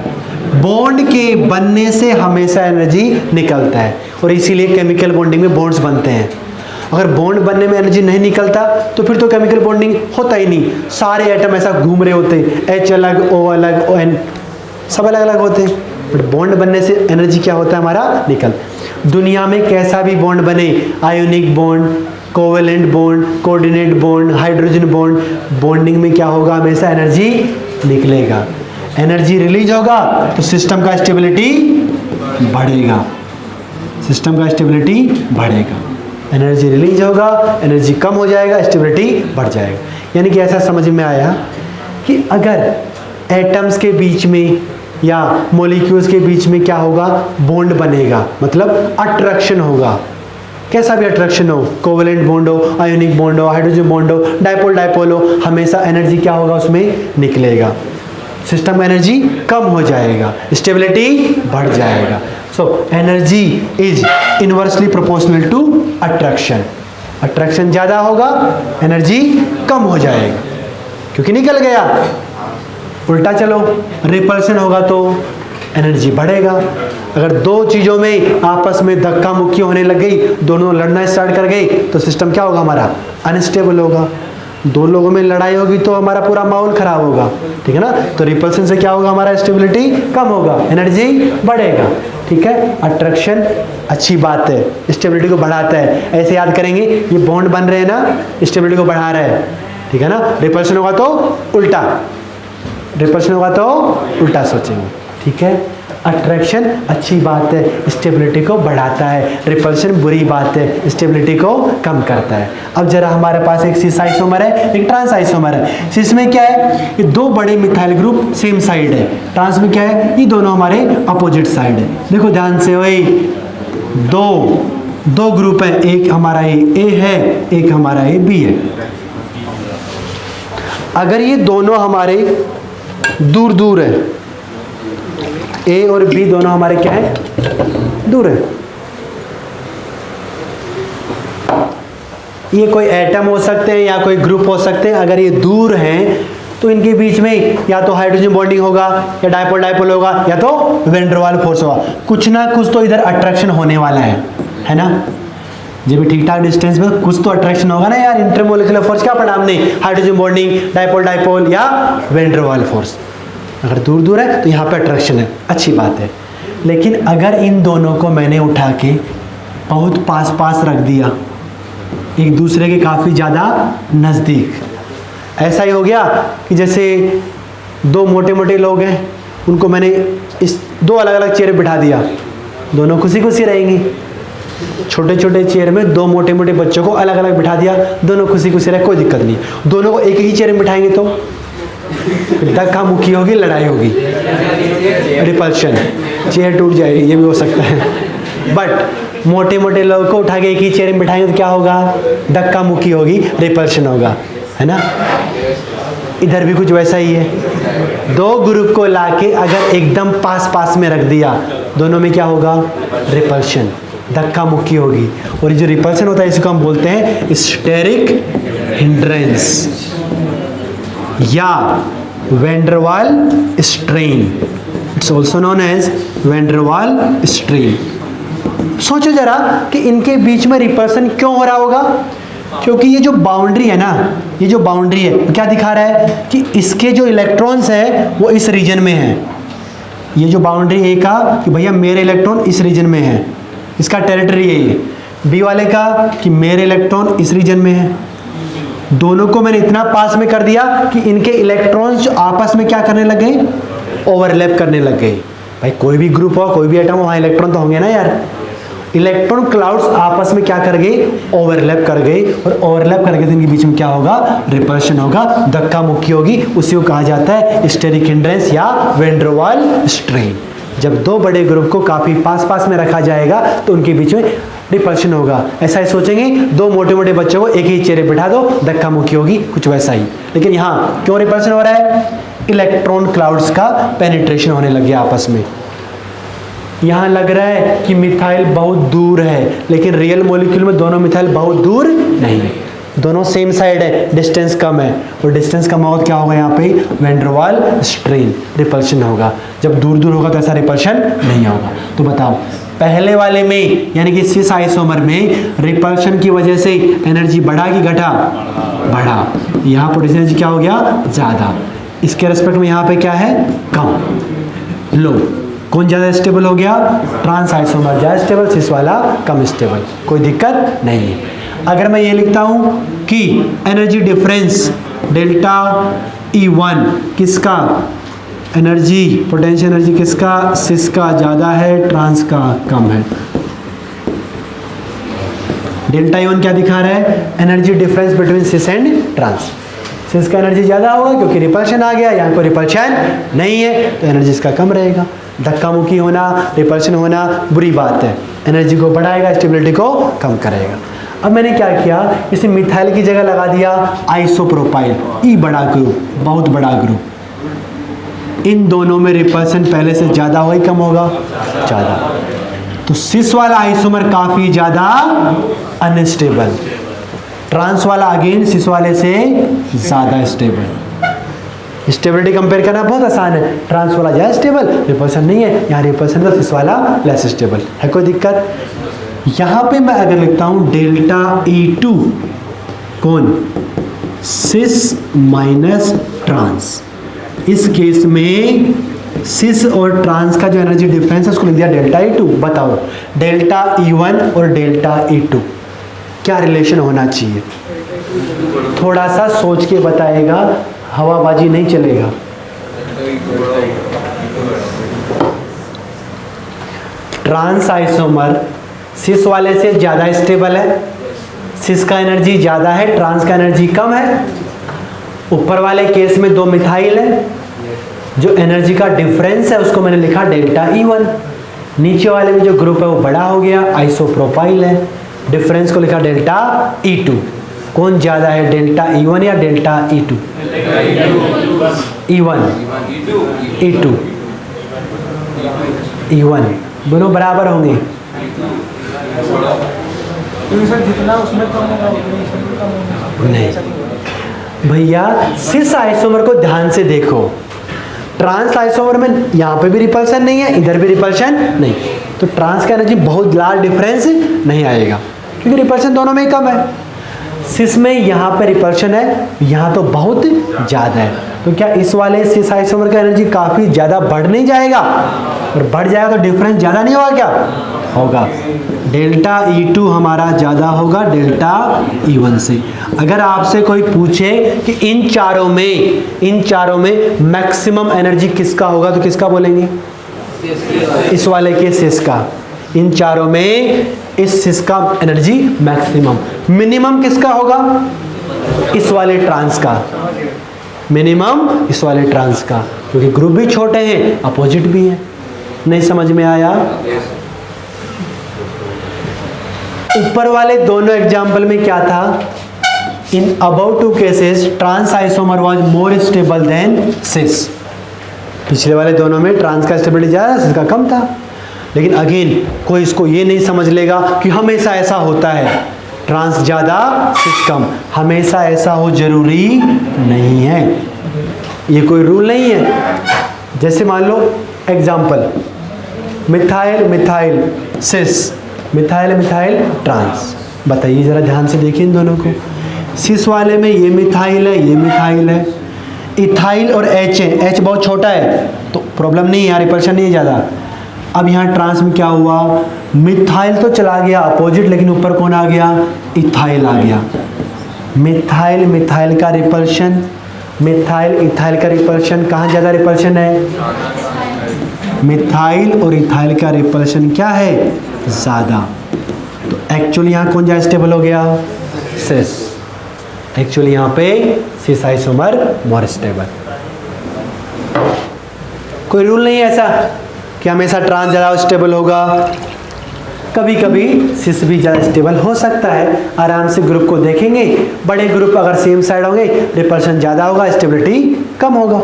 बॉन्ड के बनने से हमेशा एनर्जी निकलता है, और इसीलिए केमिकल बॉन्डिंग में बॉन्ड्स बनते हैं। अगर बॉन्ड बनने में एनर्जी नहीं निकलता तो फिर तो केमिकल बॉन्डिंग होता ही नहीं। सारे एटम ऐसा घूम रहे होते, H अलग, O अलग, ON सब अलग अलग होते हैं, बट बॉन्ड बनने से एनर्जी क्या होता है? हमारा निकल। दुनिया में कैसा भी बॉन्ड बने, ionic bond, covalent bond, coordinate bond, hydrogen bond, bonding में क्या होगा? हमेशा एनर्जी निकलेगा। एनर्जी रिलीज होगा तो सिस्टम का स्टेबिलिटी बढ़ेगा, सिस्टम का स्टेबिलिटी बढ़ेगा। एनर्जी रिलीज होगा, एनर्जी कम हो जाएगा, स्टेबिलिटी बढ़ जाएगा। यानी कि ऐसा समझ में आया कि अगर एटम्स के बीच में या मॉलिक्यूल्स के बीच में क्या होगा? बॉन्ड बनेगा, मतलब अट्रैक्शन होगा। कैसा भी अट्रैक्शन हो, कोवेलेंट बॉन्ड हो, आयोनिक बॉन्ड हो, हाइड्रोजन बॉन्ड हो, डाइपोल डाइपोल हो, हमेशा एनर्जी क्या होगा? उसमें निकलेगा। सिस्टम में एनर्जी कम हो जाएगा, स्टेबिलिटी बढ़ जाएगा। So energy is inversely proportional to attraction. Attraction ज़्यादा होगा, एनर्जी कम हो जाएगा क्योंकि निकल गया। उल्टा चलो, रिपल्शन होगा तो एनर्जी बढ़ेगा। अगर दो चीज़ों में आपस में धक्का मुक्की होने लग गई, दोनों लड़ना स्टार्ट कर गई, तो सिस्टम क्या होगा? हमारा अनस्टेबल होगा। दो लोगों में लड़ाई होगी तो हमारा पूरा माहौल खराब होगा, ठीक है ना। तो रिपल्शन से क्या होगा? हमारा स्टेबिलिटी कम होगा, एनर्जी बढ़ेगा, ठीक है। अट्रैक्शन अच्छी बात है, स्टेबिलिटी को बढ़ाता है। ऐसे याद करेंगे, ये बॉन्ड बन रहे हैं ना, स्टेबिलिटी को बढ़ा रहा है, ठीक है ना। रिपल्शन होगा तो उल्टा, रिपल्शन होगा तो उल्टा सोचेंगे, ठीक है। अट्रैक्शन अच्छी बात है, स्टेबिलिटी को बढ़ाता है। रिपल्शन बुरी बात है, स्टेबिलिटी को कम करता है। अब जरा हमारे पास एक सिस आइसोमर है, एक ट्रांस आइसोमर है। सिस में क्या है? ये दो बड़े मिथाइल ग्रुप सेम साइड है। ट्रांस में क्या है? ये दोनों हमारे अपोजिट साइड है। देखो ध्यान से, वही दो ग्रुप है, एक हमारा ए है, एक हमारा ए बी है। अगर ये दोनों हमारे दूर दूर है, ए और बी दोनों हमारे क्या है? दूर है। ये कोई एटम हो सकते हैं या कोई ग्रुप हो सकते हैं। अगर ये दूर हैं तो इनके बीच में या तो हाइड्रोजन बॉन्डिंग होगा, या डायपोल डायपोल होगा, या तो वैन डर वाल फोर्स होगा। कुछ ना कुछ तो इधर अट्रैक्शन होने वाला है ना। जब भी ठीक ठाक डिस्टेंस में कुछ तो अट्रैक्शन होगा ना यार। इंटरमोलिकुलर फोर्स क्या पढ़ा हमने? हाइड्रोजन बॉन्डिंग, डायपोल डायपोल या वैन डर वाल फोर्स। अगर दूर दूर है तो यहाँ पे अट्रैक्शन है, अच्छी बात है। लेकिन अगर इन दोनों को मैंने उठा के बहुत पास पास रख दिया, एक दूसरे के काफ़ी ज़्यादा नज़दीक, ऐसा ही हो गया कि जैसे दो मोटे मोटे लोग हैं, उनको मैंने इस दो अलग अलग चेयर बिठा दिया, दोनों खुशी खुशी रहेंगी। छोटे छोटे चेयर में दो मोटे मोटे बच्चों को अलग अलग बिठा दिया, दोनों खुशी खुशी रहे, कोई दिक्कत नहीं। दोनों को एक ही चेयर में बिठाएंगे तो धक्का मुक्की होगी, लड़ाई होगी, रिपल्शन, चेयर टूट जाएगी, ये भी हो सकता है। बट मोटे मोटे लोगों को उठा के एक ही चेयर में बिठाएंगे तो क्या होगा? धक्का मुक्की होगी, रिपल्शन होगा, है ना। इधर भी कुछ वैसा ही है। दो ग्रुप को लाके अगर एकदम पास पास में रख दिया, दोनों में क्या होगा? रिपल्शन, धक्का मुक्की होगी। और ये जो रिपल्शन होता है इसको हम बोलते हैं स्टेरिक हिंड्रेंस या van der Waals strain. It's also known as van der Waals strain. सोचो जरा कि इनके बीच में रिपल्शन क्यों हो रहा होगा? क्योंकि ये जो बाउंड्री है ना, ये जो बाउंड्री है वो क्या दिखा रहा है कि इसके जो इलेक्ट्रॉन्स है वो इस रीजन में है। ये जो बाउंड्री ए का कि भैया मेरे इलेक्ट्रॉन इस रीजन में है, इसका टेरिटरी है ये। बी वाले का कि मेरे इलेक्ट्रॉन इस रीजन में है। दोनों को मैंने इतना पास में कर दिया कि इनके इलेक्ट्रॉन्स जो आपस में क्या करने लग गए? ओवरलैप करने लग गए। भाई कोई भी ग्रुप हो, कोई भी एटम हो, वहाँ इलेक्ट्रॉन तो होंगे ना यार। इलेक्ट्रॉन क्लाउड्स आपस में क्या कर गए? ओवरलैप कर गए। और ओवरलैप करके इनके बीच में क्या होगा? रिपल्शन होगा, धक्का मुक्की होगी। उसी को कहा जाता है स्टेरिक हिंड्रेंस या वैन डर वाल स्ट्रेन। जब दो बड़े ग्रुप को काफ़ी पास पास में रखा जाएगा तो उनके बीच में रिपल्शन होगा। ऐसा ही सोचेंगे, दो मोटे मोटे बच्चों को एक ही चेहरे बिठा दो, धक्का मुक्की होगी, कुछ वैसा ही। लेकिन यहाँ क्यों रिपल्शन हो रहा है? इलेक्ट्रॉन क्लाउड्स का पेनिट्रेशन होने लग गया आपस में। यहाँ लग रहा है कि मिथाइल बहुत दूर है, लेकिन रियल मॉलिक्यूल में दोनों मिथाइल बहुत दूर नहीं है, दोनों सेम साइड है, डिस्टेंस कम है। और डिस्टेंस कम होगा क्या होगा? यहाँ पे van der Waals strain, repulsion होगा। जब दूर दूर होगा तो ऐसा रिपल्शन नहीं होगा। तो बताओ, पहले वाले में यानी कि सिस आइसोमर में रिपल्शन की वजह से एनर्जी बढ़ा कि घटा? बढ़ा। यहाँ पोटेंशियल एनर्जी क्या हो गया? ज़्यादा। इसके रेस्पेक्ट में यहाँ पे क्या है? कम। लो, कौन ज़्यादा स्टेबल हो गया? ट्रांस आइसोमर ज़्यादा स्टेबल, सिस वाला कम स्टेबल। कोई दिक्कत नहीं है। अगर मैं ये लिखता हूँ कि एनर्जी डिफरेंस डेल्टा E1 किसका? एनर्जी, पोटेंशियल एनर्जी किसका? सिस का ज़्यादा है, ट्रांस का कम है। डेल्टा E1 क्या दिखा रहा है? Energy difference between cis and trans. Cis का एनर्जी ज़्यादा होगा क्योंकि रिपल्शन आ गया, यहाँ पर रिपल्शन नहीं है तो एनर्जी इसका कम रहेगा। धक्का मुक्की होना, रिपल्शन होना बुरी बात है, एनर्जी को बढ़ाएगा, स्टेबिलिटी को कम करेगा। अब मैंने क्या किया? इसे मिथाइल की जगह लगा दिया आइसोप्रोपाइल, ई बड़ा ग्रुप, बहुत बड़ा ग्रुप। इन दोनों में रिपल्शन पहले से ज़्यादा होगा, कम होगा? ज़्यादा। तो सिस वाला आइसोमर काफ़ी ज़्यादा अनस्टेबल, ट्रांस वाला अगेन सिस वाले से ज़्यादा स्टेबल। स्टेबिलिटी कंपेयर करना बहुत आसान है, ट्रांस वाला ज़्यादा स्टेबल, रिपल्शन नहीं है, यहाँ रिपल्शन तो सिस वाला लेस स्टेबल है। कोई दिक्कत? यहाँ पे मैं अगर लिखता हूँ डेल्टा E2 कौन? सिस माइनस ट्रांस। इस केस में सिस और ट्रांस का जो एनर्जी डिफरेंस है उसको लिख दिया डेल्टा E2। बताओ डेल्टा E1 और डेल्टा E2 क्या रिलेशन होना चाहिए? थोड़ा सा सोच के बताएगा, हवाबाजी नहीं चलेगा। ट्रांस आइसोमर सिस वाले से ज़्यादा स्टेबल है, सिस का एनर्जी ज़्यादा है, ट्रांस का एनर्जी कम है। ऊपर वाले केस में दो मिथाइल है, जो एनर्जी का डिफरेंस है उसको मैंने लिखा डेल्टा E1। नीचे वाले में जो ग्रुप है वो बड़ा हो गया, आइसोप्रोपाइल है, डिफरेंस को लिखा डेल्टा E2। कौन ज़्यादा है, डेल्टा E1 या delta E2? E1, E2, E1 दोनों बराबर होंगे। सर जितना उसमें कम होगा उतनी इसमें कम होगा। नहीं, भैया सिस आइसोमर को ध्यान से देखो, ट्रांस आइसोमर में यहाँ पे भी रिपल्शन नहीं है, इधर भी रिपल्शन नहीं, तो ट्रांस का एनर्जी बहुत लार्ज डिफरेंस नहीं आएगा क्योंकि रिपल्शन दोनों में ही कम है। सिस में यहाँ पे रिपल्शन है, यहाँ तो बहुत ज़्यादा है, तो क्या इस वाले सिस आइसोमर का एनर्जी काफ़ी ज़्यादा बढ़ नहीं जाएगा? और बढ़ जाएगा तो डिफरेंस ज़्यादा नहीं होगा क्या? होगा। डेल्टा E2 हमारा ज़्यादा होगा डेल्टा E1 से। अगर आपसे कोई पूछे कि इन चारों में मैक्सिमम एनर्जी किसका होगा तो किसका बोलेंगे? इस वाले के सिस का। इन चारों में इस सिस का एनर्जी मैक्सिमम। मिनिमम किसका होगा? इस वाले ट्रांस का। मिनिमम इस वाले ट्रांस का, क्योंकि ग्रुप भी छोटे हैं, अपोजिट भी है। नहीं समझ में आया? ऊपर वाले दोनों एग्जाम्पल में क्या था? In about two cases trans isomer was more stable than cis. पिछले वाले दोनों में ट्रांस का स्टेबिलिटी ज़्यादा, सिस का कम था। लेकिन अगेन कोई इसको ये नहीं समझ लेगा कि हमेशा ऐसा होता है, ट्रांस ज़्यादा सिस कम, हमेशा ऐसा हो जरूरी नहीं है, ये कोई रूल नहीं है। जैसे मान लो एग्जाम्पल, मिथाइल मिथाइल सिस, मिथाइल मिथाइल ट्रांस। बताइए ज़रा ध्यान से देखिए इन दोनों को। सिस वाले में ये मिथाइल है, ये मिथाइल है, इथाइल और H है, H बहुत छोटा है तो प्रॉब्लम नहीं है, यहाँ रिपल्शन नहीं है ज़्यादा। अब यहाँ ट्रांस में क्या हुआ? मिथाइल तो चला गया अपोजिट, लेकिन ऊपर कौन आ गया? इथाइल आ गया। मिथाइल मिथाइल का रिपल्शन, मिथाइल इथाइल का रिपल्शन, कहाँ ज़्यादा रिपल्शन है? मिथाइल और इथाइल का रिपल्शन क्या है? ज़्यादा। तो एक्चुअली यहाँ कौन ज़्यादा स्टेबल हो गया? सिस। एक्चुअली यहाँ पे सिस आइसोमर मोर स्टेबल। कोई रूल नहीं है ऐसा कि हमेशा ट्रांस ज़्यादा स्टेबल होगा, कभी कभी सिस भी ज़्यादा स्टेबल हो सकता है। आराम से ग्रुप को देखेंगे, बड़े ग्रुप अगर सेम साइड होंगे रिपल्शन ज़्यादा होगा, स्टेबिलिटी कम होगा।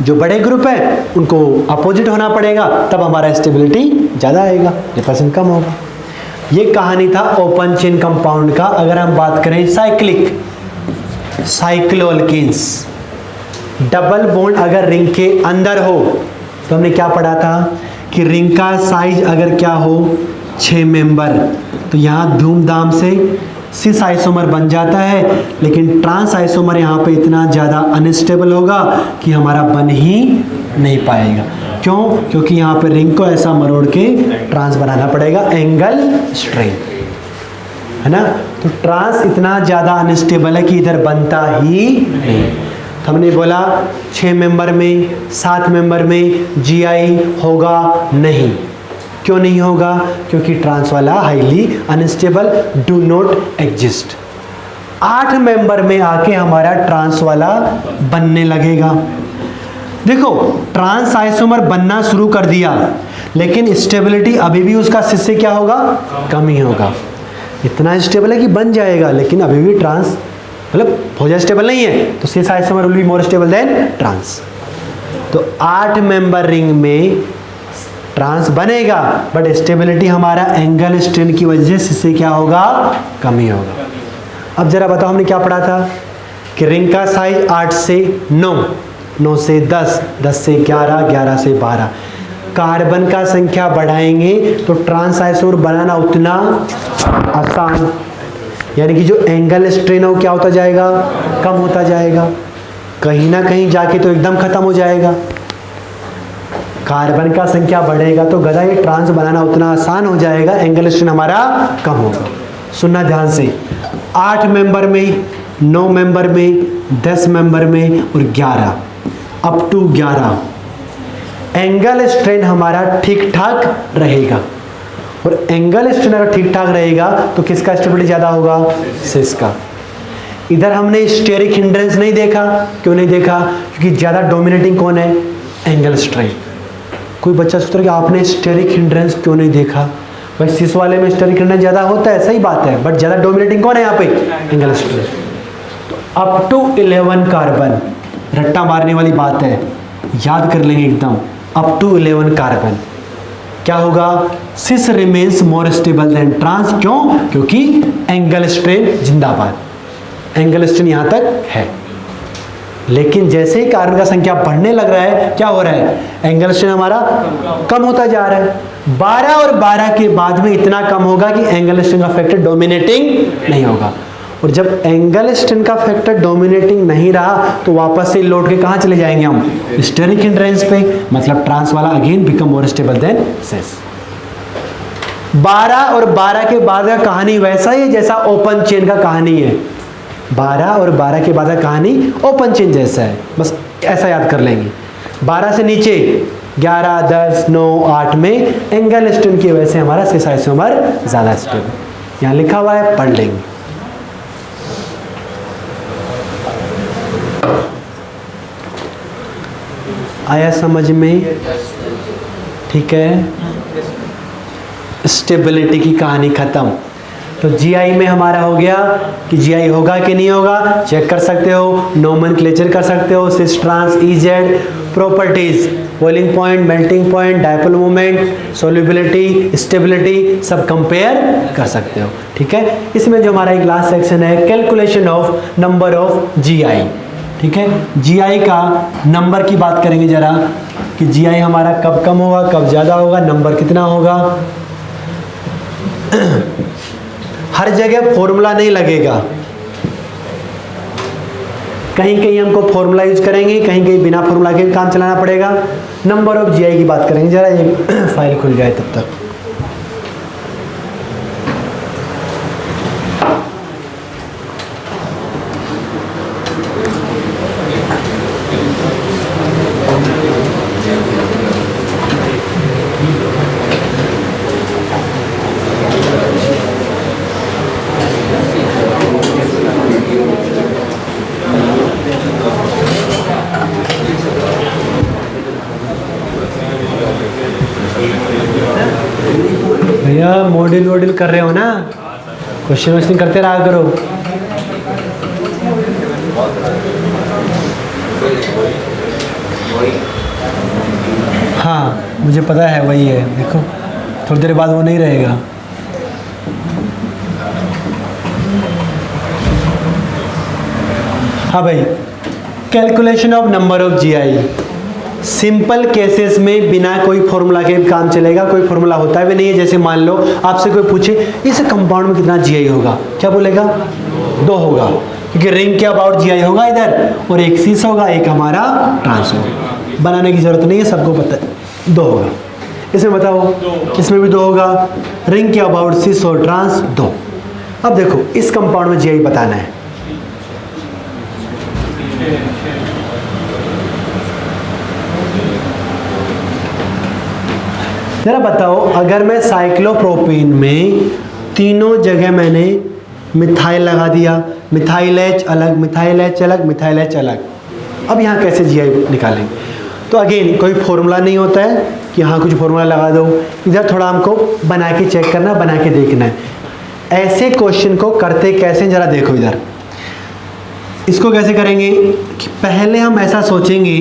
जो बड़े ग्रुप है उनको अपोजिट होना पड़ेगा, तब हमारा स्टेबिलिटी ज़्यादा आएगा, रिपल्शन कम होगा। ये कहानी था ओपन चेन कंपाउंड का। अगर हम बात करें साइक्लिक, साइक्लोअल्केन्स, डबल बॉन्ड अगर रिंग के अंदर हो तो हमने क्या पढ़ा था कि रिंग का साइज अगर क्या हो 6 मेंबर, तो यहाँ धूमधाम से सिस आइसोमर बन जाता है, लेकिन ट्रांस आइसोमर यहाँ पे इतना ज़्यादा अनस्टेबल होगा कि हमारा बन ही नहीं पाएगा। क्यों? क्योंकि यहाँ पे रिंग को ऐसा मरोड़ के ट्रांस बनाना पड़ेगा, एंगल स्ट्रेन, है ना। तो ट्रांस इतना ज़्यादा अनस्टेबल है कि इधर बनता ही नहीं। तो हमने बोला 6 मेंबर में 7 मेंबर में GI होगा नहीं। क्यों नहीं होगा? क्योंकि ट्रांस वाला highly unstable, do not exist. 8 member में आके हमारा ट्रांस वाला बनने लगेगा। देखो ट्रांस आइसोमर बनना शुरू कर दिया, लेकिन स्टेबिलिटी अभी भी उसका सिस से क्या होगा? कम ही होगा। इतना स्टेबल है कि बन जाएगा, लेकिन अभी भी ट्रांस मतलब बहुत ज़्यादा स्टेबल नहीं है, तो cis isomer will be more stable than trans. तो 8 मेंबर रिंग में ट्रांस बनेगा, बट स्टेबिलिटी हमारा एंगल स्ट्रेन की वजह से इससे क्या होगा? कम ही होगा। अब जरा बताओ हमने क्या पढ़ा था कि रिंग का साइज 8 से 9, 9 से 10, 10 से 11, 11 से 12। कार्बन का संख्या बढ़ाएंगे तो ट्रांस आइसोमर बनाना उतना आसान, यानी कि जो एंगल स्ट्रेन है वो क्या होता जाएगा? कम होता जाएगा। कहीं ना कहीं जाके तो एकदम खत्म हो जाएगा। कार्बन का संख्या बढ़ेगा तो गधा ये ट्रांस बनाना उतना आसान हो जाएगा, एंगल स्ट्रेन हमारा कम होगा। सुनना ध्यान से, 8 मेंबर में, 9 मेंबर में, 10 मेंबर में और 11, अप टू 11 एंगल स्ट्रेन हमारा ठीक ठाक रहेगा। और एंगल स्ट्रेन अगर ठीक ठाक रहेगा तो किसका स्टेबिलिटी ज़्यादा होगा? सिस का। इधर हमने स्टेरिक हिंड्रेंस नहीं देखा। क्यों नहीं देखा? क्योंकि ज़्यादा डोमिनेटिंग कौन है? Angle strain. कोई बच्चा सोच रहा है कि आपने स्टेरिक हिंड्रेंस क्यों नहीं देखा? भाई सिस वाले में स्टेरिक हिंड्रेंस ज़्यादा होता है, सही बात है, बट ज़्यादा डोमिनेटिंग कौन है यहाँ पे? Angle strain. तो अप टू 11 कार्बन, रट्टा मारने वाली बात है, याद कर लेंगे एकदम। अप टू 11 कार्बन क्या होगा? Cis remains more stable than trans. क्यों? क्योंकि एंगल स्ट्रेन जिंदाबाद। एंगलस्टन यहाँ तक है। लेकिन जैसे ही कार्बन का संख्या बढ़ने लग रहा है, क्या हो रहा है, एंगलस्टन हमारा कम होता जा रहा है। 12 और 12 के बाद में इतना कम होगा कि एंगलस्टन का फैक्टर डोमिनेटिंग नहीं होगा। और जब एंगलस्टन का फैक्टर डोमिनेटिंग नहीं रहा तो वापस से लौट के कहाँ चले जाएंगे हम, स्टेरिक हिंड्रेंस पे, मतलब ट्रांस वाला again become more stable than cis. 12 और 12 के बाद का कहानी वैसा ही है जैसा ओपन चेन का कहानी है। 12 और 12 के बाद का कहानी ओपन चेन जैसा है, बस ऐसा याद कर लेंगे। 12 से नीचे 11, 10, 9, 8 में एंगलस्टन की वजह से हमारा सिस आइसोमर ज़्यादा स्टेबल, यहाँ लिखा हुआ है, पढ़ लेंगे। आया समझ में? ठीक है, स्टेबिलिटी की कहानी खत्म। तो जीआई में हमारा हो गया कि जीआई होगा कि नहीं होगा, चेक कर सकते हो, नोमेनक्लेचर कर सकते हो, cis trans E Z, properties, boiling point, melting point, dipole moment, solubility, stability सब कंपेयर कर सकते हो। ठीक है, इसमें जो हमारा एक लास्ट सेक्शन है, calculation of number of GI. ठीक है, जीआई का नंबर की बात करेंगे जरा कि जीआई हमारा कब कम होगा, कब ज़्यादा होगा, नंबर कितना होगा। हर जगह फॉर्मूला नहीं लगेगा, कहीं कहीं हमको फॉर्मूला यूज करेंगे, कहीं कहीं बिना फॉर्मूला के काम चलाना पड़ेगा। नंबर ऑफ जीआई की बात करेंगे जरा, ये फाइल खुल जाए तब तक। भैया मॉड्यूल वॉड्यूल कर रहे हो ना, क्वेश्चन वोश्चन करते रहा करो। हाँ मुझे पता है वही है, देखो थोड़ी देर बाद वो नहीं रहेगा। हाँ भाई, calculation of number of GI, simple cases में बिना कोई फॉर्मूला के काम चलेगा, कोई फॉर्मूला होता भी नहीं है। जैसे मान लो आपसे कोई पूछे इस कंपाउंड में कितना जीआई होगा, क्या बोलेगा, 2 होगा, क्योंकि रिंग के अबाउट जीआई होगा इधर, और एक सिस होगा, एक हमारा ट्रांस होगा। बनाने की जरूरत नहीं है, सबको पता है 2 होगा। इसमें बताओ, इसमें भी 2 होगा, रिंग के अबाउट सिस और ट्रांस 2। अब देखो इस कंपाउंड में जीआई बताना है। जरा बताओ, अगर मैं साइक्लोप्रोपीन में तीनों जगह मैंने मिथाइल लगा दिया, मिथाइल एच अलग, मिथाइल एच अलग, मिथाइल एच अलग, अब यहाँ कैसे जीआई निकालेंगे? तो अगेन कोई फॉर्मूला नहीं होता है कि हाँ कुछ फॉर्मूला लगा दो, इधर थोड़ा हमको बना के चेक करना, बना के देखना है। ऐसे क्वेश्चन को करते कैसे, जरा देखो इधर। इसको कैसे करेंगे कि पहले हम ऐसा सोचेंगे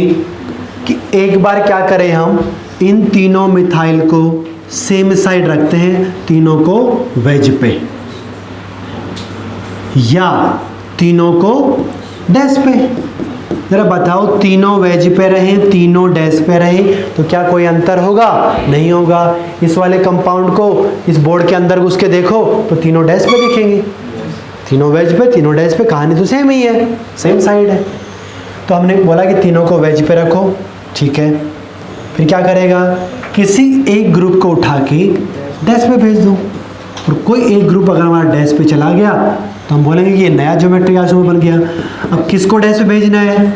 कि एक बार क्या करें, हम इन तीनों मिथाइल को सेम साइड रखते हैं, तीनों को वेज पे, या तीनों को डैश पे। जरा बताओ, तीनों वेज पे रहे, तीनों डैश पे रहे, तो क्या कोई अंतर होगा? नहीं होगा। इस वाले कंपाउंड को इस बोर्ड के अंदर घुस के देखो तो तीनों डैश पे दिखेंगे, तीनों वेज पे, तीनों डैश पे, कहानी तो सेम ही है, सेम साइड है। तो हमने बोला कि तीनों को वेज पे रखो, ठीक है। फिर क्या करेगा, किसी एक ग्रुप को उठा के डैश पे भेज दो, और कोई एक ग्रुप अगर हमारा डैश पे चला गया तो हम बोलेंगे कि ये नया ज्योमेट्रिक आइसोमर बन गया। अब किसको डैश पे भेजना है,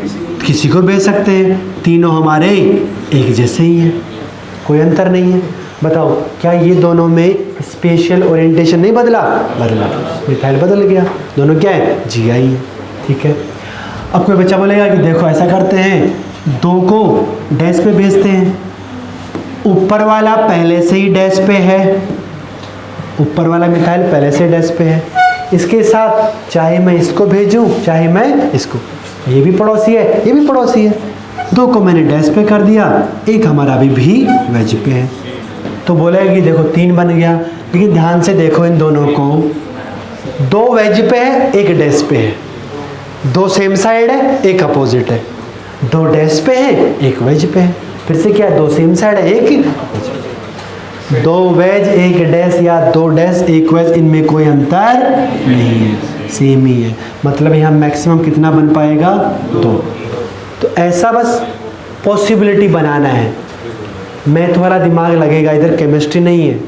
किसी को भेज सकते हैं, तीनों हमारे एक जैसे ही हैं, कोई अंतर नहीं है। बताओ क्या ये दोनों में स्पेशल ओरिएंटेशन नहीं बदला? बदला, मिथाइल बदल गया, दोनों क्या है, जीआई है, ठीक है। अब कोई बच्चा बोलेगा कि देखो ऐसा करते हैं, 2 को डैश पे भेजते हैं, ऊपर वाला पहले से ही डैश पे है, ऊपर वाला मिथाइल पहले से डैश पे है, इसके साथ चाहे मैं इसको भेजूं चाहे मैं इसको, ये भी पड़ोसी है ये भी पड़ोसी है, 2 को मैंने डैश पे कर दिया, एक हमारा अभी भी वेज पे है। तो बोलेगा कि देखो 3 बन गया, लेकिन ध्यान से देखो इन दोनों को, 2 वेज पे है, 1 डैश पे है, दो सेम साइड है, एक अपोजिट है, दो डैश पे है, एक वेज पे है। फिर से क्या, दो सेम साइड है, एक दो वेज एक डैश या दो डैश एक वेज, इनमें कोई अंतर नहीं है, सेम ही है। मतलब यहाँ मैक्सिमम कितना बन पाएगा, 2। तो ऐसा बस पॉसिबिलिटी बनाना है, मैथ वाला दिमाग लगेगा, इधर केमिस्ट्री नहीं है।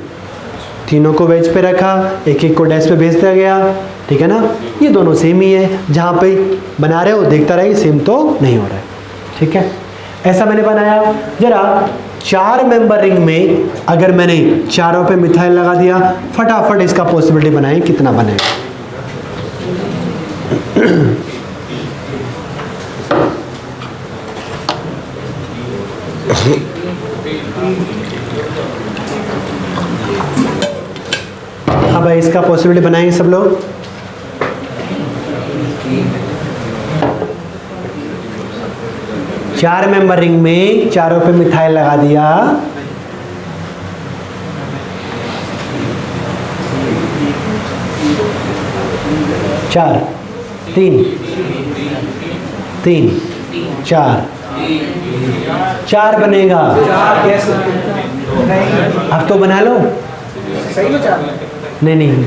तीनों को वेज पे रखा, एक एक को डैश पे भेज दिया गया, ठीक है ना। ये दोनों सेम ही है, जहाँ पे बना रहे हो देखता रहे सेम तो नहीं हो रहा है, ठीक है। ऐसा मैंने बनाया। जरा 4 मेंबर रिंग में अगर मैंने चारों पे मिथाइल लगा दिया, फटाफट इसका पॉसिबिलिटी बनाएं कितना बनेगा। अब इसका पॉसिबिलिटी बनाएंगे सब लोग। चार मेंबर रिंग में चारों पे मिथाइल लगा दिया, चार, तीन, तीन, चार, चार बनेगा। अब तो बना लो। सही में 4 नहीं नहीं,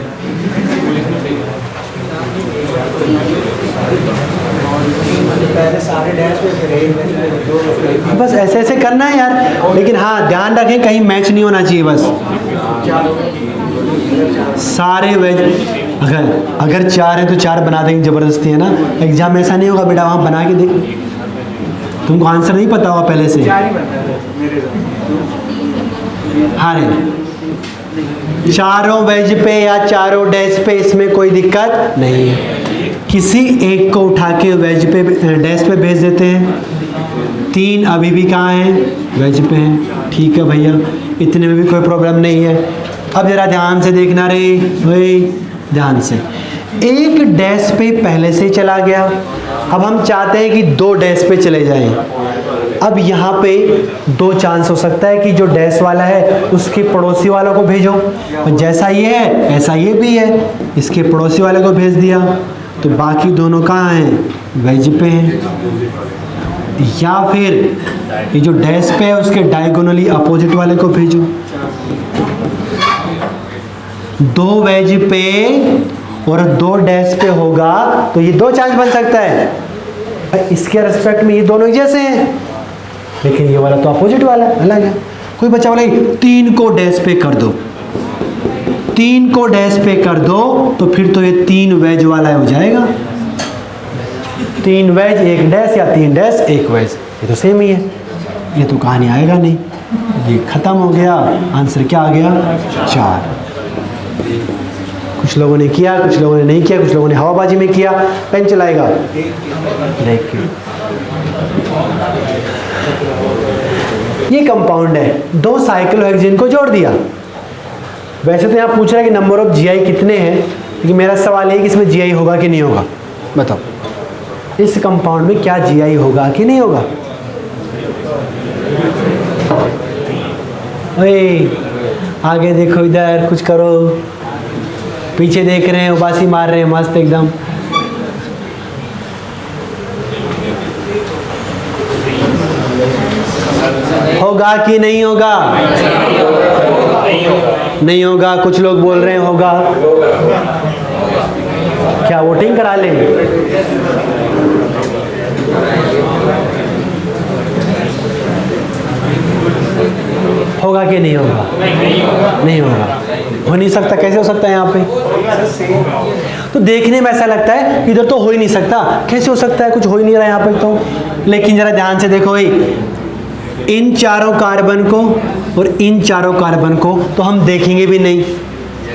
पहले सारे डैश में फिर बस ऐसे ऐसे करना है यार, लेकिन हाँ ध्यान रखें कहीं मैच नहीं होना चाहिए। बस सारे वेज, अगर 4 है तो 4 बना देंगे जबरदस्ती, है ना। एग्जाम में ऐसा नहीं होगा बेटा, वहाँ बना के देख, तुमको आंसर नहीं पता होगा पहले से। 4 ही बनता है मेरे हाँ रे, चारों वेज पे या चारों डैश पे इसमें कोई दिक्कत नहीं है। किसी एक को उठा के वेज पे डैश पे भेज देते हैं। 3 अभी भी कहाँ हैं, वेज पे हैं, ठीक है भैया, इतने में भी कोई प्रॉब्लम नहीं है। अब जरा ध्यान से देखना रे भाई, ध्यान से। एक डैश पे पहले से चला गया, अब हम चाहते हैं कि 2 डैश पे चले जाएं। अब यहाँ पे 2 चांस हो सकता है कि जो डैश वाला है उसके पड़ोसी वालों को भेजो, और जैसा ये है ऐसा ये भी है, इसके पड़ोसी वाले को भेज दिया, तो बाकी दोनों कहाँ हैं, वेज पे हैं। या फिर ये जो डैश पे है उसके डायगोनली अपोजिट वाले को भेजो। 2 वेज पे और 2 डैश पे होगा तो ये 2 चांस बन सकता है। इसके रेस्पेक्ट में ये दोनों जैसे हैं, लेकिन ये वाला तो अपोजिट वाला अलग है। कोई बच्चा बोला 3 को डैश पे कर दो, 3 को डैश पे कर दो, तो फिर तो ये 3 वेज वाला हो जाएगा। 3 वेज 1 डैश या 3 डैश 1 वेज, ये तो सेम ही है, ये तो कहानी आएगा नहीं। ये खत्म हो गया, आंसर क्या आ गया, 4। कुछ लोगों ने किया, कुछ लोगों ने नहीं किया, कुछ लोगों ने हवाबाजी में किया। पेन चलाएगा, देखिए ये कंपाउंड है, 2 साइक्लोहेक्सेन को जोड़ दिया। वैसे तो यहाँ पूछ रहा है कि नंबर ऑफ जीआई कितने हैं, लेकिन मेरा सवाल है कि इसमें जीआई होगा कि नहीं होगा। बताओ इस कंपाउंड में क्या जीआई होगा कि नहीं होगा। ओए आगे देखो, इधर कुछ करो, पीछे देख रहे हैं, उबासी मार रहे हैं मस्त एकदम। होगा कि नहीं होगा, नहीं होगा। कुछ लोग बोल रहे हैं होगा। क्या वोटिंग करा लें, होगा कि नहीं होगा, नहीं होगा, हो नहीं सकता। कैसे हो सकता है यहाँ पे, तो देखने में ऐसा लगता है इधर तो हो ही नहीं सकता, कैसे हो सकता है, कुछ हो ही नहीं रहा यहाँ पे तो। लेकिन जरा ध्यान से देखो भाई, इन चारों कार्बन को और इन चारों कार्बन को तो हम देखेंगे भी नहीं।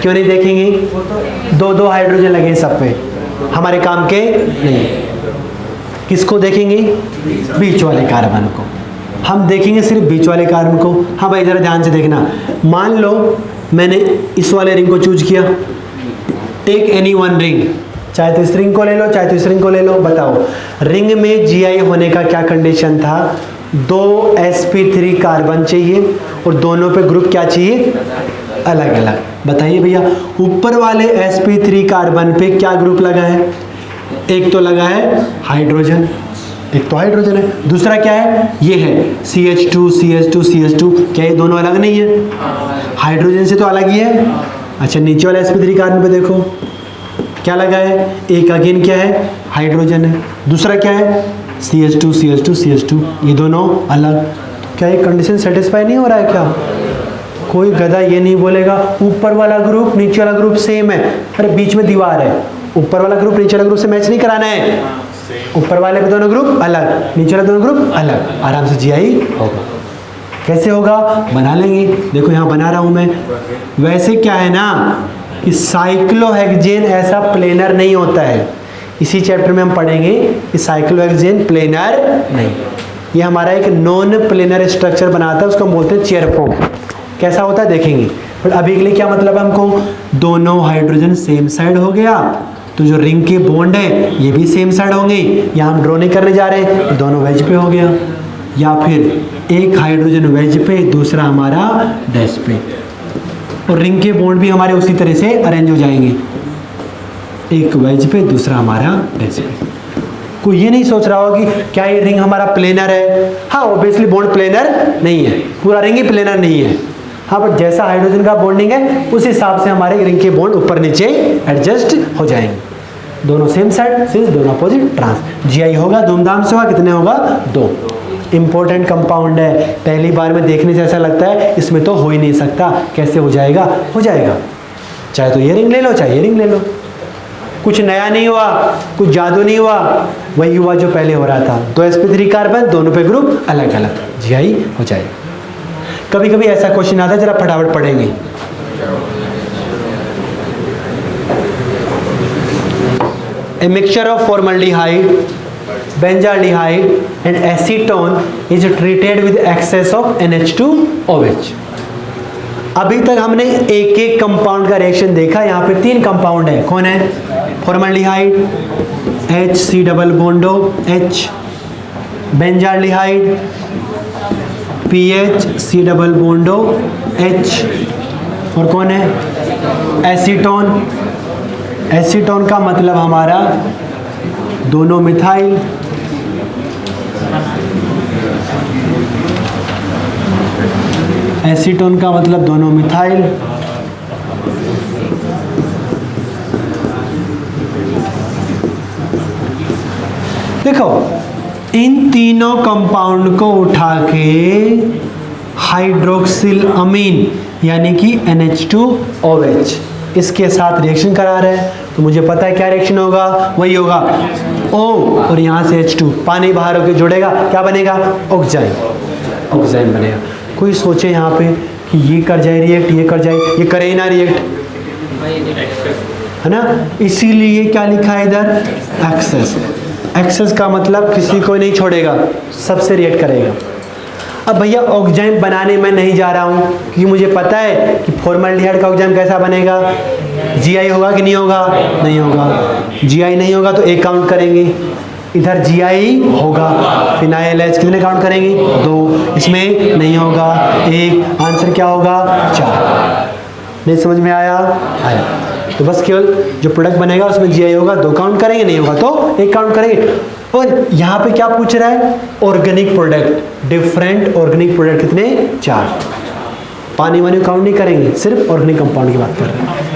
क्यों नहीं देखेंगे, 2-2 हाइड्रोजन लगे सब पे, हमारे काम के नहीं। किसको देखेंगे, बीच वाले कार्बन को। हम देखेंगे सिर्फ बीच वाले कार्बन को। हाँ भाई जरा ध्यान से देखना, मान लो मैंने इस वाले रिंग को चूज किया, टेक एनी वन रिंग, चाहे तो इस रिंग को ले लो, चाहे तो इस रिंग को ले लो। बताओ रिंग में जीआई होने का क्या कंडीशन था, 2 sp3 कार्बन चाहिए और दोनों पे ग्रुप क्या चाहिए, अलग अलग। बताइए भैया, ऊपर वाले sp3 कार्बन पे क्या ग्रुप लगा है, एक तो लगा है हाइड्रोजन, एक तो हाइड्रोजन है, दूसरा क्या है, ये है CH2 CH2 CH2। क्या ये दोनों अलग नहीं है? हाइड्रोजन से तो अलग ही है। अच्छा, नीचे वाला sp3 कार्बन पे देखो क्या लगा है, एक अगेन क्या है, हाइड्रोजन है, दूसरा क्या है, CH2 CH2 CH2। ये दोनों अलग। तो क्या ये कंडीशन सेटिस्फाई नहीं हो रहा है क्या? कोई गधा ये नहीं बोलेगा ऊपर वाला ग्रुप नीचे वाला ग्रुप सेम है। अरे बीच में दीवार है, ऊपर वाला ग्रुप नीचे वाला ग्रुप से मैच नहीं कराना है। ऊपर वाले पे दोनों ग्रुप अलग, नीचे वाले दोनों ग्रुप अलग, आराम से GI होगा। कैसे होगा, बना लेंगे। देखो यहाँ बना रहा हूँ मैं। वैसे क्या है ना कि साइक्लोहेक्सेन ऐसा प्लेनर नहीं होता है। इसी चैप्टर में हम पढ़ेंगे कि साइक्लोहेक्सेन प्लेनर नहीं, ये हमारा एक नॉन प्लेनर स्ट्रक्चर बनाता है, उसको हम बोलते हैं चेयर फॉर्म। कैसा होता है देखेंगे। पर अभी के लिए क्या मतलब है हमको, दोनों हाइड्रोजन सेम साइड हो गया तो जो रिंग के बॉन्ड है ये भी सेम साइड होंगे। यहाँ हम ड्रॉ नहीं करने जा रहे हैं, दोनों वेज पे हो गया, या फिर एक हाइड्रोजन वेज पे दूसरा हमारा डैश पे, और रिंग के बॉन्ड भी हमारे उसी तरह से अरेंज हो जाएंगे, एक वेज पे दूसरा हमारा डैश पे। कोई ये नहीं सोच रहा होगा कि क्या ये रिंग हमारा प्लेनर है। हाँ ऑब्वियसली बॉन्ड प्लेनर नहीं है, पूरा रिंग ही प्लेनर नहीं है। हाँ पर जैसा हाइड्रोजन का बॉन्डिंग है उस हिसाब से हमारे रिंग के बॉन्ड ऊपर नीचे एडजस्ट हो जाएंगे। दोनों सेम साइड सिंस दोनों अपोजिट ट्रांस। GI होगा, धूमधाम से होगा, कितने होगा, 2। इंपॉर्टेंट कंपाउंड है, पहली बार में देखने से ऐसा लगता है इसमें तो हो ही नहीं सकता, कैसे हो जाएगा, हो जाएगा। चाहे तो ये रिंग ले लो, चाहे ये रिंग ले लो, कुछ नया नहीं हुआ, कुछ जादू नहीं हुआ, वही हुआ जो पहले हो रहा था। 2 sp3 कार्बन, दोनों पे ग्रुप अलग अलग, GI हो जाएगा। कभी कभी ऐसा क्वेश्चन आता है, जरा फटाफट पढ़ेंगे। A mixture of formaldehyde, benzaldehyde and acetone is treated with excess of NH2OH। अभी तक हमने एक एक कंपाउंड का रिएक्शन देखा। यहाँ पे 3 कंपाउंड है, कौन है, formaldehyde HC double बॉन्डो H, benzaldehyde PHC double बॉन्डो H, और कौन है, एसीटोन। एसीटोन का मतलब हमारा दोनों मिथाइल, एसीटोन का मतलब दोनों मिथाइल। देखो इन तीनों कंपाउंड को उठा के हाइड्रोक्सिल अमीन यानी कि NH2OH इसके साथ रिएक्शन करा रहे हैं, तो मुझे पता है क्या रिएक्शन होगा, वही होगा O और यहाँ से H2, पानी बाहर होकर जुड़ेगा, क्या बनेगा, ऑक्साइड, ऑक्साइड बनेगा। कोई सोचे यहाँ पे कि ये कर जाए रिएक्ट, ये कर जाए, ये करे ही ना रिएक्ट, है ना, इसीलिए क्या लिखा है इधर, एक्सेस। एक्सेस का मतलब किसी को नहीं छोड़ेगा, सबसे रिएक्ट करेगा। अब भैया ऑक्साइड बनाने में नहीं जा रहा हूँ क्योंकि मुझे पता है कि फॉर्मल्डिहाइड का ऑक्साइड कैसा बनेगा, GI होगा कि नहीं होगा, नहीं होगा। GI नहीं होगा तो एक काउंट करेंगे, इधर GI होगा, फिनाइल H कितने काउंट करेंगे, 2, इसमें नहीं होगा 1, आंसर क्या होगा 4। नहीं समझ में आया, आया। तो बस केवल जो प्रोडक्ट बनेगा उसमें GI होगा, 2 काउंट करेंगे, नहीं होगा तो 1 काउंट करेंगे। और यहाँ पे क्या पूछ रहा है, organic product, different organic product कितने, 4। पानी वानी काउंट नहीं करेंगे, सिर्फ ऑर्गेनिक कंपाउंड की बात कर रहे हैं।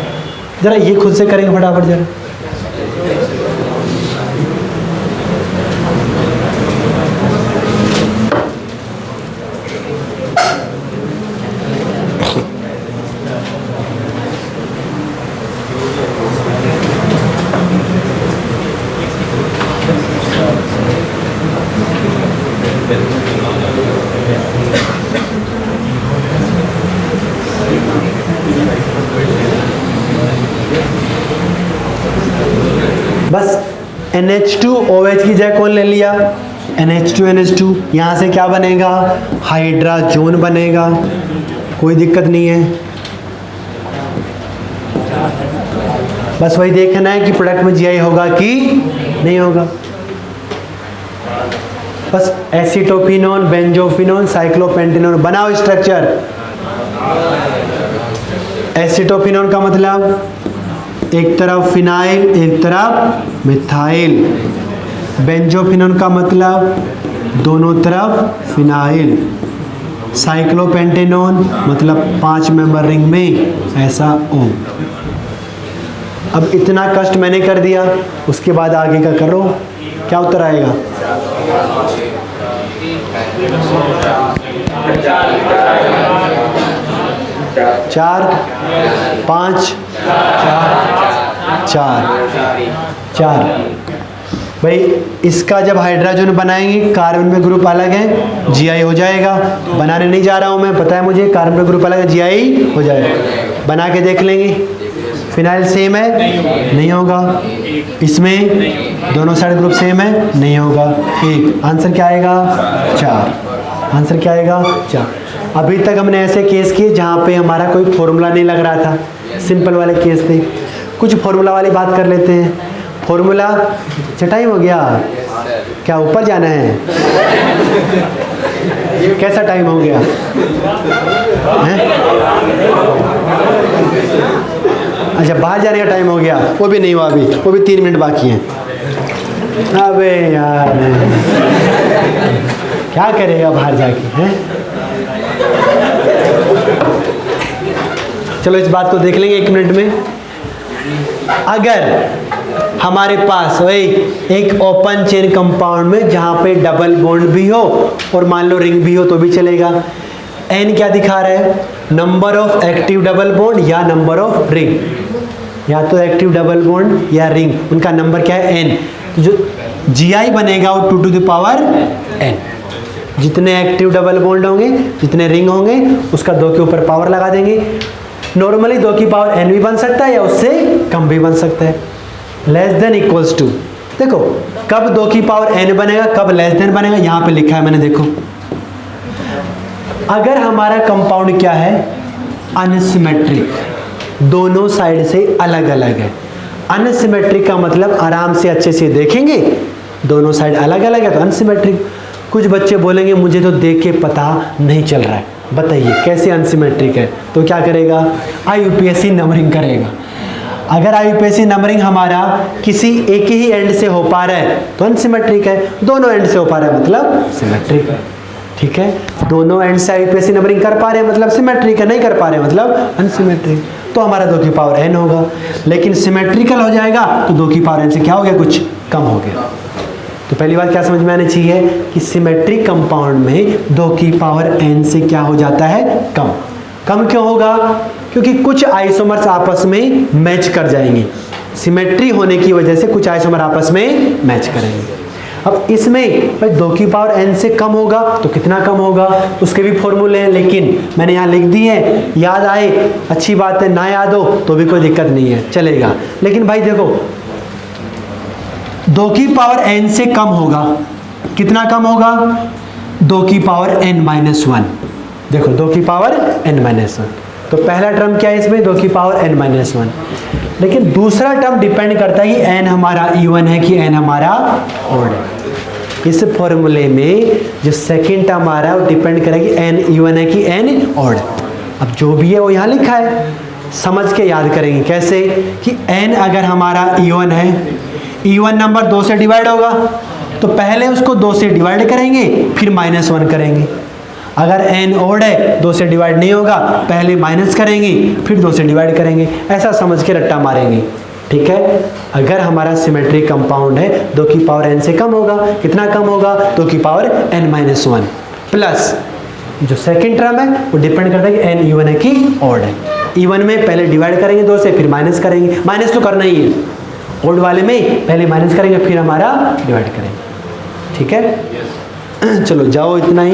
जरा ये खुद से करेंगे फटाफट जरा। बस NH2OH की जगह कौन ले लिया, NH2NH2। यहाँ से क्या बनेगा, हाइड्राजोन बनेगा, कोई दिक्कत नहीं है। बस वही देखना है कि प्रोडक्ट में GI होगा कि नहीं होगा। बस एसिटोफिनोन, बेंजोफिनोन, साइक्लोपेंटेनोन बनाओ स्ट्रक्चर। एसिटोफिनोन का मतलब एक तरफ फिनाइल, एक तरफ मिथाइल। बेंजोफिनोन का मतलब दोनों तरफ फिनाइल। साइक्लोपेंटेनोन मतलब 5 मेंबर रिंग में ऐसा O। अब इतना कष्ट मैंने कर दिया, उसके बाद आगे का करो, क्या उत्तर आएगा? चार, 5, 4। भाई इसका जब हाइड्रोजन बनाएंगे, कार्बन में ग्रुप अलग है, जीआई हो जाएगा। बनाने नहीं जा रहा हूँ मैं, पता है मुझे, कार्बन में ग्रुप अलग है, जीआई हो जाएगा। बना के देख लेंगे। फिनाइल सेम है, नहीं होगा। इसमें दोनों साइड ग्रुप सेम है, नहीं होगा। 1, आंसर क्या आएगा? 4। आंसर क्या आएगा? 4। अभी तक हमने ऐसे केस किए जहाँ पे हमारा कोई फॉर्मूला नहीं लग रहा था, सिंपल वाले केस थे। कुछ फॉर्मूला वाली बात कर लेते हैं। फॉर्मूला चटाई हो गया, क्या ऊपर जाना है? कैसा टाइम हो गया है? अच्छा, बाहर जाने का टाइम हो गया, वो भी नहीं हुआ अभी, वो भी 3 मिनट बाकी हैं। अबे यार, क्या करेगा बाहर जाके, हैं? चलो इस बात को देख लेंगे 1 मिनट में। अगर हमारे पास वही एक ओपन चेन कंपाउंड में जहाँ पे डबल बॉन्ड भी हो और मान लो रिंग भी हो तो भी चलेगा। एन क्या दिखा रहा है? Number of active double bond या नंबर ऑफ रिंग, या तो एक्टिव डबल बॉन्ड या रिंग, उनका नंबर क्या है? एन। जो जीआई बनेगा वो 2 to the power n। जितने एक्टिव डबल बॉन्ड होंगे, जितने रिंग होंगे, उसका 2 के ऊपर पावर लगा देंगे। नॉर्मली 2 की पावर n भी बन सकता है या उससे कम भी बन सकता है। लेस देन इक्वल्स टू, देखो कब 2 की पावर n बनेगा, कब लेस देन बनेगा, यहाँ पे लिखा है मैंने, देखो। अगर हमारा कंपाउंड क्या है? अनसिमेट्रिक, दोनों साइड से अलग अलग है। अनसिमेट्रिक का मतलब आराम से अच्छे से देखेंगे, दोनों साइड अलग अलग है तो अनसिमेट्रिक। कुछ बच्चे बोलेंगे मुझे तो देख के पता नहीं चल रहा है, बताइए कैसे अनसिमेट्रिक है? तो क्या करेगा? IUPAC नंबरिंग करेगा। अगर IUPAC नंबरिंग हमारा किसी एक ही एंड से हो पा रहा है तो अनसिमेट्रिक है, दोनों एंड से हो पा रहा है मतलब सिमेट्रिक है। ठीक है, दोनों एंड से IUPAC नंबरिंग कर पा रहे हैं मतलब सिमेट्रिक है, नहीं कर पा रहे हैं मतलब अनसिमेट्रिक। तो हमारा 2 की पावर n होगा। लेकिन सिमेट्रिकल हो जाएगा तो 2 की पावर n से क्या हो गया? कुछ कम हो गया। तो पहली बात क्या समझ में आनी चाहिए कि सिमेट्रिक कंपाउंड में 2 की पावर n से क्या हो जाता है? कम। कम क्यों होगा? क्योंकि कुछ आइसोमर्स आपस में मैच कर जाएंगे। सिमेट्री होने की वजह से कुछ आइसोमर आपस में मैच करेंगे। अब इसमें भाई 2 की पावर n से कम होगा तो कितना कम होगा? उसके भी फॉर्मूले हैं, लेकिन मैंने यहाँ लिख दिए हैं, याद आए अच्छी बात है, ना याद हो तो भी कोई दिक्कत नहीं है, चलेगा। लेकिन भाई देखो 2 की पावर n से कम होगा, कितना कम होगा? 2 की पावर n-1। देखो 2 की पावर n-1, तो पहला टर्म क्या है इसमें? 2 की पावर n-1। लेकिन दूसरा टर्म डिपेंड करता है कि n हमारा इवन है कि n हमारा ऑड है। इस फॉर्मूले में जो सेकंड टर्म आ रहा है वो डिपेंड करेगी n इवन है कि n ऑड। अब जो भी है वो यहाँ लिखा है, समझ के याद करेंगे। कैसे? कि n अगर हमारा इवन है, इवन नंबर 2 से डिवाइड होगा तो पहले उसको 2 से डिवाइड करेंगे फिर -1 करेंगे। अगर n ऑड है 2 से डिवाइड नहीं होगा, पहले माइनस करेंगे फिर 2 से डिवाइड करेंगे, ऐसा समझ के रट्टा मारेंगे। ठीक है, अगर हमारा सिमेट्रिक कंपाउंड है 2 की पावर n से कम होगा, कितना कम होगा? 2 की पावर n-1 प्लस जो सेकंड टर्म है वो डिपेंड करता है कि n इवन है कि ऑड है। इवन में पहले डिवाइड करेंगे 2 से फिर माइनस करेंगे, माइनस तो करना ही है। ऑड वाले में पहले माइनस करेंगे फिर हमारा डिवाइड करेंगे। ठीक है, चलो जाओ, इतना ही।